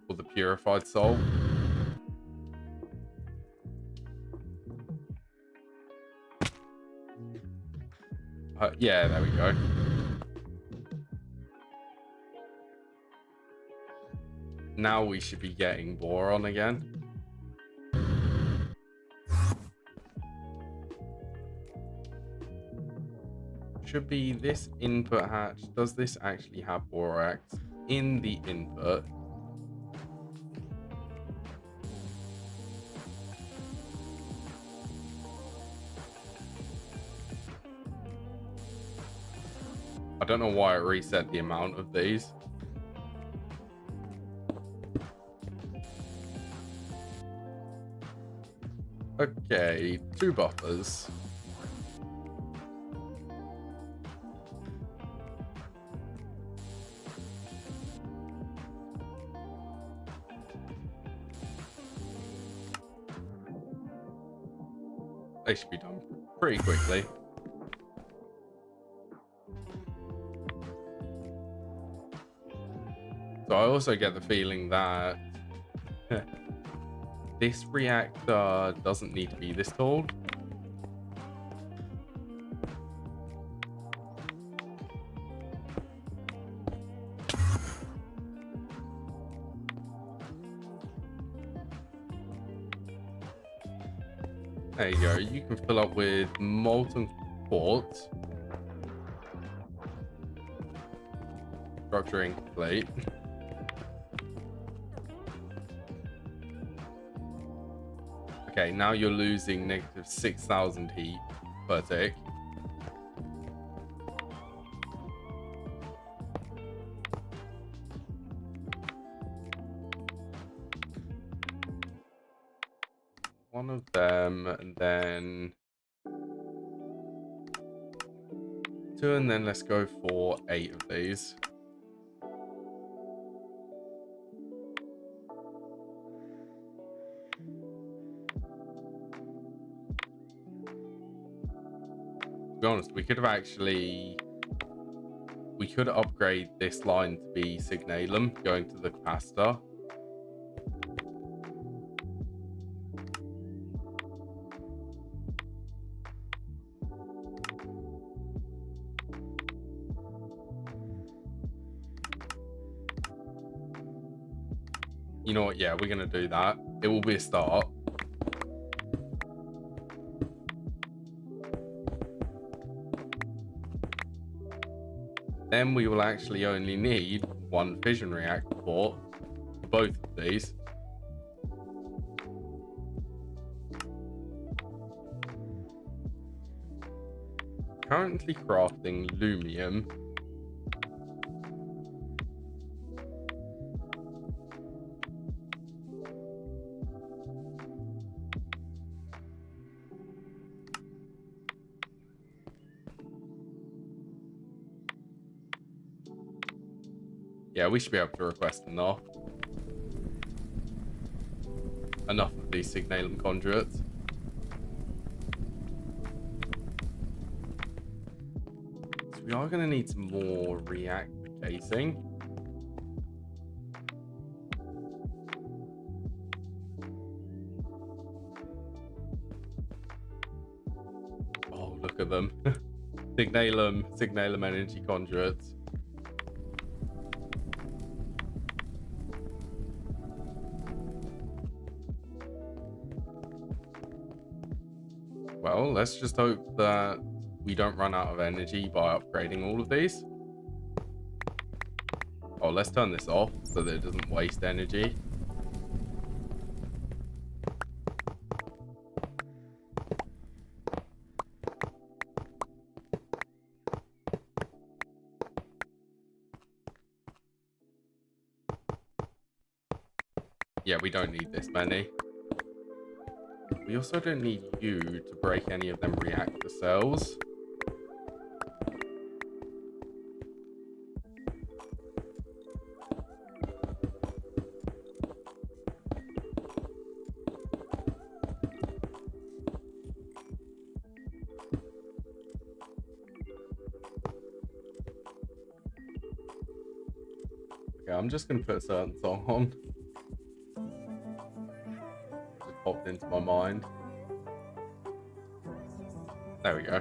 or the purified salt. Yeah, there we go. Now we should be getting boron again. Should be this input hatch. Does this actually have borax in the input? I don't know why it reset the amount of these. Okay, 2 buffers. They should be done pretty quickly. So I also get the feeling that this reactor doesn't need to be this tall. There you go. You can fill up with molten quartz. Structuring complete. Okay, now you're losing negative 6,000 heat per tick. One of them, and then 2, and then let's go for 8 of these. To be honest, we could upgrade this line to be signalum going to the capacitor. You know what? Yeah, we're gonna do that. It will be a start. Then we will actually only need 1 fission reactor port for both of these. Currently crafting lumium. Yeah, we should be able to request enough. Enough of these signalum conduits. So we are going to need some more reactor casing. Oh, look at them. Signalum energy conduits. Well, let's just hope that we don't run out of energy by upgrading all of these. Oh, let's turn this off so that it doesn't waste energy. Yeah, we don't need this many. We also don't need you to break any of them reactor cells. Okay, I'm just gonna put a certain song on. Just popped into my mind. There we go.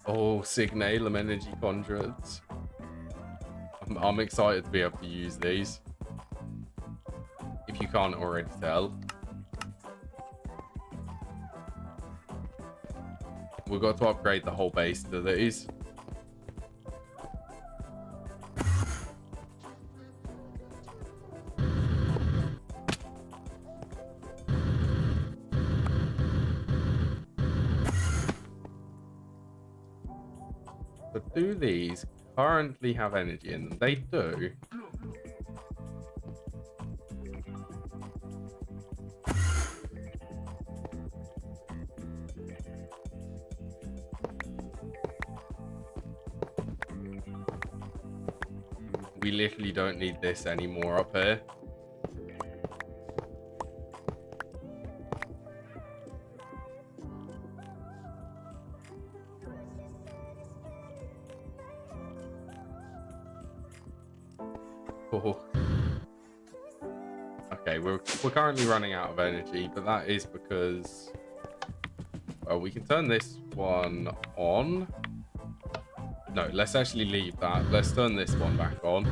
Oh, signalum energy conduits. I'm excited to be able to use these. If you can't already tell. We've got to upgrade the whole base to these. But do these currently have energy in them? They do. We literally don't need this anymore up here. Okay, we're currently running out of energy, but that is because we can turn this one on. No, let's actually leave that. Let's turn this one back on.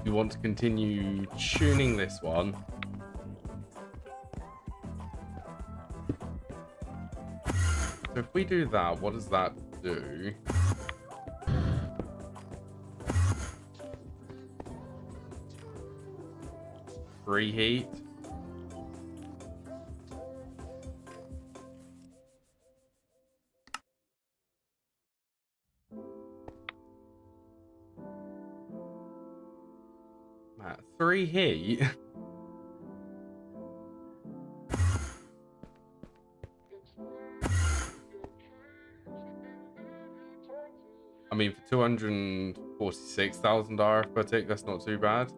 We want to continue tuning this one. So if we do that, what does that do? Preheat. Matt, 3 heat. I mean, for 246,000 RF per tick, that's not too bad.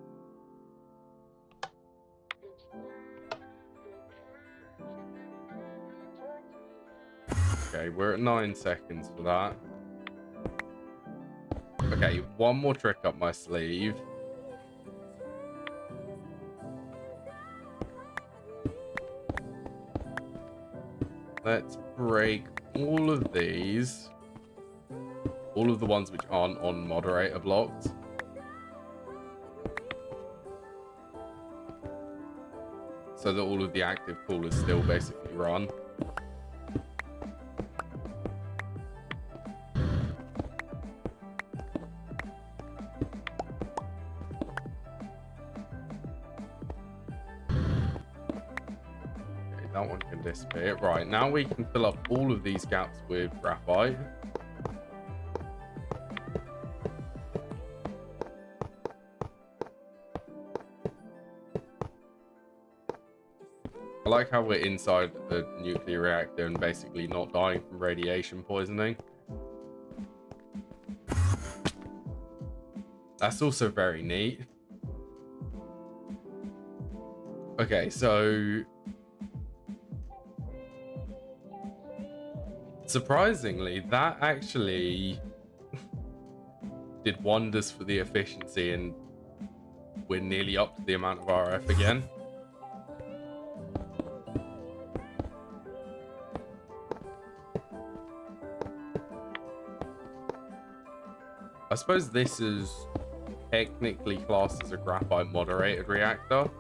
Okay, we're at 9 seconds for that. Okay, one more trick up my sleeve. Let's break all of these. All of the ones which aren't on moderator blocks. So that all of the active coolers still basically run. That one can disappear. Right, now we can fill up all of these gaps with graphite. I like how we're inside the nuclear reactor and basically not dying from radiation poisoning. That's also very neat. Okay, so surprisingly, that actually did wonders for the efficiency, and we're nearly up to the amount of RF again. I suppose this is technically classed as a graphite moderated reactor.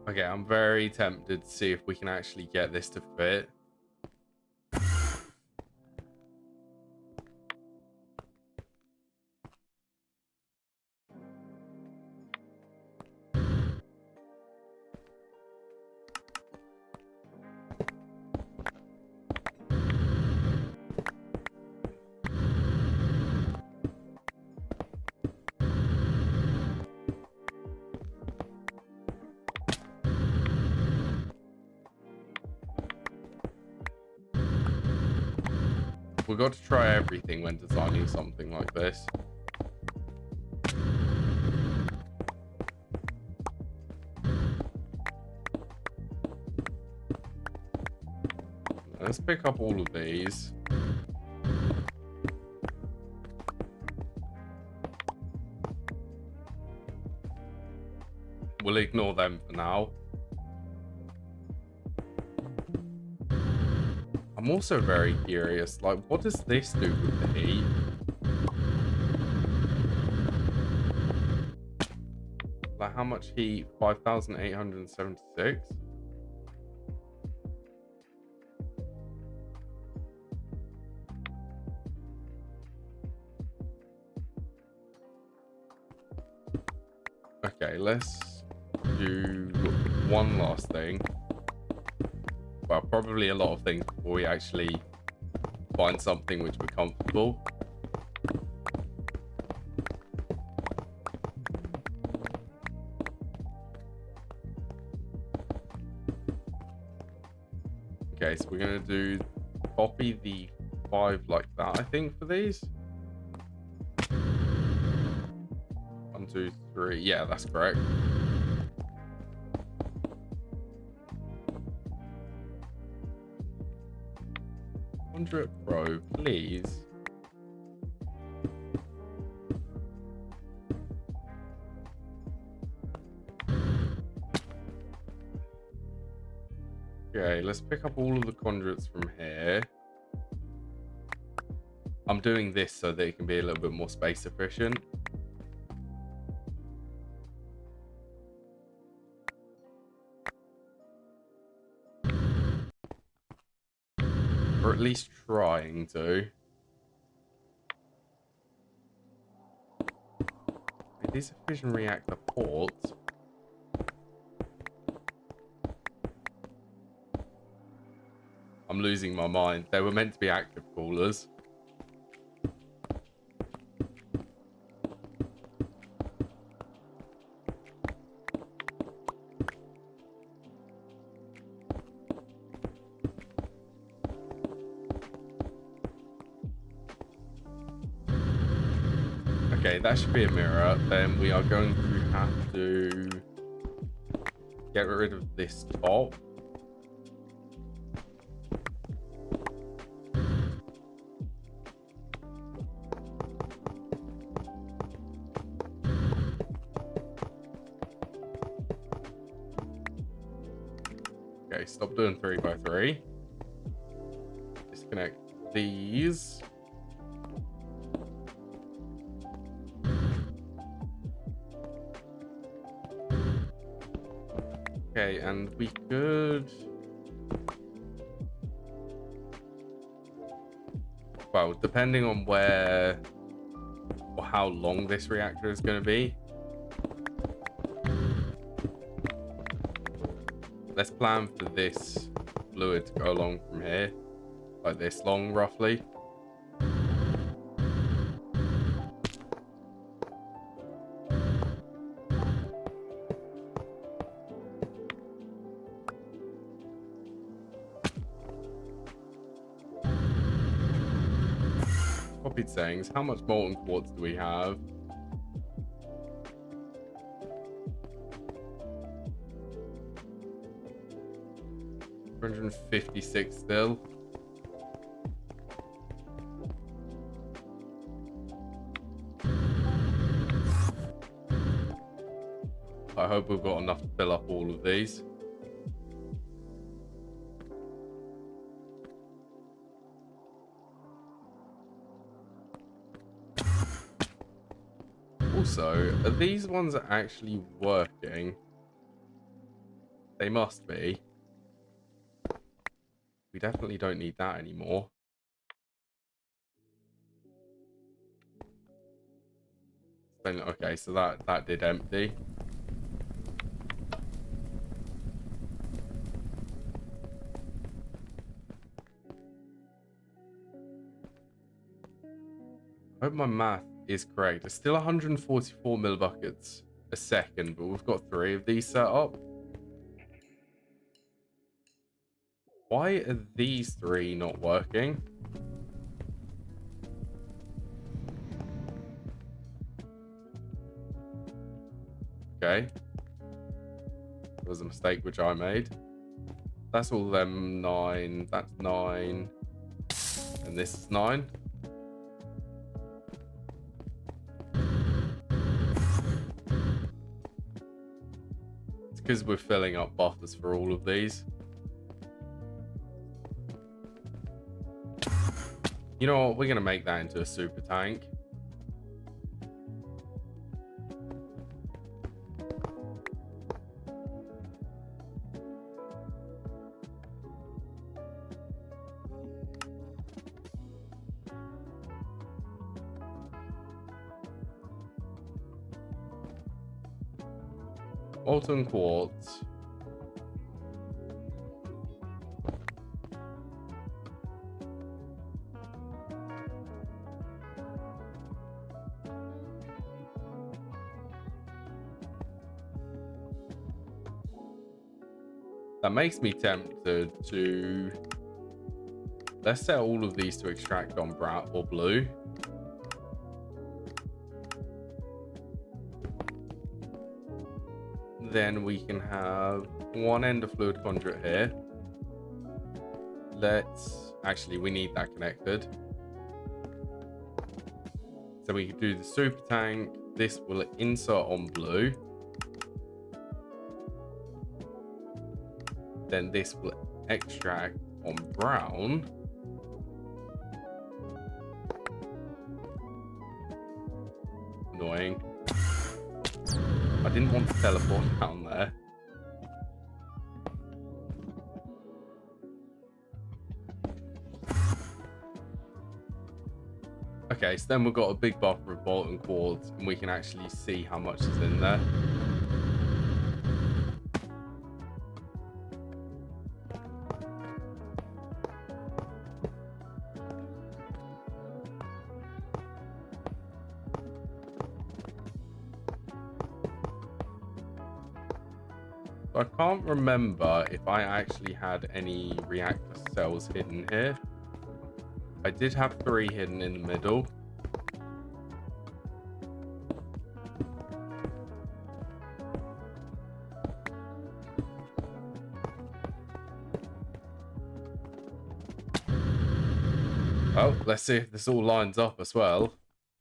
Okay, I'm very tempted to see if we can actually get this to fit. We've got to try everything when designing something like this. Let's pick up all of these. We'll ignore them for now. I'm also very curious, like, what does this do with the heat? Like, how much heat? 5,876? Okay, let's do one last thing. Well, probably a lot of things before we actually find something which we're comfortable. Okay, so we're gonna do copy the 5 like that, I think, for these. 1, 2, 3. Yeah, that's correct. Conduit Pro, please. Okay, let's pick up all of the conduits from here. I'm doing this so that it can be a little bit more space efficient. Or at least trying to. Wait, these are fission reactor ports. I'm losing my mind. They were meant to be active coolers. Okay, that should be a mirror. Then we are going to have to get rid of this top. Okay, stop doing 3x3. Disconnect these. Okay, and we could... Well, depending on where or how long this reactor is going to be, let's plan for this fluid to go along from here, like this long, roughly. Copied settings. How much molten quartz do we have? $156 still. I hope we've got enough to fill up all of these. Also, are these ones actually working? They must be. We definitely don't need that anymore. Okay, so that did empty. I hope my math is correct. It's still 144 millibuckets a second, but we've got 3 of these set up. Why are these 3 not working? Okay. It was a mistake which I made. That's all them 9. That's 9. And this is 9. It's because we're filling up buffers for all of these. You know what? We're going to make that into a super tank. Molten quartz. That makes me tempted to... Let's set all of these to extract on brown or blue. Then we can have one ender fluid conduit here. Let's... Actually, we need that connected. So we can do the super tank. This will insert on blue. Then this will extract on brown. Annoying. I didn't want to teleport down there. Okay, so then we've got a big buffer of molten quartz, and we can actually see how much is in there. I can't remember if I actually had any reactor cells hidden here. I did have 3 hidden in the middle. Oh, let's see if this all lines up as well.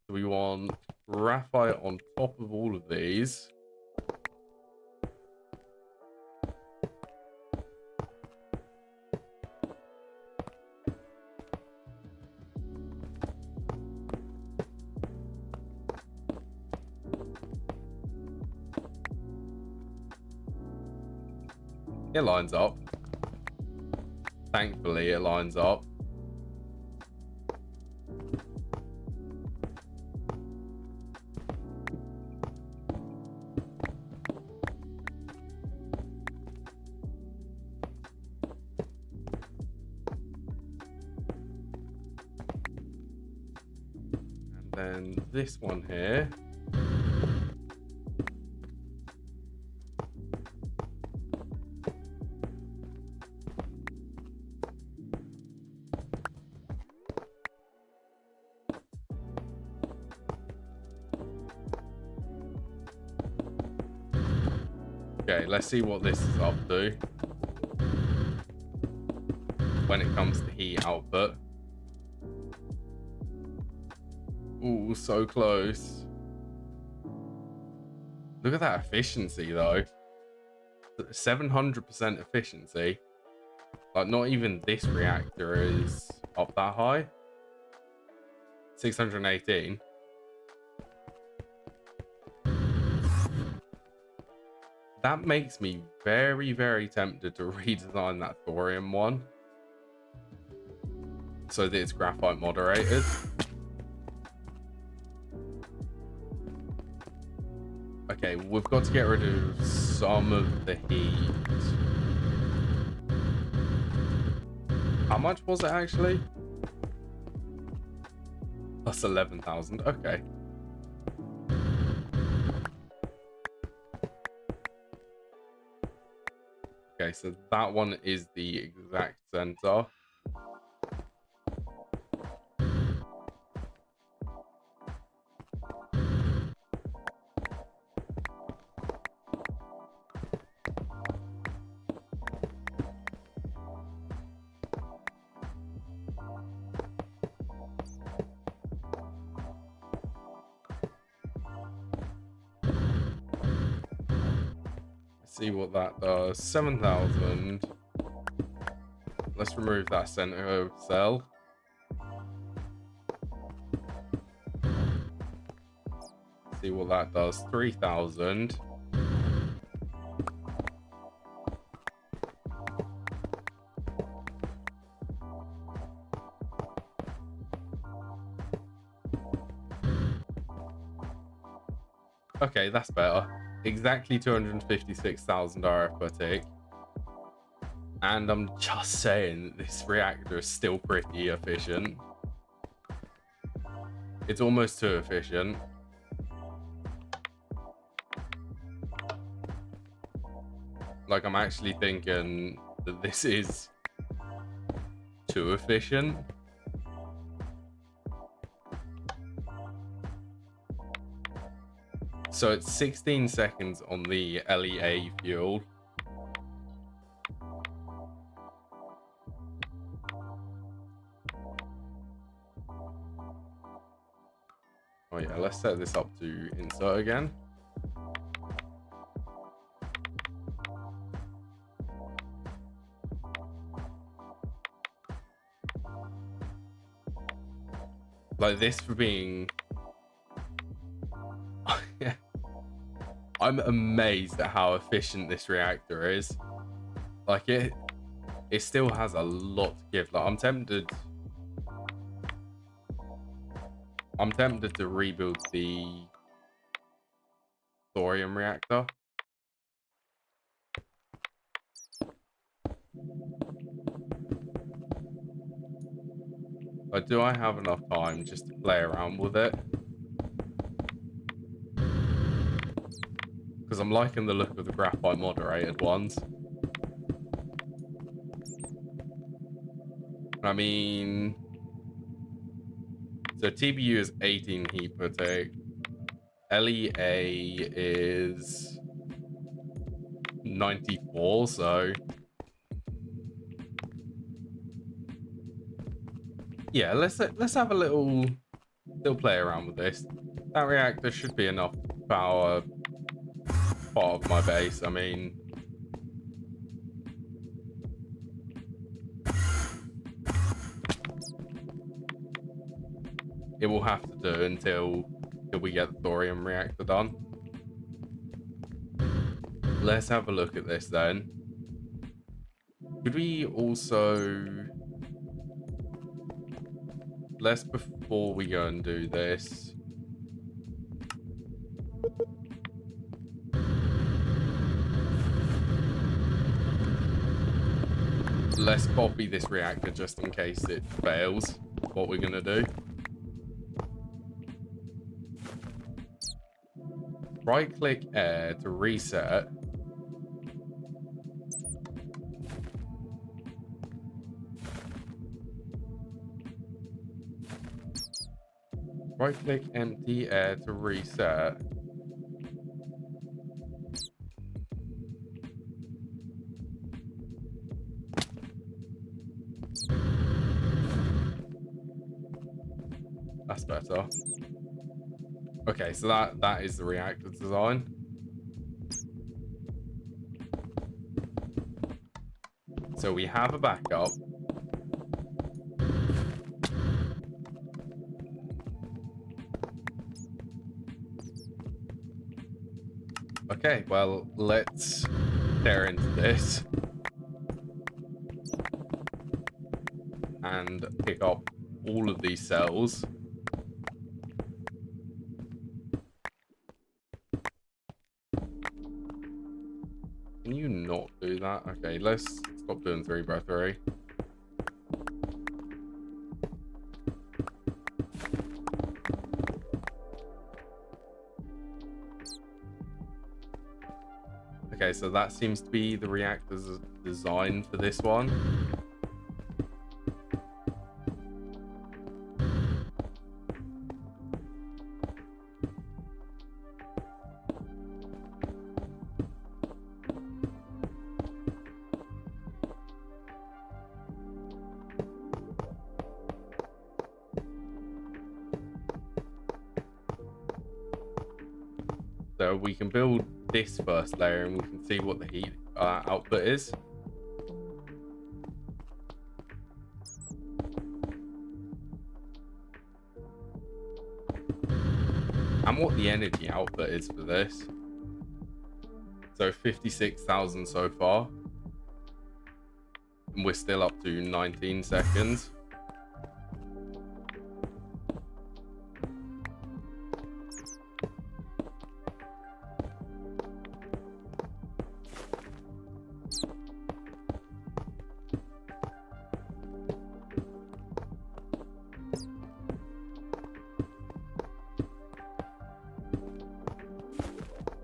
So we want graphite on top of all of these. It lines up. Thankfully, it lines up. And then this one here. Okay, let's see what this is up to when it comes to heat output. Ooh, so close. Look at that efficiency, though. 700% efficiency. Like, not even this reactor is up that high. 618. That makes me very, very tempted to redesign that thorium one so that it's graphite moderated. Okay, we've got to get rid of some of the heat. How much was it actually? Plus 11,000. Okay. Okay, so that one is the exact center. See what that does. 7,000. Let's remove that center cell. See what that does. 3,000. Okay, that's better. Exactly 256,000 arithmetic. And I'm just saying, this reactor is still pretty efficient. It's almost too efficient. Like, I'm actually thinking that this is too efficient. So it's 16 seconds on the LEA fuel. Oh yeah, let's set this up to insert again. Like this for being... I'm amazed at how efficient this reactor is. Like it still has a lot to give. Like I'm tempted to rebuild the thorium reactor. But do I have enough time just to play around with it? Because I'm liking the look of the graphite moderated ones. I mean, so TBU is 18 heat per tick. LEA is 94, so yeah, let's have a little play around with this. That reactor should be enough to power part of my base. I mean, it will have to do until we get the thorium reactor done. Let's have a look at this then. Could we also... before we go and do this... let's copy this reactor just in case it fails. What we're gonna do. Right-click air to reset. Right-click empty air to reset. That's better. Okay, so that is the reactor design. So we have a backup. Okay, well, let's tear into this and pick up all of these cells. Can you not do that? Okay, let's stop doing 3x3. Okay, so that seems to be the reactor's design for this one. So we can build this first layer and we can see what the heat output is. And what the energy output is for this. So 56,000 so far. And we're still up to 19 seconds.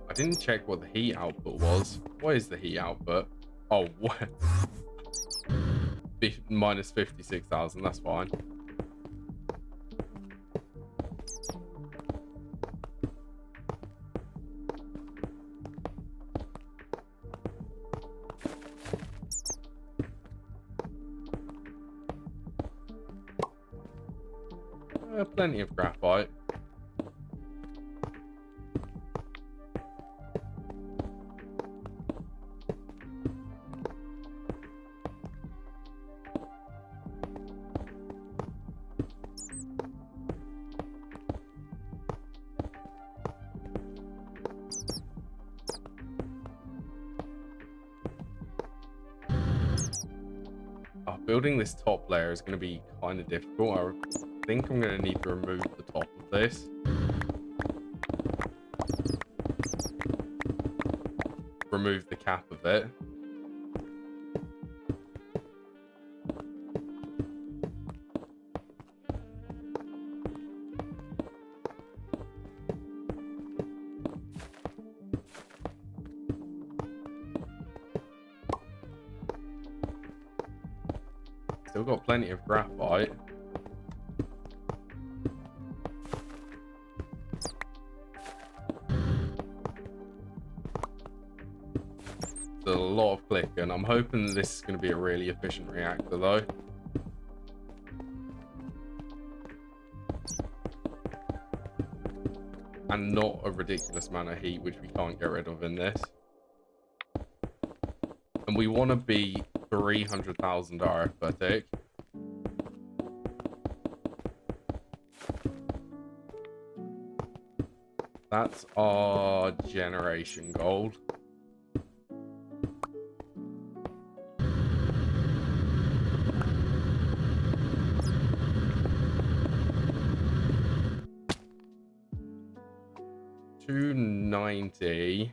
I didn't check what the heat output was. What is the heat output? Oh, what? Minus 56,000, that's fine. Plenty of graphite. Building this top layer is going to be kind of difficult. I think I'm going to need to remove the top of this. Remove the cap of it. Still got plenty of graphite. There's a lot of clicking. I'm hoping this is going to be a really efficient reactor though. And not a ridiculous amount of heat, which we can't get rid of in this. And we want to be 300,000 arithmetic. That's our generation goal. $290.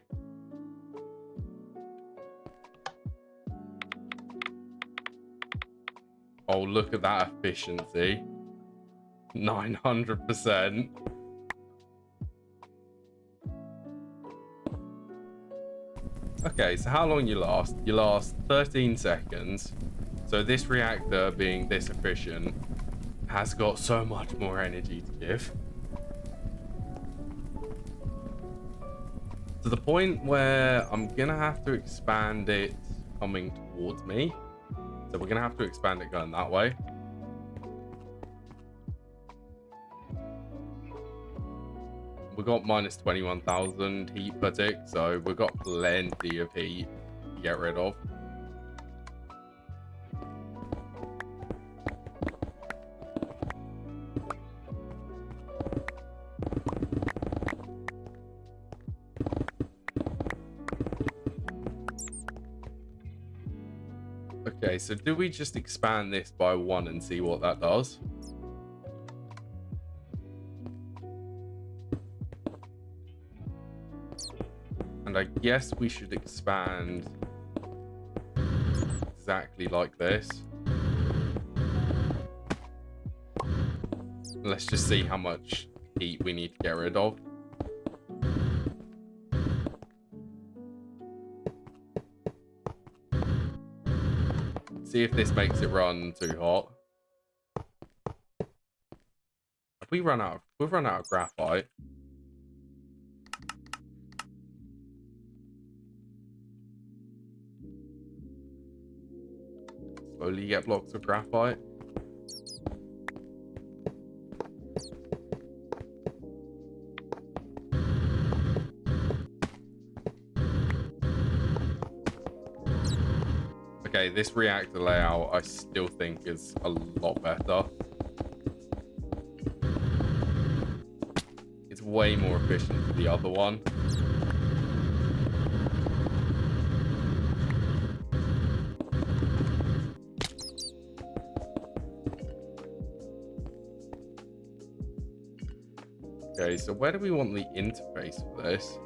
Oh, look at that efficiency. 900%. Okay, so how long you last? You last 13 seconds. So this reactor, being this efficient, has got so much more energy to give. To the point where I'm gonna have to expand it coming towards me. So we're gonna have to expand it going that way. We've got minus 21,000 heat per tick, so we've got plenty of heat to get rid of. Okay, so do we just expand this by 1 and see what that does? And I guess we should expand exactly like this. Let's just see how much heat we need to get rid of. See if this makes it run too hot. We've run out of graphite. Slowly get blocks of graphite. Okay, this reactor layout I still think is a lot better. It's way more efficient than the other one. Okay, so where do we want the interface for this?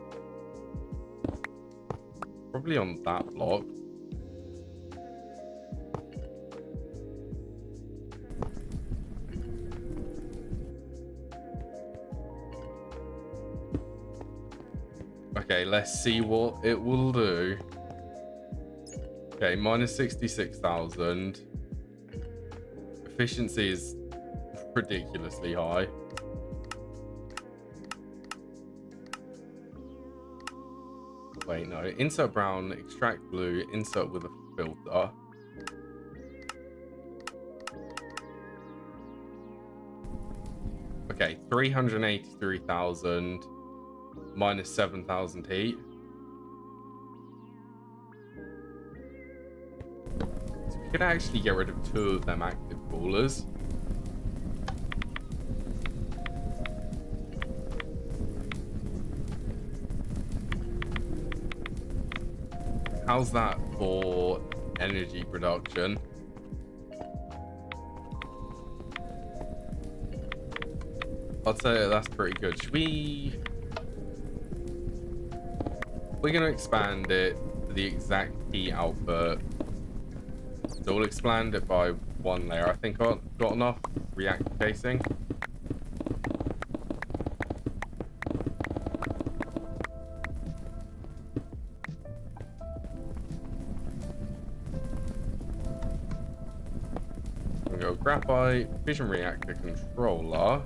Probably on that block. Okay, let's see what it will do. Okay, minus 66,000. Efficiency is ridiculously high. Wait, no. Insert brown, extract blue, insert with a filter. Okay, 383,000 minus 7,000 heat. So we could actually get rid of 2 of them active coolers. How's that for energy production? I'd say that's pretty good. Should we... We're going to expand it to the exact heat output. So we'll expand it by 1 layer. I think I've got enough reactor casing. We'll go graphite, fission reactor controller.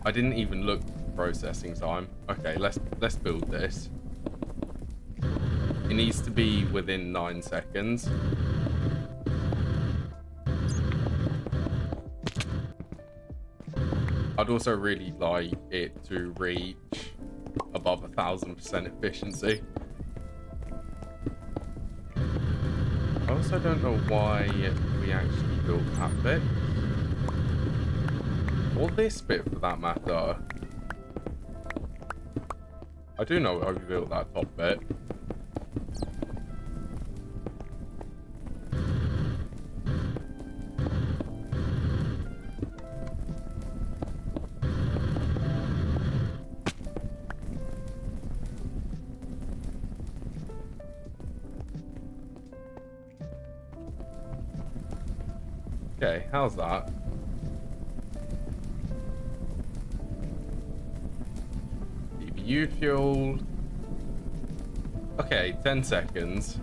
I didn't even look at processing time. Okay, let's build this. It needs to be within 9 seconds. I'd also really like it to reach above 1,000% efficiency. I also don't know why we actually built that bit. Or this bit for that matter. I do know why we built that top bit. Okay, how's that? CPU fuel. Okay, 10 seconds.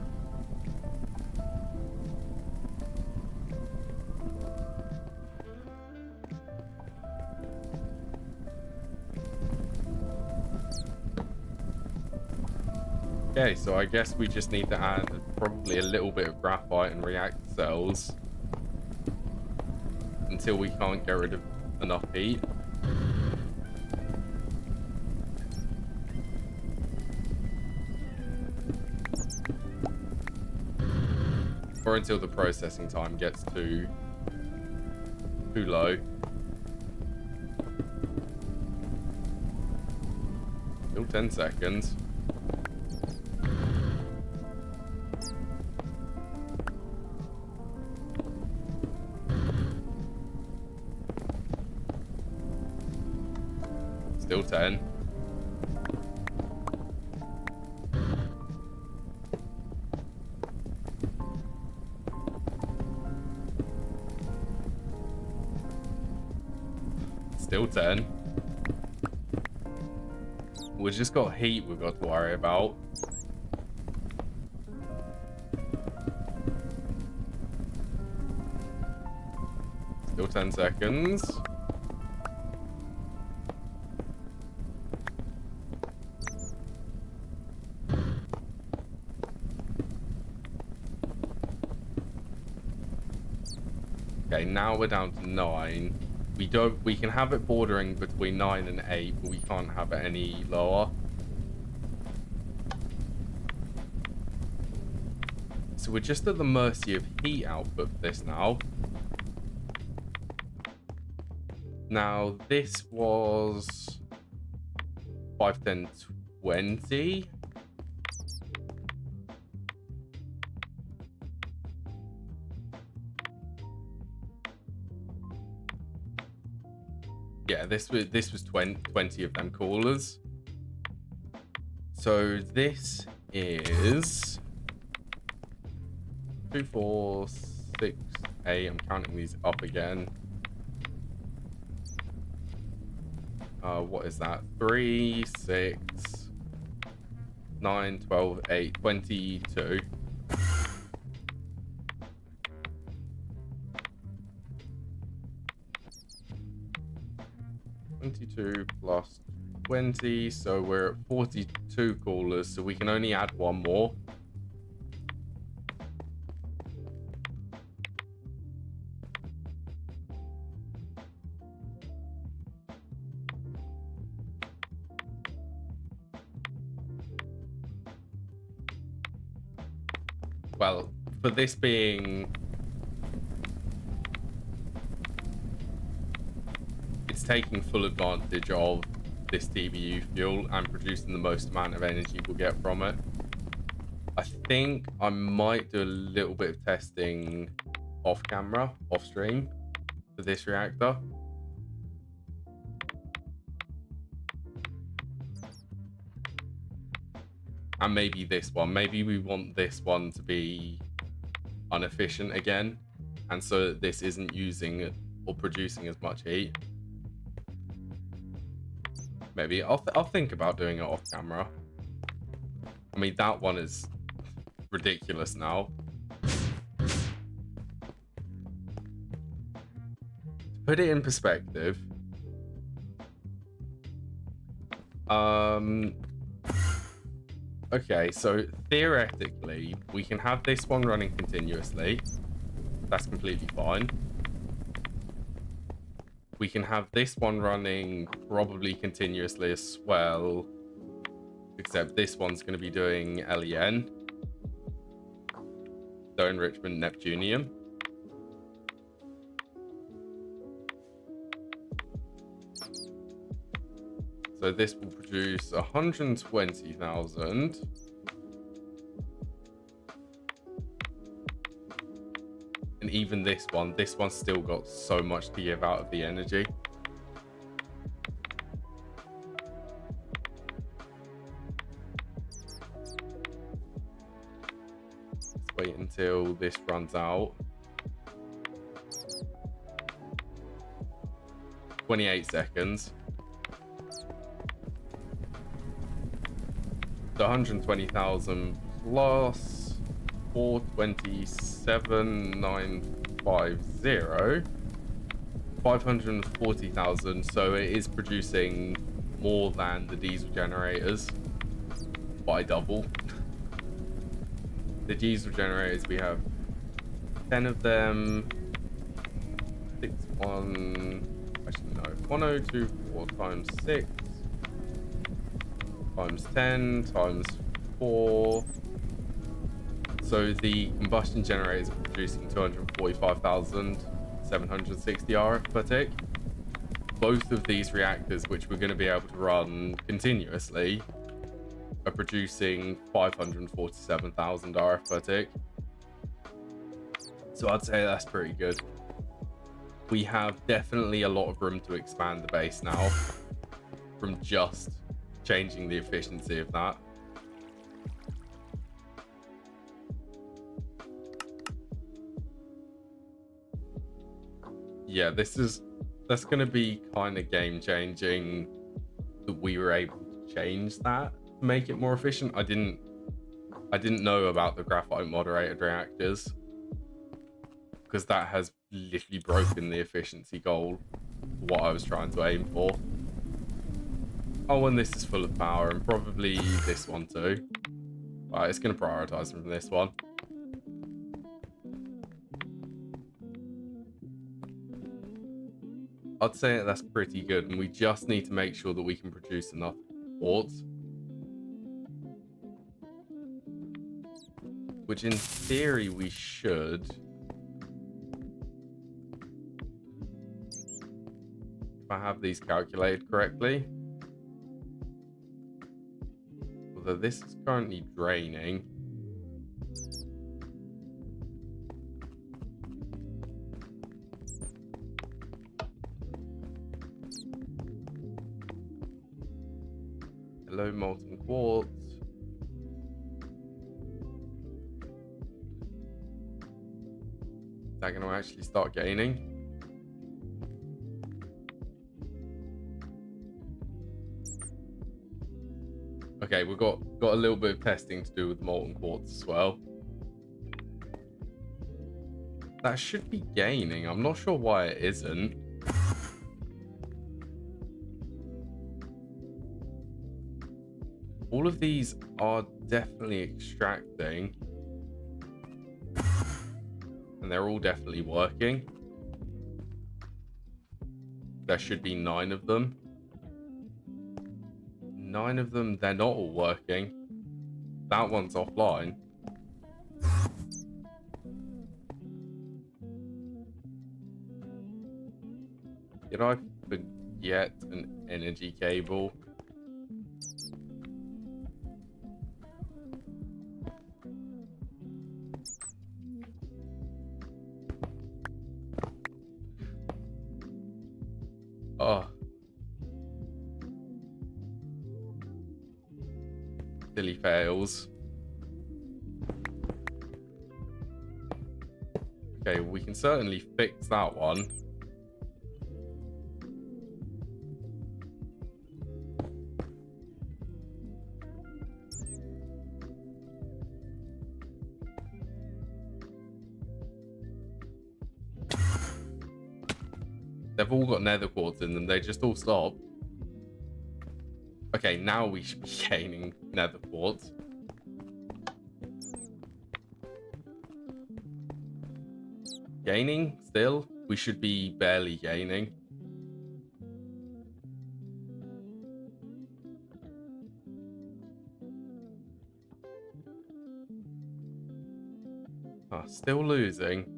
Okay, so I guess we just need to add probably a little bit of graphite and reactor cells until we can't get rid of enough heat. Or until the processing time gets too low. Still 10 seconds. Still 10. Still 10. We've just got heat we've got to worry about. Still 10 seconds. Okay, now we're down to 9. We can have it bordering between 9 and 8, but we can't have it any lower. So we're just at the mercy of heat output for this now. Now this was 5, 10, 20. Yeah, this was 20 of them coolers. So this is 2, 4, 6, 8. I'm counting these up again. What is that? 3, 6, 9, 12, 8, 22. 22 plus 20, so we're at 42 coolers, so we can only add one more. Well, for this being... it's taking full advantage of this TBU fuel and producing the most amount of energy we'll get from it. I think I might do a little bit of testing off camera, off stream, for this reactor. And maybe this one. Maybe we want this one to be inefficient again, and so that this isn't using or producing as much heat. Maybe I'll think about doing it off camera. I mean, that one is ridiculous now. To put it in perspective, okay, so theoretically, we can have this one running continuously. That's completely fine. We can have this one running probably continuously as well, except this one's going to be doing LEN, so enrichment Neptunium. So this will produce 120,000. And even this one's still got so much to give out of the energy. Let's wait until this runs out. 28 seconds. So 120,000 plus 427,950, 540,000. So it is producing more than the diesel generators by double. The diesel generators, we have 10 of them. 1024 times 6 times 10 times 4. So the combustion generators are producing 245,760 RF per tick. Both of these reactors, which we're going to be able to run continuously, are producing 547,000 RF per tick. So I'd say that's pretty good. We have definitely a lot of room to expand the base now from just changing the efficiency of that. Yeah, that's going to be kind of game changing that we were able to change that to make it more efficient. I didn't know about the graphite moderated reactors, because that has literally broken the efficiency goal, what I was trying to aim for. Oh, and this is full of power, and probably this one too. Right, it's going to prioritize from this one. I'd say that's pretty good, and we just need to make sure that we can produce enough quartz. Which in theory we should. If I have these calculated correctly. Although this is currently draining. Hello, molten quartz. that going to actually start gaining? Okay, we've got a little bit of testing to do with molten quartz as well. That should be gaining. I'm not sure why it isn't. All of these are definitely extracting. And they're all definitely working. There should be 9 of them. 9 of them, they're not all working. That one's offline. Did I forget an energy cable? Oh. Silly fails. Okay, we can certainly fix that one. They've all got nether quartz in them. They just all stop. Okay, now we should be gaining nether quartz. Gaining still? We should be barely gaining. Oh, still losing.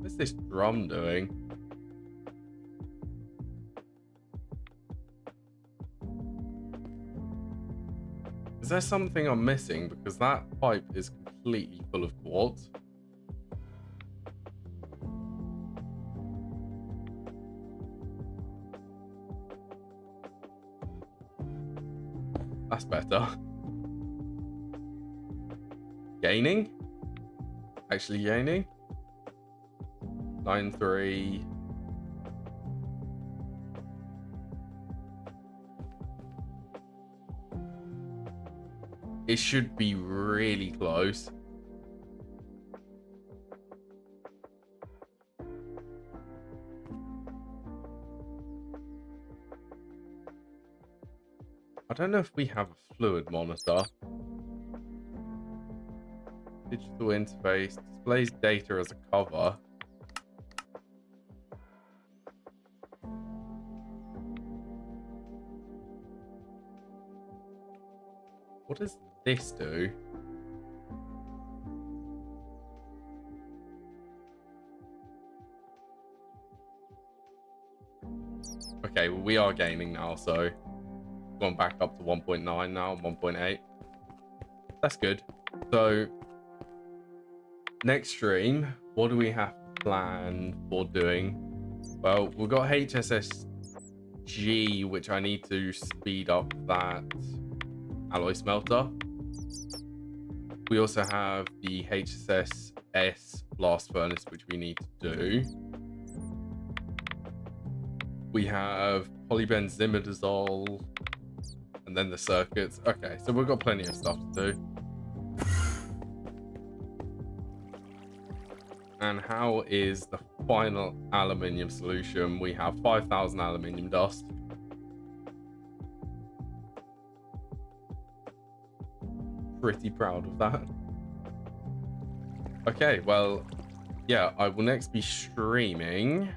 What's this drum doing? Is there something I'm missing? Because that pipe is completely full of quartz. That's better. Gaining? Actually gaining? 9-3. It should be really close. I don't know if we have a fluid monitor. Digital interface displays data as a cover. What does this do? Okay, well, we are gaining now, so gone back up to 1.9 now, 1.8. That's good. So next stream, what do we have to plan for doing? Well, we've got HSSG, which I need to speed up that alloy smelter. We also have the HSS blast furnace, which we need to do. We have polybenzimidazole, and then the circuits. Okay, so we've got plenty of stuff to do. And how is the final aluminium solution? We have 5,000 aluminium dust. Pretty proud of that. Okay, well, yeah, I will next be streaming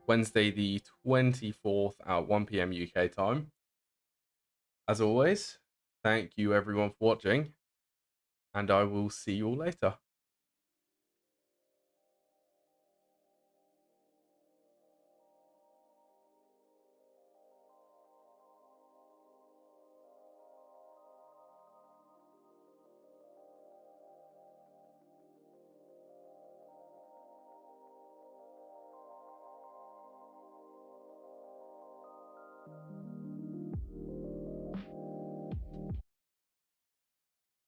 Wednesday the 24th at 1 p.m. UK time. As always, thank you everyone for watching, and I will see you all later.